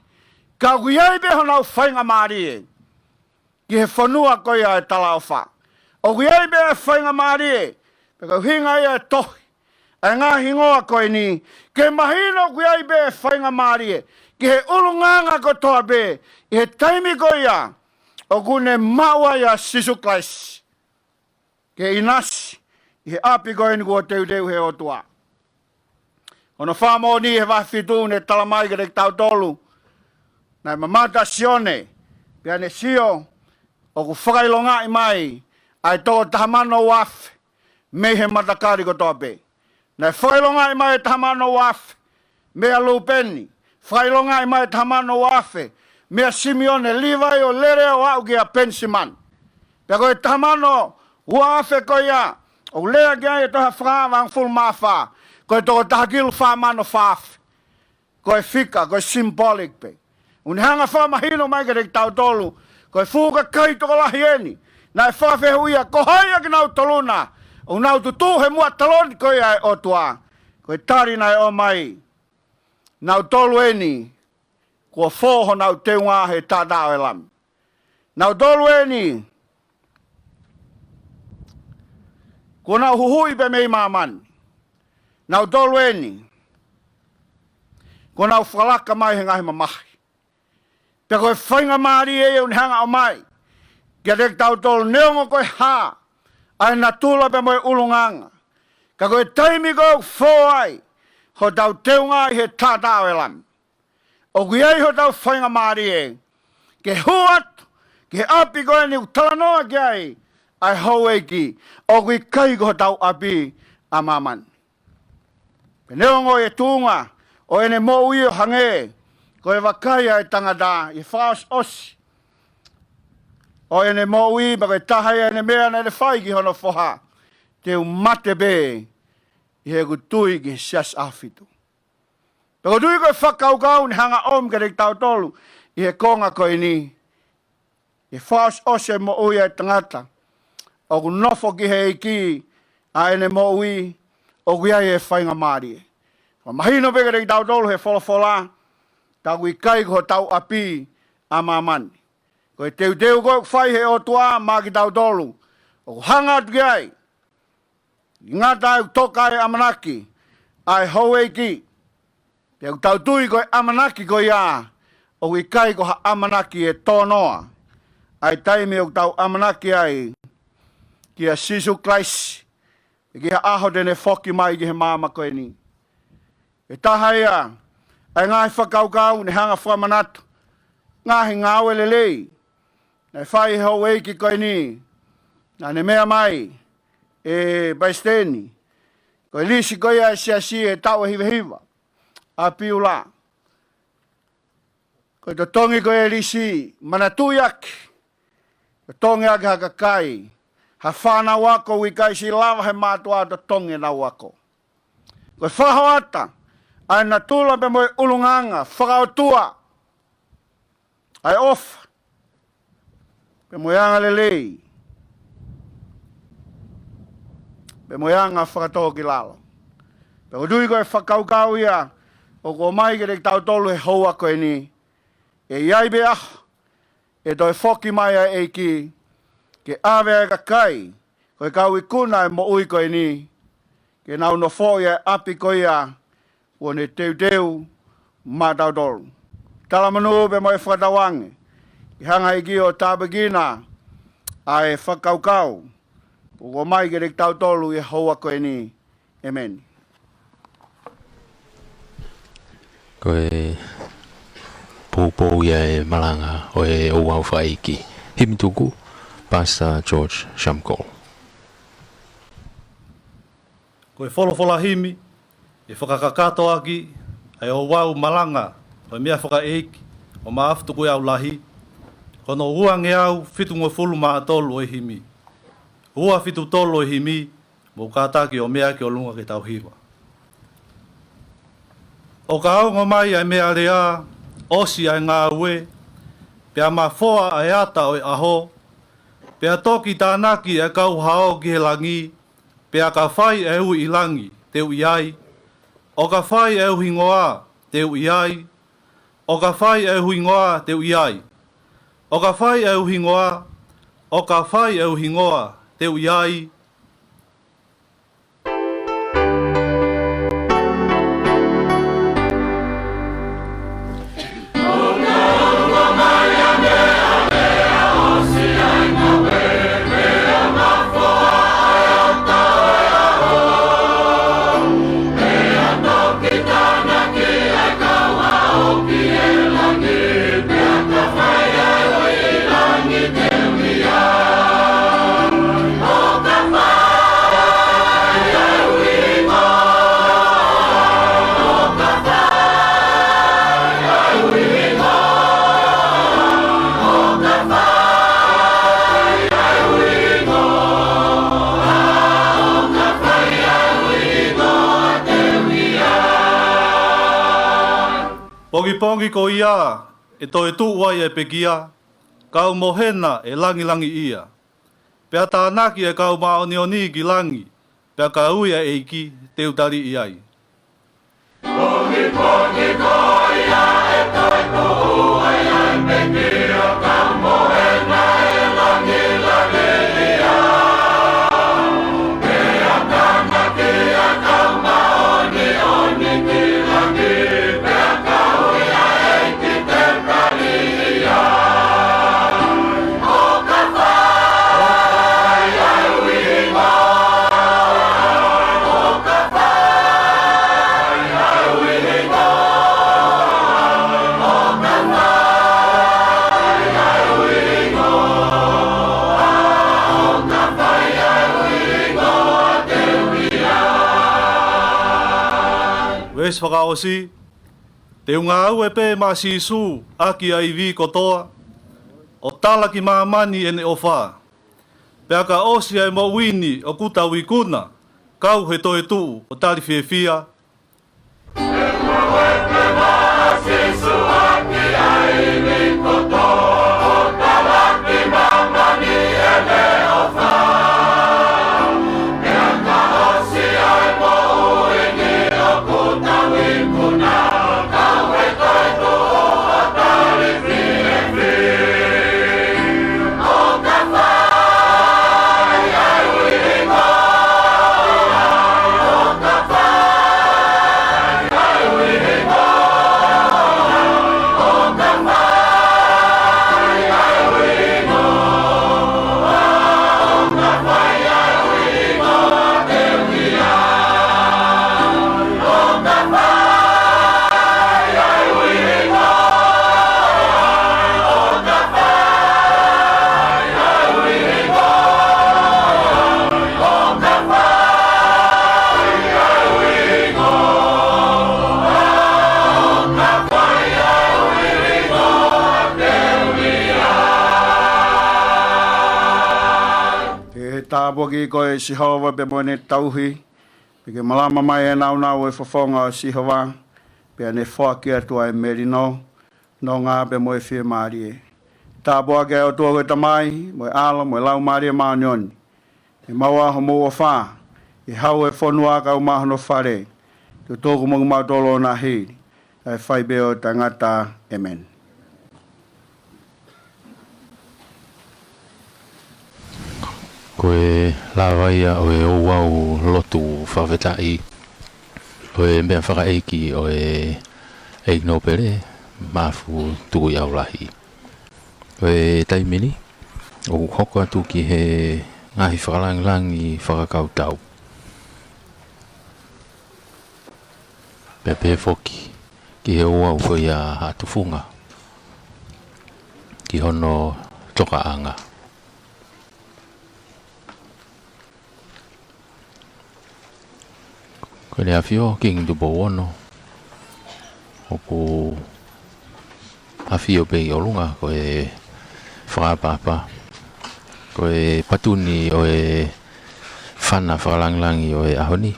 Ka kuiai be honau whainga maari e. Ki he whanua koi ai tala o wha. O kuiai be e whainga maari e. Pia hinga ia e tohi. E ngā hingoa koe ni. Ke mahino kuiai be e whainga maari e. Ki he ulunganga ko toa be. I he taimi ko ia. O kune maua ia sisu klaisi. Ke inasi. I he api ko ini kua teu teu he otua. Ono whamo ni he wafitu ne talamai ke rek tau tolu. Nai mamata sione. Pia ne sio. O ku whakailonga i mai. Ai tō tahamano wafe. Me he matakari ko toa be. Nai whakailonga i mai tahamano wafe. Mea lupeni. Whailonga i mai tamano wafe. Mea Simeone livai o lere o au ki a pensiman. Pea koe tamano wafe koe ia. O lea kia e toha whakawang ful mawha. Koe toko tahakilu whamano whafe. Koe fika, koe symbolic pe. Unihanga whamahino mai ka rek tau tolu. Koe fuka kai toko lahi eni. Nai whafe huia, ko haia ki nau toluna. O nau tutu he mua taloni koe ai otua. Koe tari nai o mai. Nau tolu eni, kua whoho nau teunga he tātao e lam. Nau tolu eni, kua nau huhui pe mei māmani. Nau tolu eni, kua nau whalaka mai he ngahi mamahi. Pe koe whainga maari e un hanga o mai. Kia rek tau tolu neongo koe haa. Ai na tula pe moe ulunganga. Ka koe taimi koe whoai. Ho tau teunga i he tātao e lam. O kuiai ho tau whainga maari e. Ke huat, ke api koe ni utalanoa ki ai. Ai hau eiki. O kui kai ko tau api a maman. Pe neongo e tūnga. O ene mo ui o hange. Ko e wakai ai tangata. I whaos osi. O ene mo ui. Ma koe tahai ene mea na ene whai ki hono whoha. Te umate be. I he kutui ki sias afitu. Pe kutui koe whakaukau ni hanga om ka rek tau tolu. I he konga koe ni. I whaos ose mo ui ai tangata. O ku nofo ki he iki. A ene mo ui. O ku iai e whainga maari e. Mahino pe ka rek tau tolu he wholofola. Ta kui kai ko tau api a mamani. Koe teu koe whai he o tua mā ki tau tolu. O hanga atu ki ai. Ngata au toka e amanaki. Ai hou e ki. Te au tau tui koe amanaki koe ia. O i kai ko ha amanaki e tonoa. Ai taimi o tau amanaki ai. Ki a sisu klaisi. E ki ha aho tene whoki mai ki he māma koe ni. E taha ia. Ai ngai whakaukau ne hanga whamanatu. Ngahi ngāwe lelei. Nei whai hau eiki koe ni. Nā ne mea mai. E baisteni. Koe lisi koe ai si e tau hiva hiva. A piula. Koe to tongi koe e lisi. Mana tuiaki. Koe tongi ake haka kai. Ha whana wako wikai si lava he mātua to tongi na wako. Koe whaho ata. Ai na tula pe moe ulunganga. Whakautua. Ai ofa. Pe moeanga lelei. Pe moeanga whakatoa ki lalo. Pe o dui koe whakaukau ia. O ko mai ke te tau tolu he houa koe ni. E iai be aho. E toi whoki mai a eiki. Ke awe ka kai. Koe kau i kuna e mo ui koe ni. Ke nau no fo ia api koe ia. Wone teu ma tau tolu. Tala manu pe moe whakatawange. I hanga i ki o tāpagina ai whakaukau. O mai ke rek tau tolu i houa koe ni. Amen. Koe pōpō ia e malanga o e o au whaiki. Himi tuku, Pastor George Shamko. Koe wholofola himi, e whakakakato aki, ai o wau malanga, o mea whakaeiki, o maafu Tukui'aulahi, kono uange au fitu ngoi fulu maa tolu e himi. Ua fitu tolu e himi, mo kātaki o mea ki o lunga ke tau hiwa. O ka aunga mai ai mea rea, osi ai ngā ue, pia ma foa ai ata o aho, pia toki tānaki e kau hao ki he langi, pia ka whai e ui i langi, te ui ai, o ka whai e ui ngoa, te ui ai, o ka whai e ui ngoa, te ui ai, o ka whai e ui ngoa, o ka whai e ui ngoa, te ui ai. Pongi ko ia, e to e tuuai e pekia, kau mohena e langi langi ia. Pea tānaki e kau maonioni ki langi, pea ka ui e eiki te utari iai. Pongi ko ia, e to e tuuai e pekia, kau mohena e langi langi ia. Pea tānaki e kau maonioni ki langi, Wes whakaosi, te unga au e pē mā sisu aki ai vi kotoa, o tala ki mā mani ene o whā. Pea ka osi ai mo wini o kuta wikuna, kau he toe tuu o tari whiewhia. Te unga au e pē mā sisu aki ai vi kotoa, o tala ki mā mani ene o whā. tāpua ki koe si hawa pe mo ne tauhi. Peke malama mai e nau e whawhonga o si hawa. Pea ne whaki atua e merino. No ngā pe mo e whia maari e. Tāpua ke o tua koe tamai, mo e ala, mo e lau maari e maanioni. E maua ho mo o wha. E hau e whonua ka umahono whare. Te tōku mongu mautolo na hiri. Ai whai beo tangata. Amen. Koe lawaia o e o wau lotu whawhetai. O e mea whakaeiki o e eikno pere mafu Tukui'aulahi. O e taimini o hoko atu ki he ngahi whakalangilangi whakakautau. Pepe foki ki he o wau koe a hatufunga. Ki hono tokaanga. Koe le awhio king tu bowono. Oku awhio pe i olunga koe whakapapa. Koe patuni o e whana whakalanglangi o e ahoni.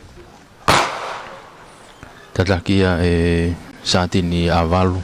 Tatakia e satini avalu.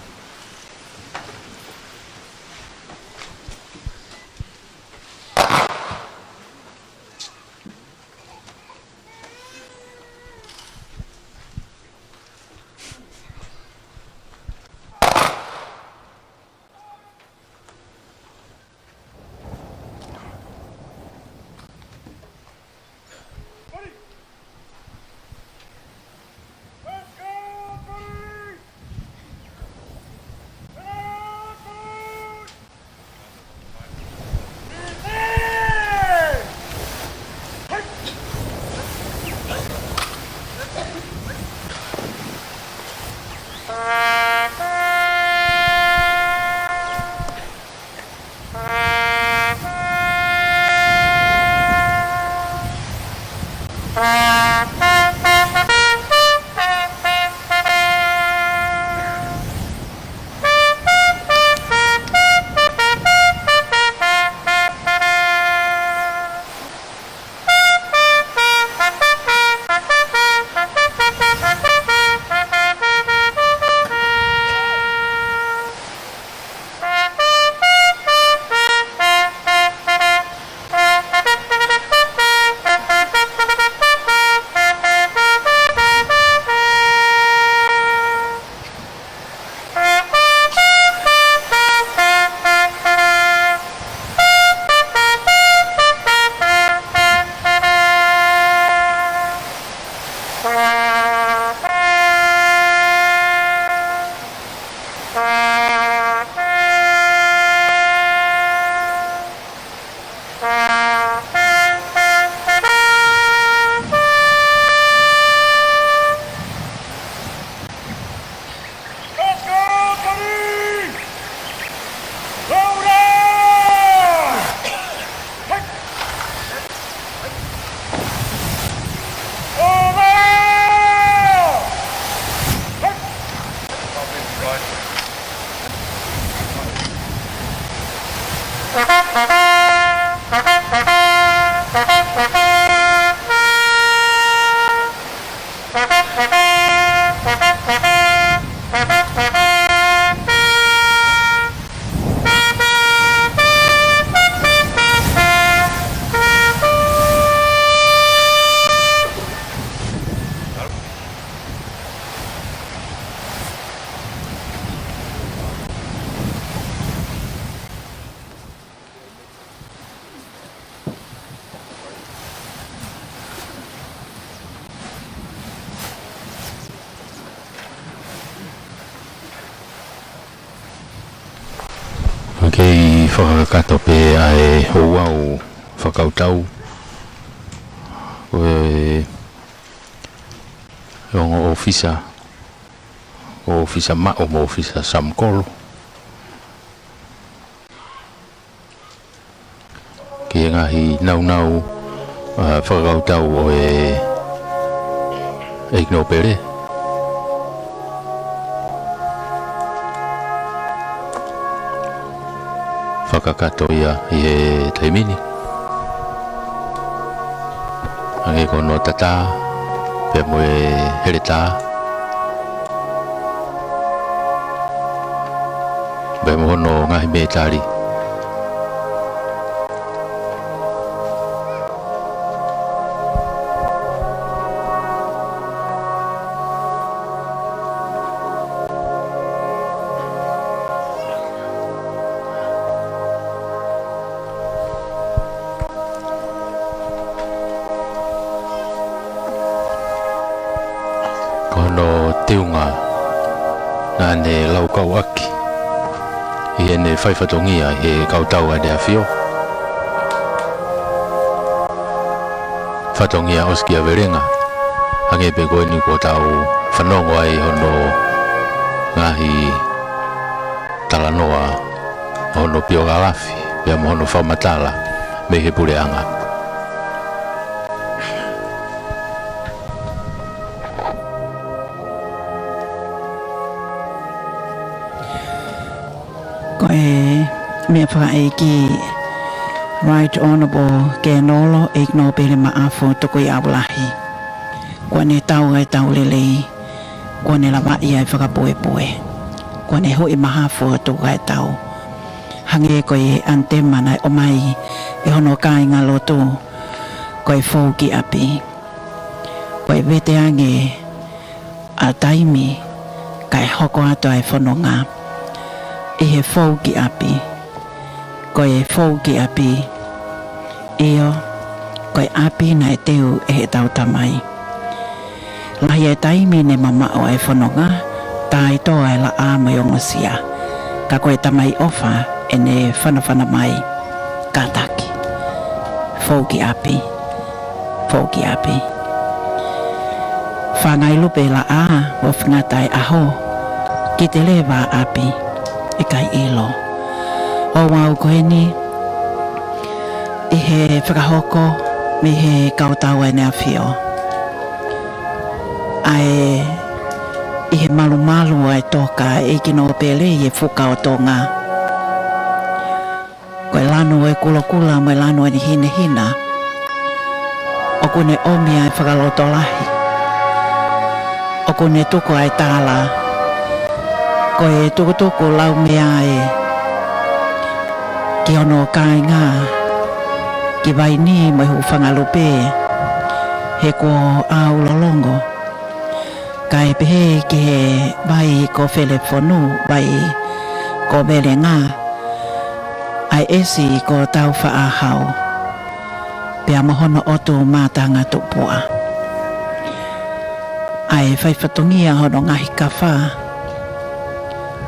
Kei whakakato pe ai houau whakautau koe ongo ofisa o ofisa mao mo ofisa samkolo ke ngahi nau whakautau o e eikno pere whakakato ia i e taimini. Hangai kono tata pe mo herita be mo no ngai me tari Teunga na ne lau kau aki i ne whaifatongia he kautau a dea fio whatongia oskia verenga hange pe koe ni ko tau whanongo ai hono ngahi talanoa hono pioga lafi pia mo hono whaumatala me he pureanga me whaeiki Right Honourable Kenolo Igno Pele Maafu Tukui'aulahi Kua ne tau e tau lelei Kua ne lawa ia e whakapoe-poe Kua ne hui mahafu tuka e tau Hange koe Interment ai o mai e hono kai ngā lotu koe fōki api Koe vete ange a taimi kai hoko ato ai whanonga I he fōki api koe fōki api io koe api na e teu e he tau tamai lahi e taimi ne mamao e whanonga tai toa e la āmai o ngosia ka koe tamai ofa e ne whanawhana mai ka taki fōki api whangai lupe la a o whangatai aho ki te lewa api e kai ilo o wau koe ni i he whakahoko me he kautau e nea whio ai i he malu ai toka e kino pele i e whuka o Tonga koe lanu e kula mai lanu e ni hina o kune omia e whakalotolahi o kune tuko ai tāla koe tukutuku lau mea e ki ono kai ngā ki vai ni mai hu whangalupe he ko au lolongo kai pehe ki he vai ko whelefonu vai ko bere ngā ai esi ko tau whaahau pia mahono otu mātanga tupua ai whaifatungia hono ngahi kawha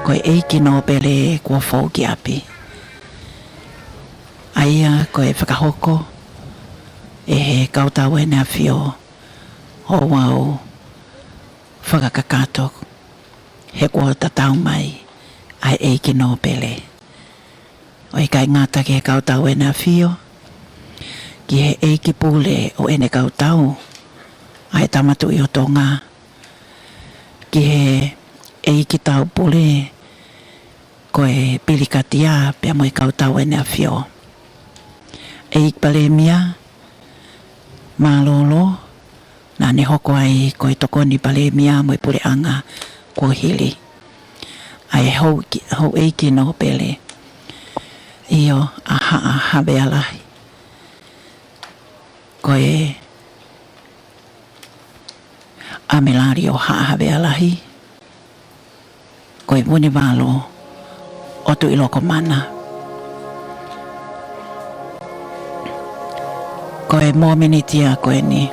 koe eiki no pele kua fōki api aia koe whakahoko e he kautau e nea whio o wau whakakakato he kua tatau mai ai eiki no pele o i kai ngata ki he kautau e nea whio ki he eiki pule o ene kautau ai tamatu i o Tonga ki he eiki tau pule koe pilikatia pia mo i kautau e nea whio eik palemia malolo na ne hoko ai koe tokoni palemia mo i pule anga kua hili ai hou eiki no pele io aha bealahi koe amelari o ha bealahi koe mune malo o tu iloko mana koe mō minitia koe ni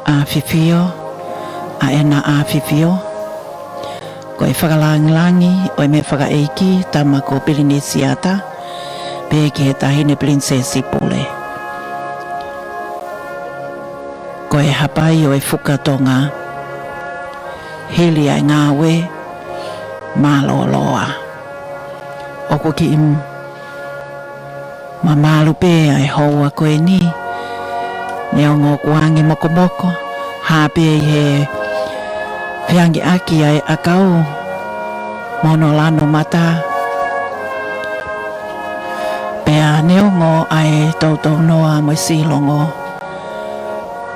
a fifio a ena a fifio koe whakalangi o me whakaeiki tama ko pilinisiata pe ki he tahine prinsesi pule koe hapai o e whuka Tonga hili ai ngāwe maloloa o ko ki im mamalu pe ai hoa koe ni ne o ngō kuangi moko ha pe he whiangi aki ai akau mono lano mata pea ne o ngō ai tautou noa mo silongo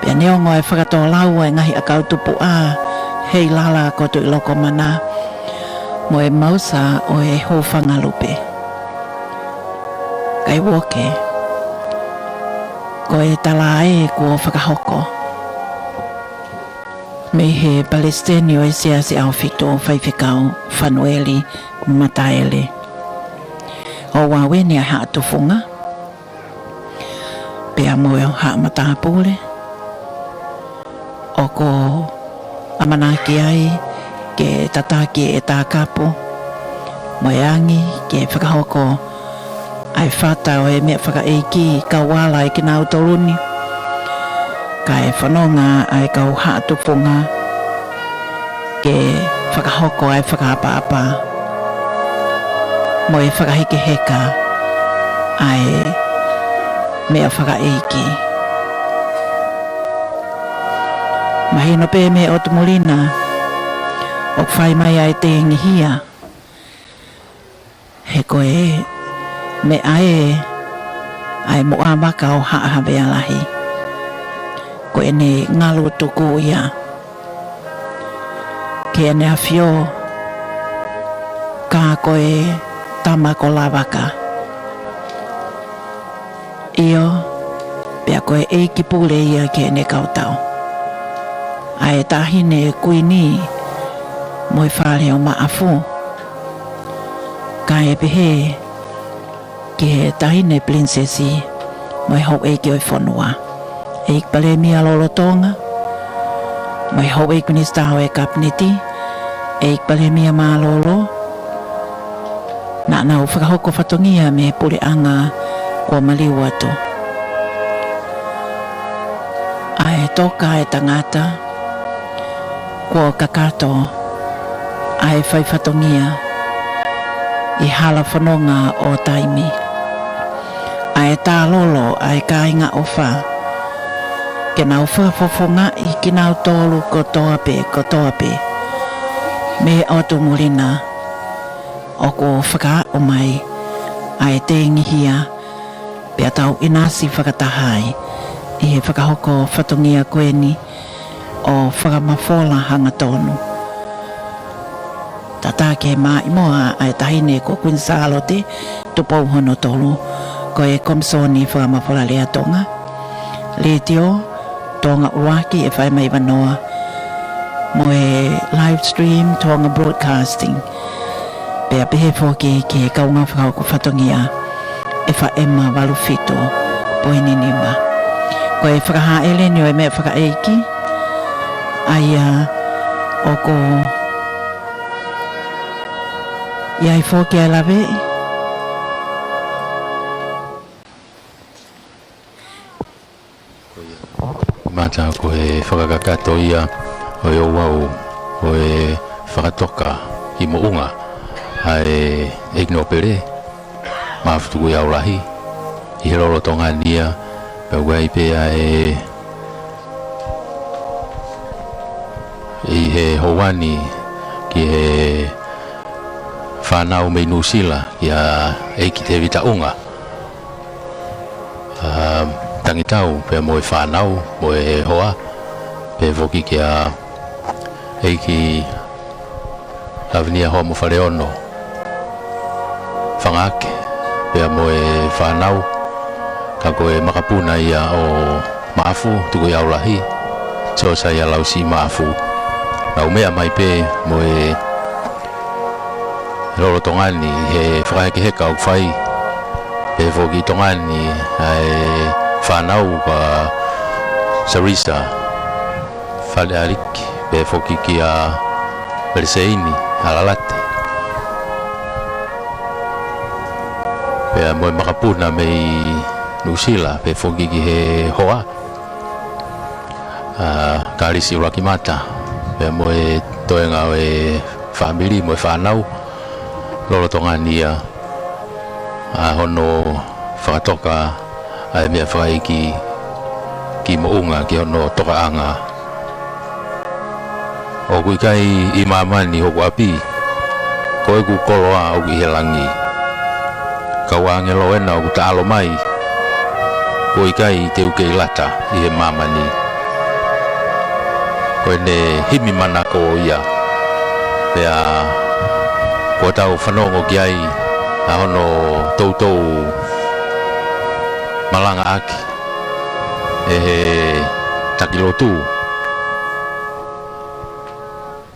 Pia neongo e whakatoa lau e ngahi a kautupu a hei lala koto i loko mana mo e mausa o e hōwhanga lupe. Kai woke, ko e tala e kua whakahoko. Me he Palestini o e sea se au fito o whaiwhikau whanueli mataele. O wawene a haa tufunga. Pea mo e haa matapule. O ko amanaki ai ke tataki e tākapu. Mo e angi ke whakahoko ai whata o e mea whakaeiki ka wala e kina utoruni. Ka e whanonga ai kau haa tufunga ke whakahoko ai whakapa-apa. Mo e whakahike heka ai mea whakaeiki. Mahino pe me o tumulina o whai mai ai te ngihia. He koe me ai mo amaka o haa Vaiola. Ko ene ngalu tuku ia. Ke ene awhio ka koe tama ko lavaka. Io pia koe eiki pule ia ke ene kautau. Ai tahine kuini mo i whare o maafu. Ka e pehe ke he tahine princesi mo i hau eiki o i whanua. Eik pale mia lolo Tonga. Mo i hau eiki ni stao e kapniti. Eik pale mia maa lolo. Na nau whakahoko whatongia me pure anga kua maliu atu. Ai toka e tangata. Kua kakato ai whai whatongia i hala whanonga o taimi. Ai tā lolo ai kāinga o wha. Ke nau whafofonga i ki nau tolu ko toape. Me o tumulina o ko whaka o mai ai te ngihia pia tau inasi whakatahai i he whakahoko whatongia koeni o whakamafola hanga tonu. Tata ke mai moa ai tahine ko Queensalo te tupou hono tolu ko e komsoni whakamafola lea Tonga. Le tio Tukui'aulahi e whai mai wanoa mo e live stream Tonga broadcasting. Pea pehe fōke ke kaunga whakahoko whatongia e wha ema walufito poini nima. Ko e whakahaele ni o e mea whakaeiki aia o ko iai fōke ai lawe. Mata ko e whakakakato ia o e wau o e whakatoka i mounga ai egno pere maaf Tukui'aulahi i he lolo tonga nia pe wai pe ai i he howani ki he whanau me Nusila ki a eiki te vitaunga tangitau pe mo e whanau mo e hoa pe voki ki a eiki lavenia hoa mo whareono whangake pe mo e whanau ka koe makapuna ia o maafu Tukui'aulahi so sa ia lausi maafu na umea mai pe mo e lolo tongani he whakaheke heka o whai pe voki tongani ai whanau ka Sarisa whale ariki pe voki ki a Perseini alalate pe mo e makapuna mei Nusila pe voki ki he hoa karisi uraki mata pe mo e toenga o e family mo e whanau lolo tongani ia hono whakatoka ai mea whai ki mounga ki hono tokaanga o kui kai i mamani hoku api koe ku koloa o ki he langi kaua angelo ena o ku taalo mai kui kai te uke i lata i he mamani koe ne himi mana ko ia pea ko tau whanongo ki ai a hono tautou malanga aki e he takilotu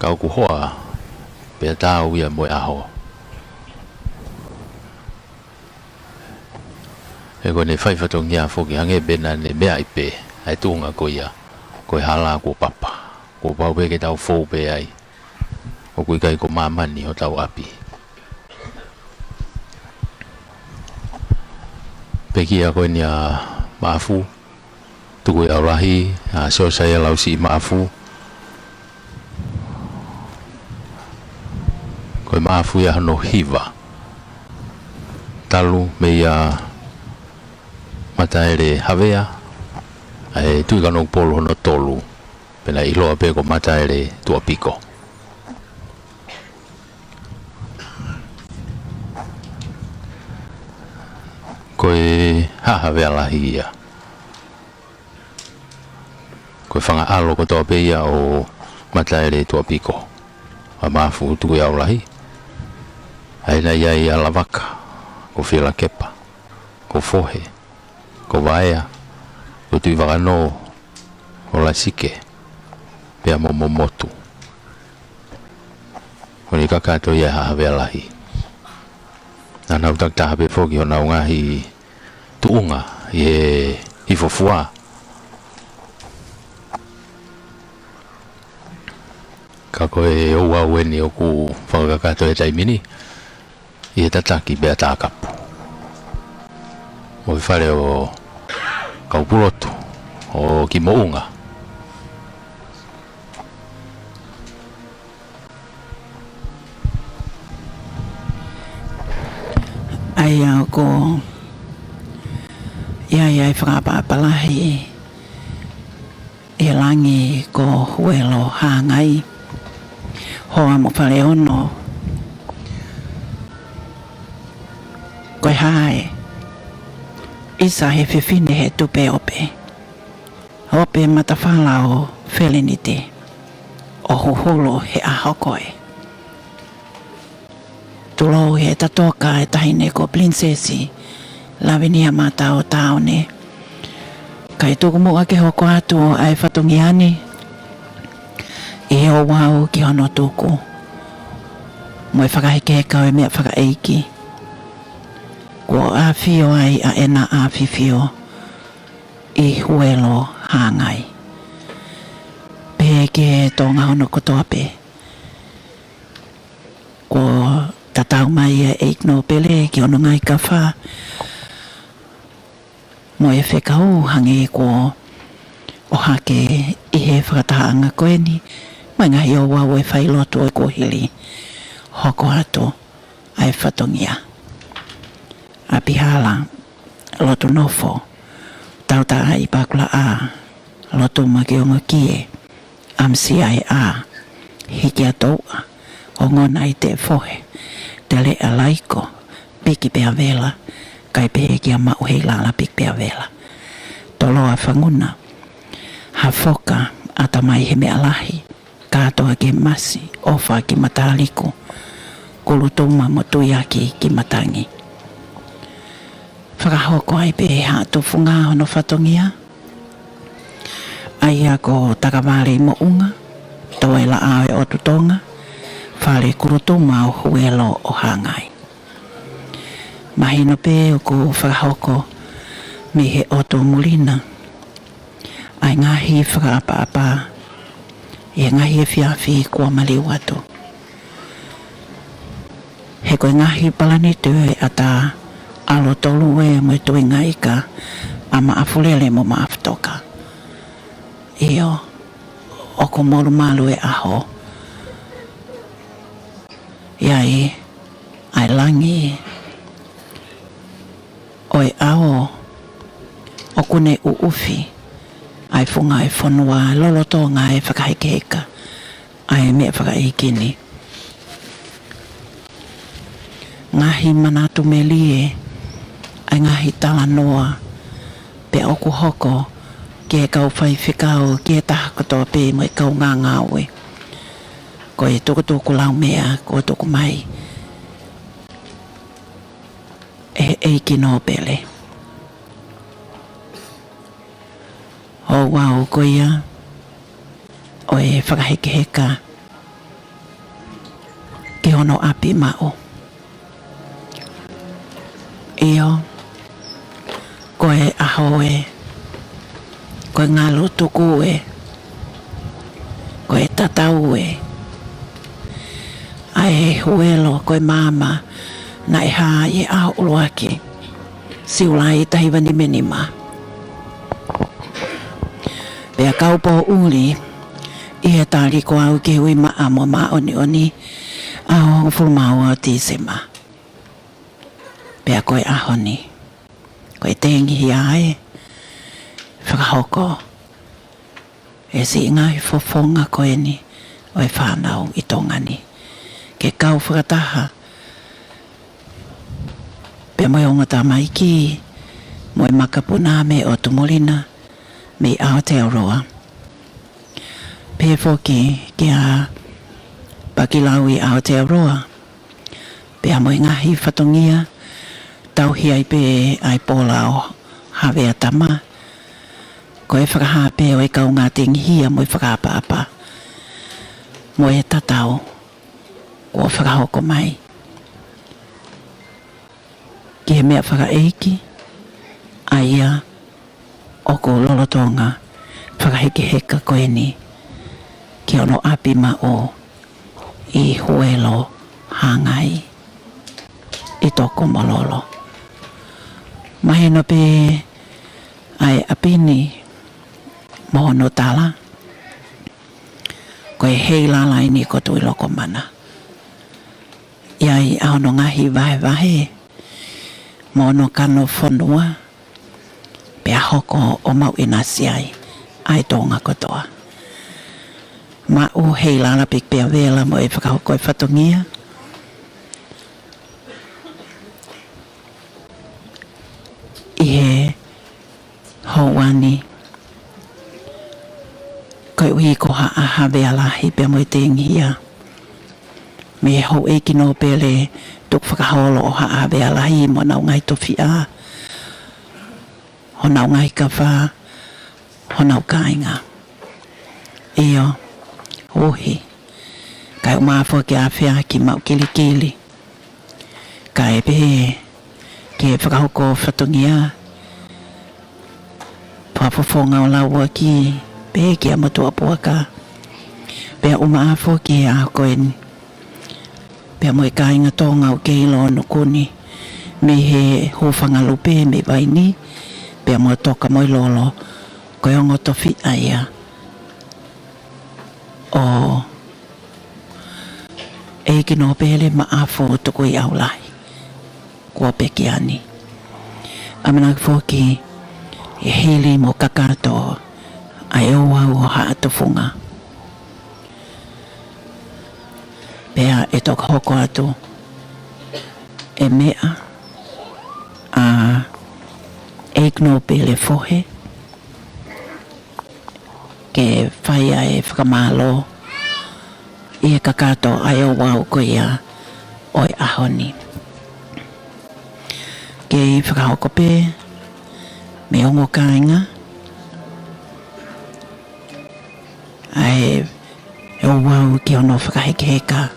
kau ku hoa pea tau ia moe aho e koe ne whaiwhatongi a whoki hange bena ne mea ipe ai tūnga ko ia koe hala ko papa ko pau pe ke tau fōu pe ai o kui kai ko mamani o tau api pe kia koe ni a maafu Tukui'aulahi a seo saya lausi maafu koe maafu ia hano hiva talu me ia mataere havea ai tui kanong polo hono tolu pena iloa pe ko mataere tua piko koe hahavea lahi ia koe whanga alo ko toa pe ia o mataere tua piko a mafu Tukui'aulahi aina ia ia lavaka ko whila kepa ko fohe ko vaea ko tui wakano o la sike pea momomotu ko ni kakato ia hahavea lahi na nau takta hape foki o nau ngahi tuunga i hifofua ka koe oua weni o ku whakakato e taimini i he tataki bea tākapu mo i whare o kaupurotu o ki mounga ai au ko ia whakapapalahi e langi ko Huelo Hangai hoa mo whare ono koe hae isa he whiwhine he tupe ope matawhala o whelenite o hoholo he aho koe tulo he tatoka e tahine ko prinsesi lavinia mata o taone kai tukumua ke hoko atu o ai whatungiani e o wau ki hono tuku mo e whakaheke kau e mea whakaeiki ko a fio ai a ena a fifio i Huelo Hangai pe ke tonga hono kotoa pe ko tatau mai e ikno pele ki hono ngai ka wha mo e whekau hangi ko o hake i he whakataanga koeni mai ngahi o wau e whailotu e kohili hoko atu ai whatongia a pihala lotu nofo tauta ai pakula a lotu makionga kie amsi ai a hiki atoa o ngona i te fohe te le alaiko piki pea vela kai pe kia mau hei lala piki pea vela toloa whanguna hafoka atamai he mea lahi katoa ki masi ofa ki mataliku kulutuma motuiaki ki matangi whakahoko ai pe hatu funga hono whatongia ai ako takawari mo unga toela awe o tutonga whare kurutuma o Huelo o Hangai mahino pe o ku whakahoko mi he oto mulina ai ngahi whakaapa e ngahi e whiawhi kua maliwatu he koe ngahi palani tue ata alo tolu e mo tui ngaika ama afulele mo maaftoka iyo o ko moru malu e aho iai ai langi oi ao o kune uufi ai funga e whanua lolotonga e whakahekeka ai mea whakaikini ngahi manatu melie ai ngahi tala noa pe oku hoko ke kau whai whikao ke taha katoa pē mo e kau ngā ngāwe. Ko e toko lau mea, ko toko mai. E ki no pele. O wau ko ia, o e whakaheke heka, ke hono api mao. Io, ko e aho e, ko e ngalo tuku e, ko e tatau e, ai Huelo ko e mama na e ha i a uluaki siulai tahi wani menima pea kaupo uli i he tali ko au ke hui maa mo maa oni a hongo fulmau au tisema pea ko e ahoni ko e tengi hi ae whakahoko e si ngai fofonga ko e ni o e whanau i Tonga ni ke kau whakataha. Pea moe o ngata mai ki, moe makapuna me o tumolina, me Aotearoa. Pea whoki ke a pakilau i Aotearoa. Pea moe ngahi whatongia, tauhi ai pe ai Paula o hawea tama. Ko e whakahape o e kau ngā tinghia moe whakapa-apa. Moe tatau. O whakahoko mai. Ki he mea whakaeiki, aia o ko lolotonga whakaheke heka koe ni ki ono api ma o i Huelo, Hangai, i Tokomololo. Maheno pe ai apini mohono tala koe hei lalai ni ko tui loko mana. Iai aono ngahi vahe mono kano whanua pea hoko o mau inasi ai Tonga kotoa. Mau hei lala pik pea vela mo e whakahoko e whatongia. I he hauani koe ui ko haa vealahi pea mo e tengia. Me hau e ki no pele tuk whakaholo o haa vealahi mo nau ngai towhia. Ho nau ngai ka wha, ho nau kainga. Io, ohi, kai umafo ki a whea ki mau kili. Kai pe, ki e whakahoko whatongia. Pwafofonga o laua ki, pe ki a matua puaka. Pe umafo ki a koen. Pea moe kāinga Tonga o keilo no kuni. Me he hōwhanga lupe me waini. Pea moe toka moe lolo. Koe ongo tofi aia. O eiki no pele ma afo Tukui'aulahi. Kua peki ani. Amana foki e hili mo kakato. Ai oa o haa tofunga. Pea e toka hoko atu e mea a eikno pele fohe ke whaia e whakamalo i e kakato ai o wau ko ia o e ahoni. Ke i whakahoko pe me ongo kāinga ai e o wau ki ono whakaheke heka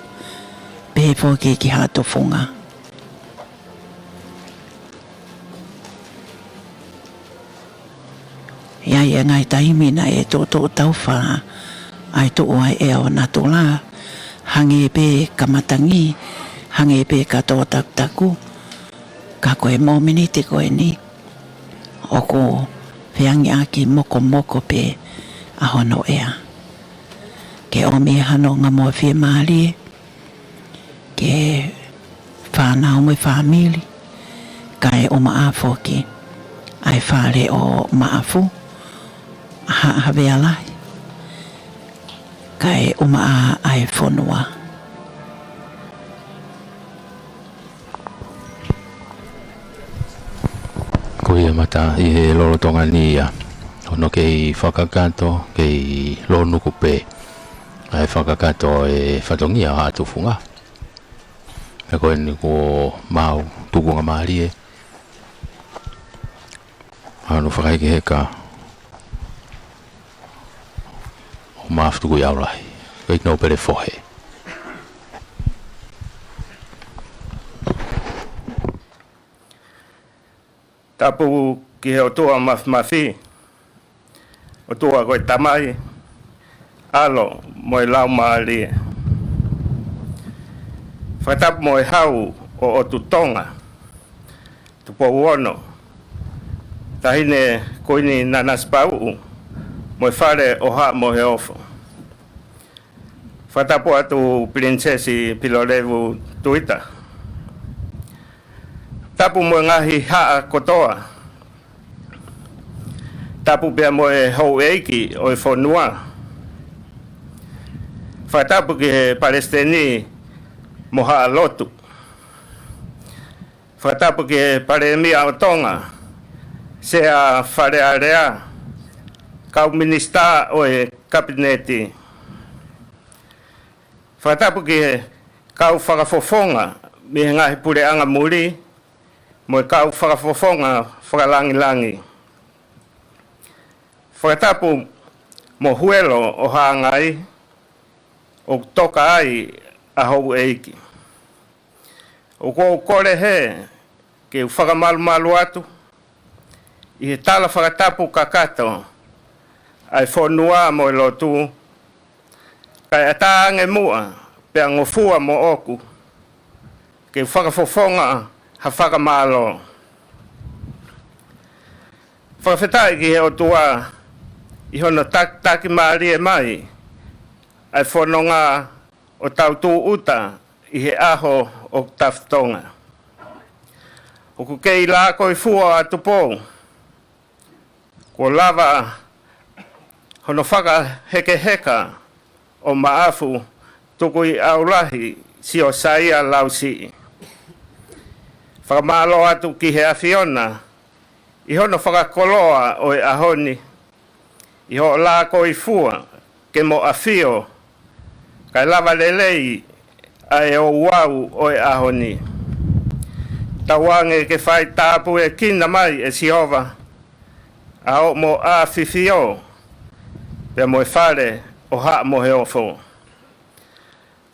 pe fōke ki hato whunga. Iai e ngai taimina e tō tauwha ai tō ai e o nā tō la hange pe kamatangi, hange pe katoa taktaku, ka koe mō miniti koe ni, o ko whiangi aki moko pe ahono ea. Ke o me hano ngā mua whia maali, ke whanau me whamili, kai o maafo ki, ai whare o maafu, havealahi, kai o maa ai whonua. Ko ia mata i he lolotonga ni ia, no kei whakakato kei lonu kupe ai whakakato e whatongia a tufunga me koe ni ko mau tukunga maari e anu whakaike heka o maaf Tukui'aulahi kei no pere fohe tapu ki he o tua mafi o tua koe tamai alo moi lau maari whatapu moi hau o tu Tonga tupo uono tahine koini nanas pau moi whare o ha mo he ofo whatapu atu prinsesi pilorevu tuita tapu mo ngahi haa kotoa tapu pia mo e hou eiki o e whonua whatapu ki he Palestini mo haa lotu whatapu ki he paremia o Tonga se a whare area kau minista o e kabineti whatapu ki he kau whakafofonga mi he ngahi pure anga muri mo e kau whakafofonga whakalangi-langi. Whakatapu mo Huelo o Hangai o toka ai a hou eiki. O kou kore he ke whakamalu atu i he tala whakatapu kakato ai whonua mo e lotu kai ataange mua pea ngofua mo oku ke whakafofonga ha whakamalo. Whakawhetai ki he o tua i hono taki maari e mai ai whanonga o tautu uta i he aho o taftonga. O ku kei la koi fua atu pou ko lava hono whaka heka o maafu Tukui'aulahi si o saia lausi. Whakamalo atu ki he awhiona i hono whakakoloa o e ahoni i ho la koi fua ke mo awhio kai lava lelei ai o wau o e ahoni. Tawange ke whai tāpu e kina mai e siova a o mo a whiwhio pe mo e whare o ha mo he ofo.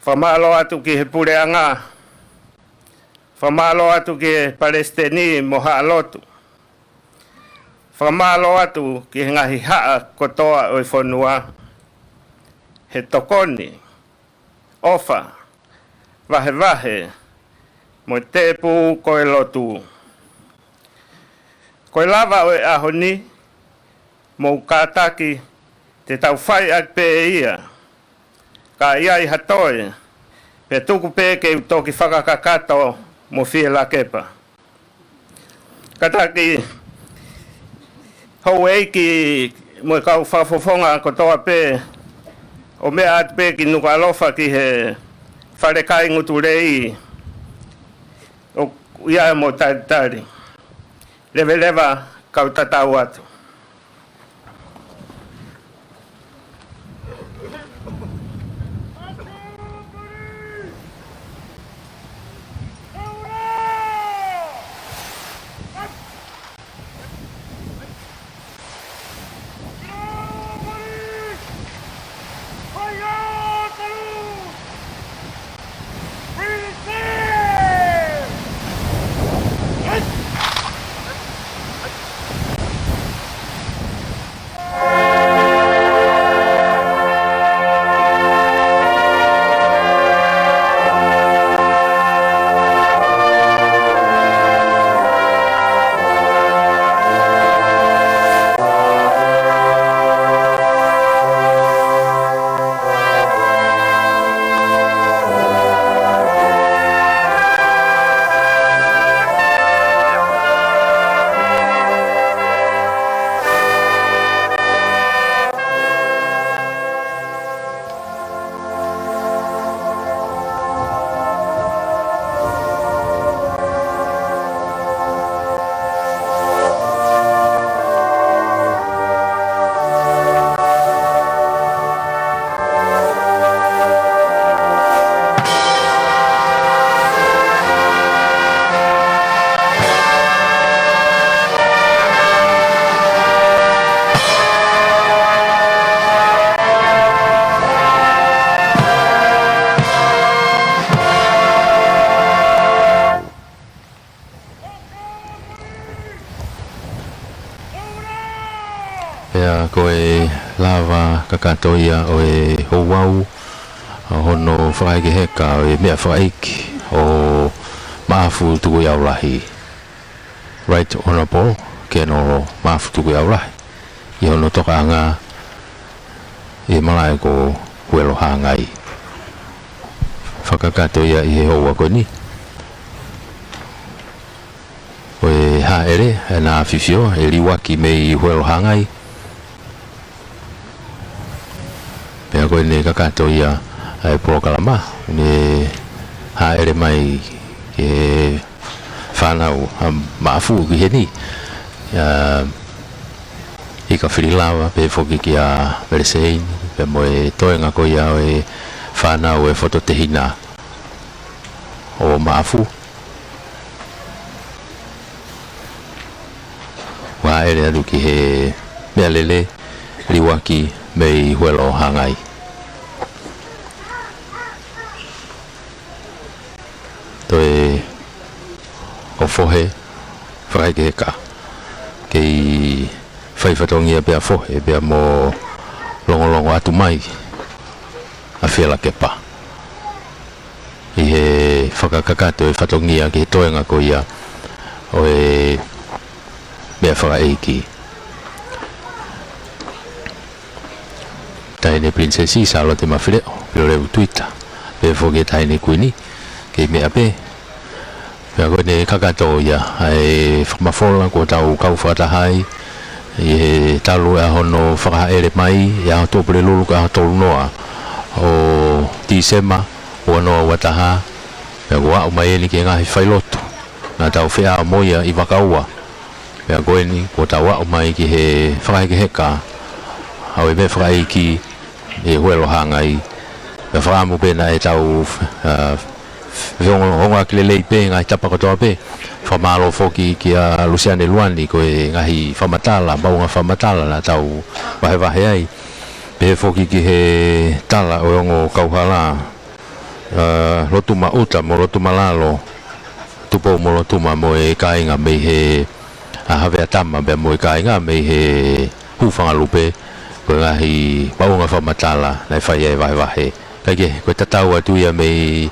Whamalo atu ki he pureanga whamalo atu ki he Palestini mo ha lotu. Whamalo atu ki he ngahi haa kotoa o i whanua. He tokoni, ofa, vahe, mo te pu koe lotu. Koe lava o e ahoni, mo kātaki te tau whai ak pe ia. Ka ia i hatoe, pe tuku pe ke utoki whakakakato mo fie la kepa. Kataki hou eiki mo e kau whafofonga kotoa pe o mea atu pe ki nuka alofa ki he wharekai ngutu rei o ia mo tari. Lewa kau tatau atu. Pea koe lava kakatoia o e houau hono whakaike heka o e mea whakaike o maafu Tukui'aulahi. Right Honourable ke no maafu Tukui'aulahi. I hono toka anga e malai ko Huelo Hangai. Whakakatoia i he houa koe ni. O e haere e nā whiwhio e riwaki me i Huelo Hangai. Pea koe ne kakatoia e porokalama ne haere mai ke whanau maafu ki he ni. I ka whirilawa pe whoki ki a Meresein pe mo e toenga koe ia o e whanau e whototehina o maafu. Wa ere adu ki he mea lele riwaki me i Huelo Hangai. Toi o fohe whakaike heka kei whaiwhatongia pia fohe pia mo longolongo atu mai a whiala kepa. I he whakakakato e whatongia ki he toenga ko ia o e mea whakaeiki. Taine prinsesi salo te mawhireo pio reu tuita pe whoke taine kuini kei mea pe. Pea koe ne kakato ia ai whamafola ko tau kau whakatahai i he talu e hono whakahaere mai i aho tōpere lulu ka aho tolu noa o Tisema o anoa wataha pea ko au mai eni ke ngahi whailotu nga tau whea moia i wakaua pea koe ni ko tau au mai ki he whakaike heka au e me whakaiki i Huelo Hangai pea whakamu pena e tau honga ki le leipe ngai tapa katoa pe whamalo foki ki a Luciane Luani ko e ngahi whamatala maunga whamatala na tau wahe ai pe foki ki he tala o ongo kauhala lotu mauta mo lotu malalo tupo mo lotu mo e kainga me he havea tama be mo e kainga me he hufanga lupe ko ngahi maunga whamatala na whai e wahe kage ko tatau atu ia me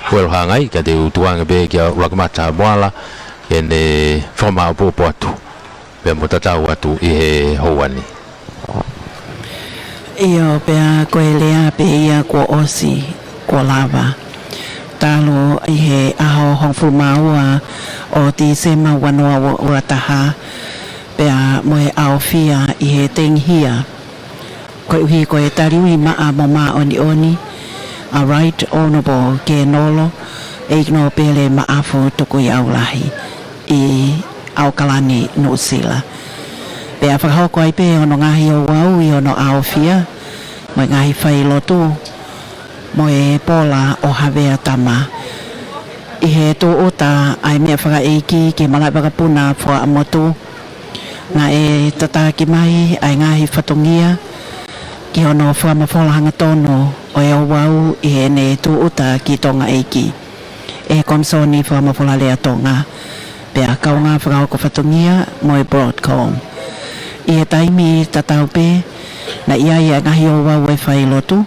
Huelo Hangai ka te utuanga be kia ulakamata moala ene whama popo atu pea mo tatau atu i he houani. Iyo pea koe lea pe ia kua osi kua lava talo i he aho hongfu maua o Tisema wanoa urataha pea moe aofia i he tenghia koe uhi koe tariwi maa moma oni a Right Honourable ke nolo e no pele maafu Tukui'aulahi i Aukalani no sila pe a whakahoko ai pe ono ngahi o wau i ono aofia mo ngahi whai lotu mo e Paula o havea tama i he tō ota ai mea whakaeiki ke malai wakapuna fua amotu nga e tataki mai ai ngahi whatongia ki ono whamawhola hanga tono o e o wau i he ne tū uta ki Tonga eiki. E komsoni whamawhola lea Tonga. Pea kaunga whakahoko whatungia mo e Broadcom. I he taimi tatau pe na ia ia ngahi o wau e whai lotu.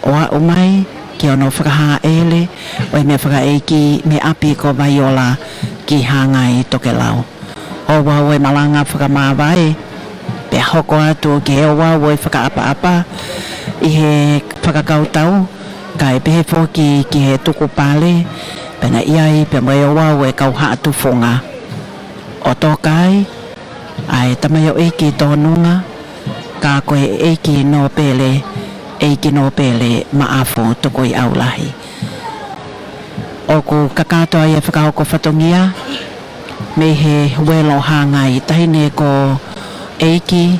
O a umai ki ono whakaha ele o e mea whakaeiki me api ko Vaiola ki Hangai Tokelau. O wau e malanga whakamawai pe hoko atu ki he o wau e whakaapa-apa i he whakakautau ka e pehe whoki ki he tuku pale pena iai pe mai o wau e kauha atu whonga o tōkai ai tamai o eiki tōnunga ka koe eiki no pele maafu Tukui'aulahi o ku kakatoa i e whakahoko whatongia me he Huelo Hangai tahine ko eiki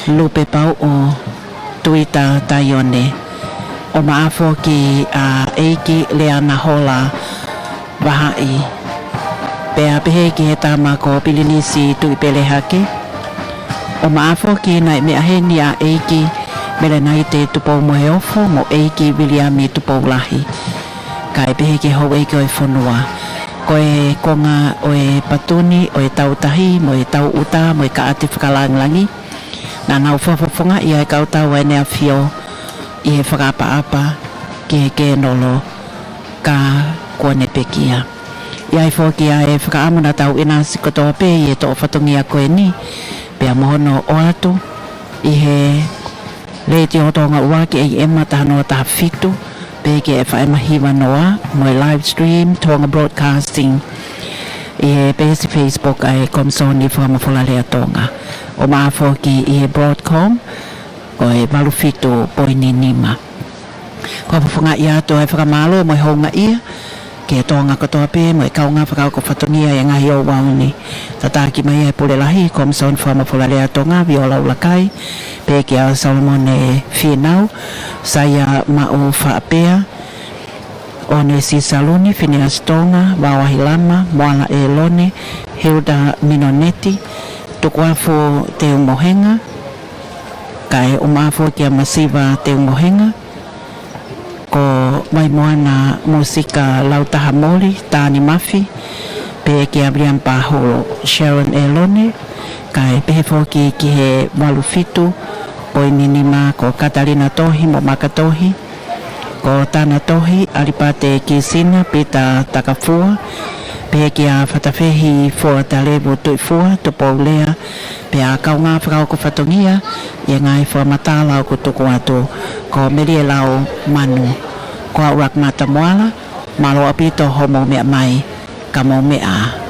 lupe pau o tuita taione o maafo ki a eiki lea na hola wahai pea pehe ki he tama ko pilinisi tui pele hake o maafo ki na mea heni a eiki mele nai te tupo mohe ofo mo eiki Williami Tukui'aulahi ka e pehe ki hou eiki o e whonua ko e konga o e patuni o e tautahi mo e tau uta mo e ka ate whakalanglangi na nau whafonga ia kau tau e nea fio i he whakapa-apa ki he nolo ka kone pekia. Iai fōki a e whakaamuna tau ina sikotoa pe i e tō whatungi a koe ni pia mohono o atu i he leiti o Tonga ua ki e ema tahanoa taha fitu pe ki e whaemahiwa noa mo live stream Tonga Broadcasting i he pesi Facebook a e komsoni whakamawholalea Tonga o maa fōki i he Broadcom ko e malufitu poini nima ko whafunga i ato e whakamalo mo e honga ia ke Tonga katoa pe mo e kaunga whakau ko whatungia e ngahi o wauni tataki mai e pulelahi komson whamawholalea Tonga Vaiola ulakai pe ki a Solomon e whenau saia mao whaapea o ne si saluni Phineas Tonga Wawahi Lama Moala e Lone Hilda Minoneti Tukuafu te umohenga kai umafo ki a masiva te umohenga ko Moimoi na musika lautaha mori tani mafi pe ki a Brian Paho Sharon Elone kai pe foki ki he walufitu poini nima ko Katarina Tohi mo makatohi ko Tana Tohi alipate ki sina pita takafua pe ki a whatawhehi fua talebu tuifua tu Paulea pe a kaunga whakau ko whatongia i ngai fua matala o kutuku atu ko merie lau manu ko a urak mata moala malo apito homo mea mai ka mo mea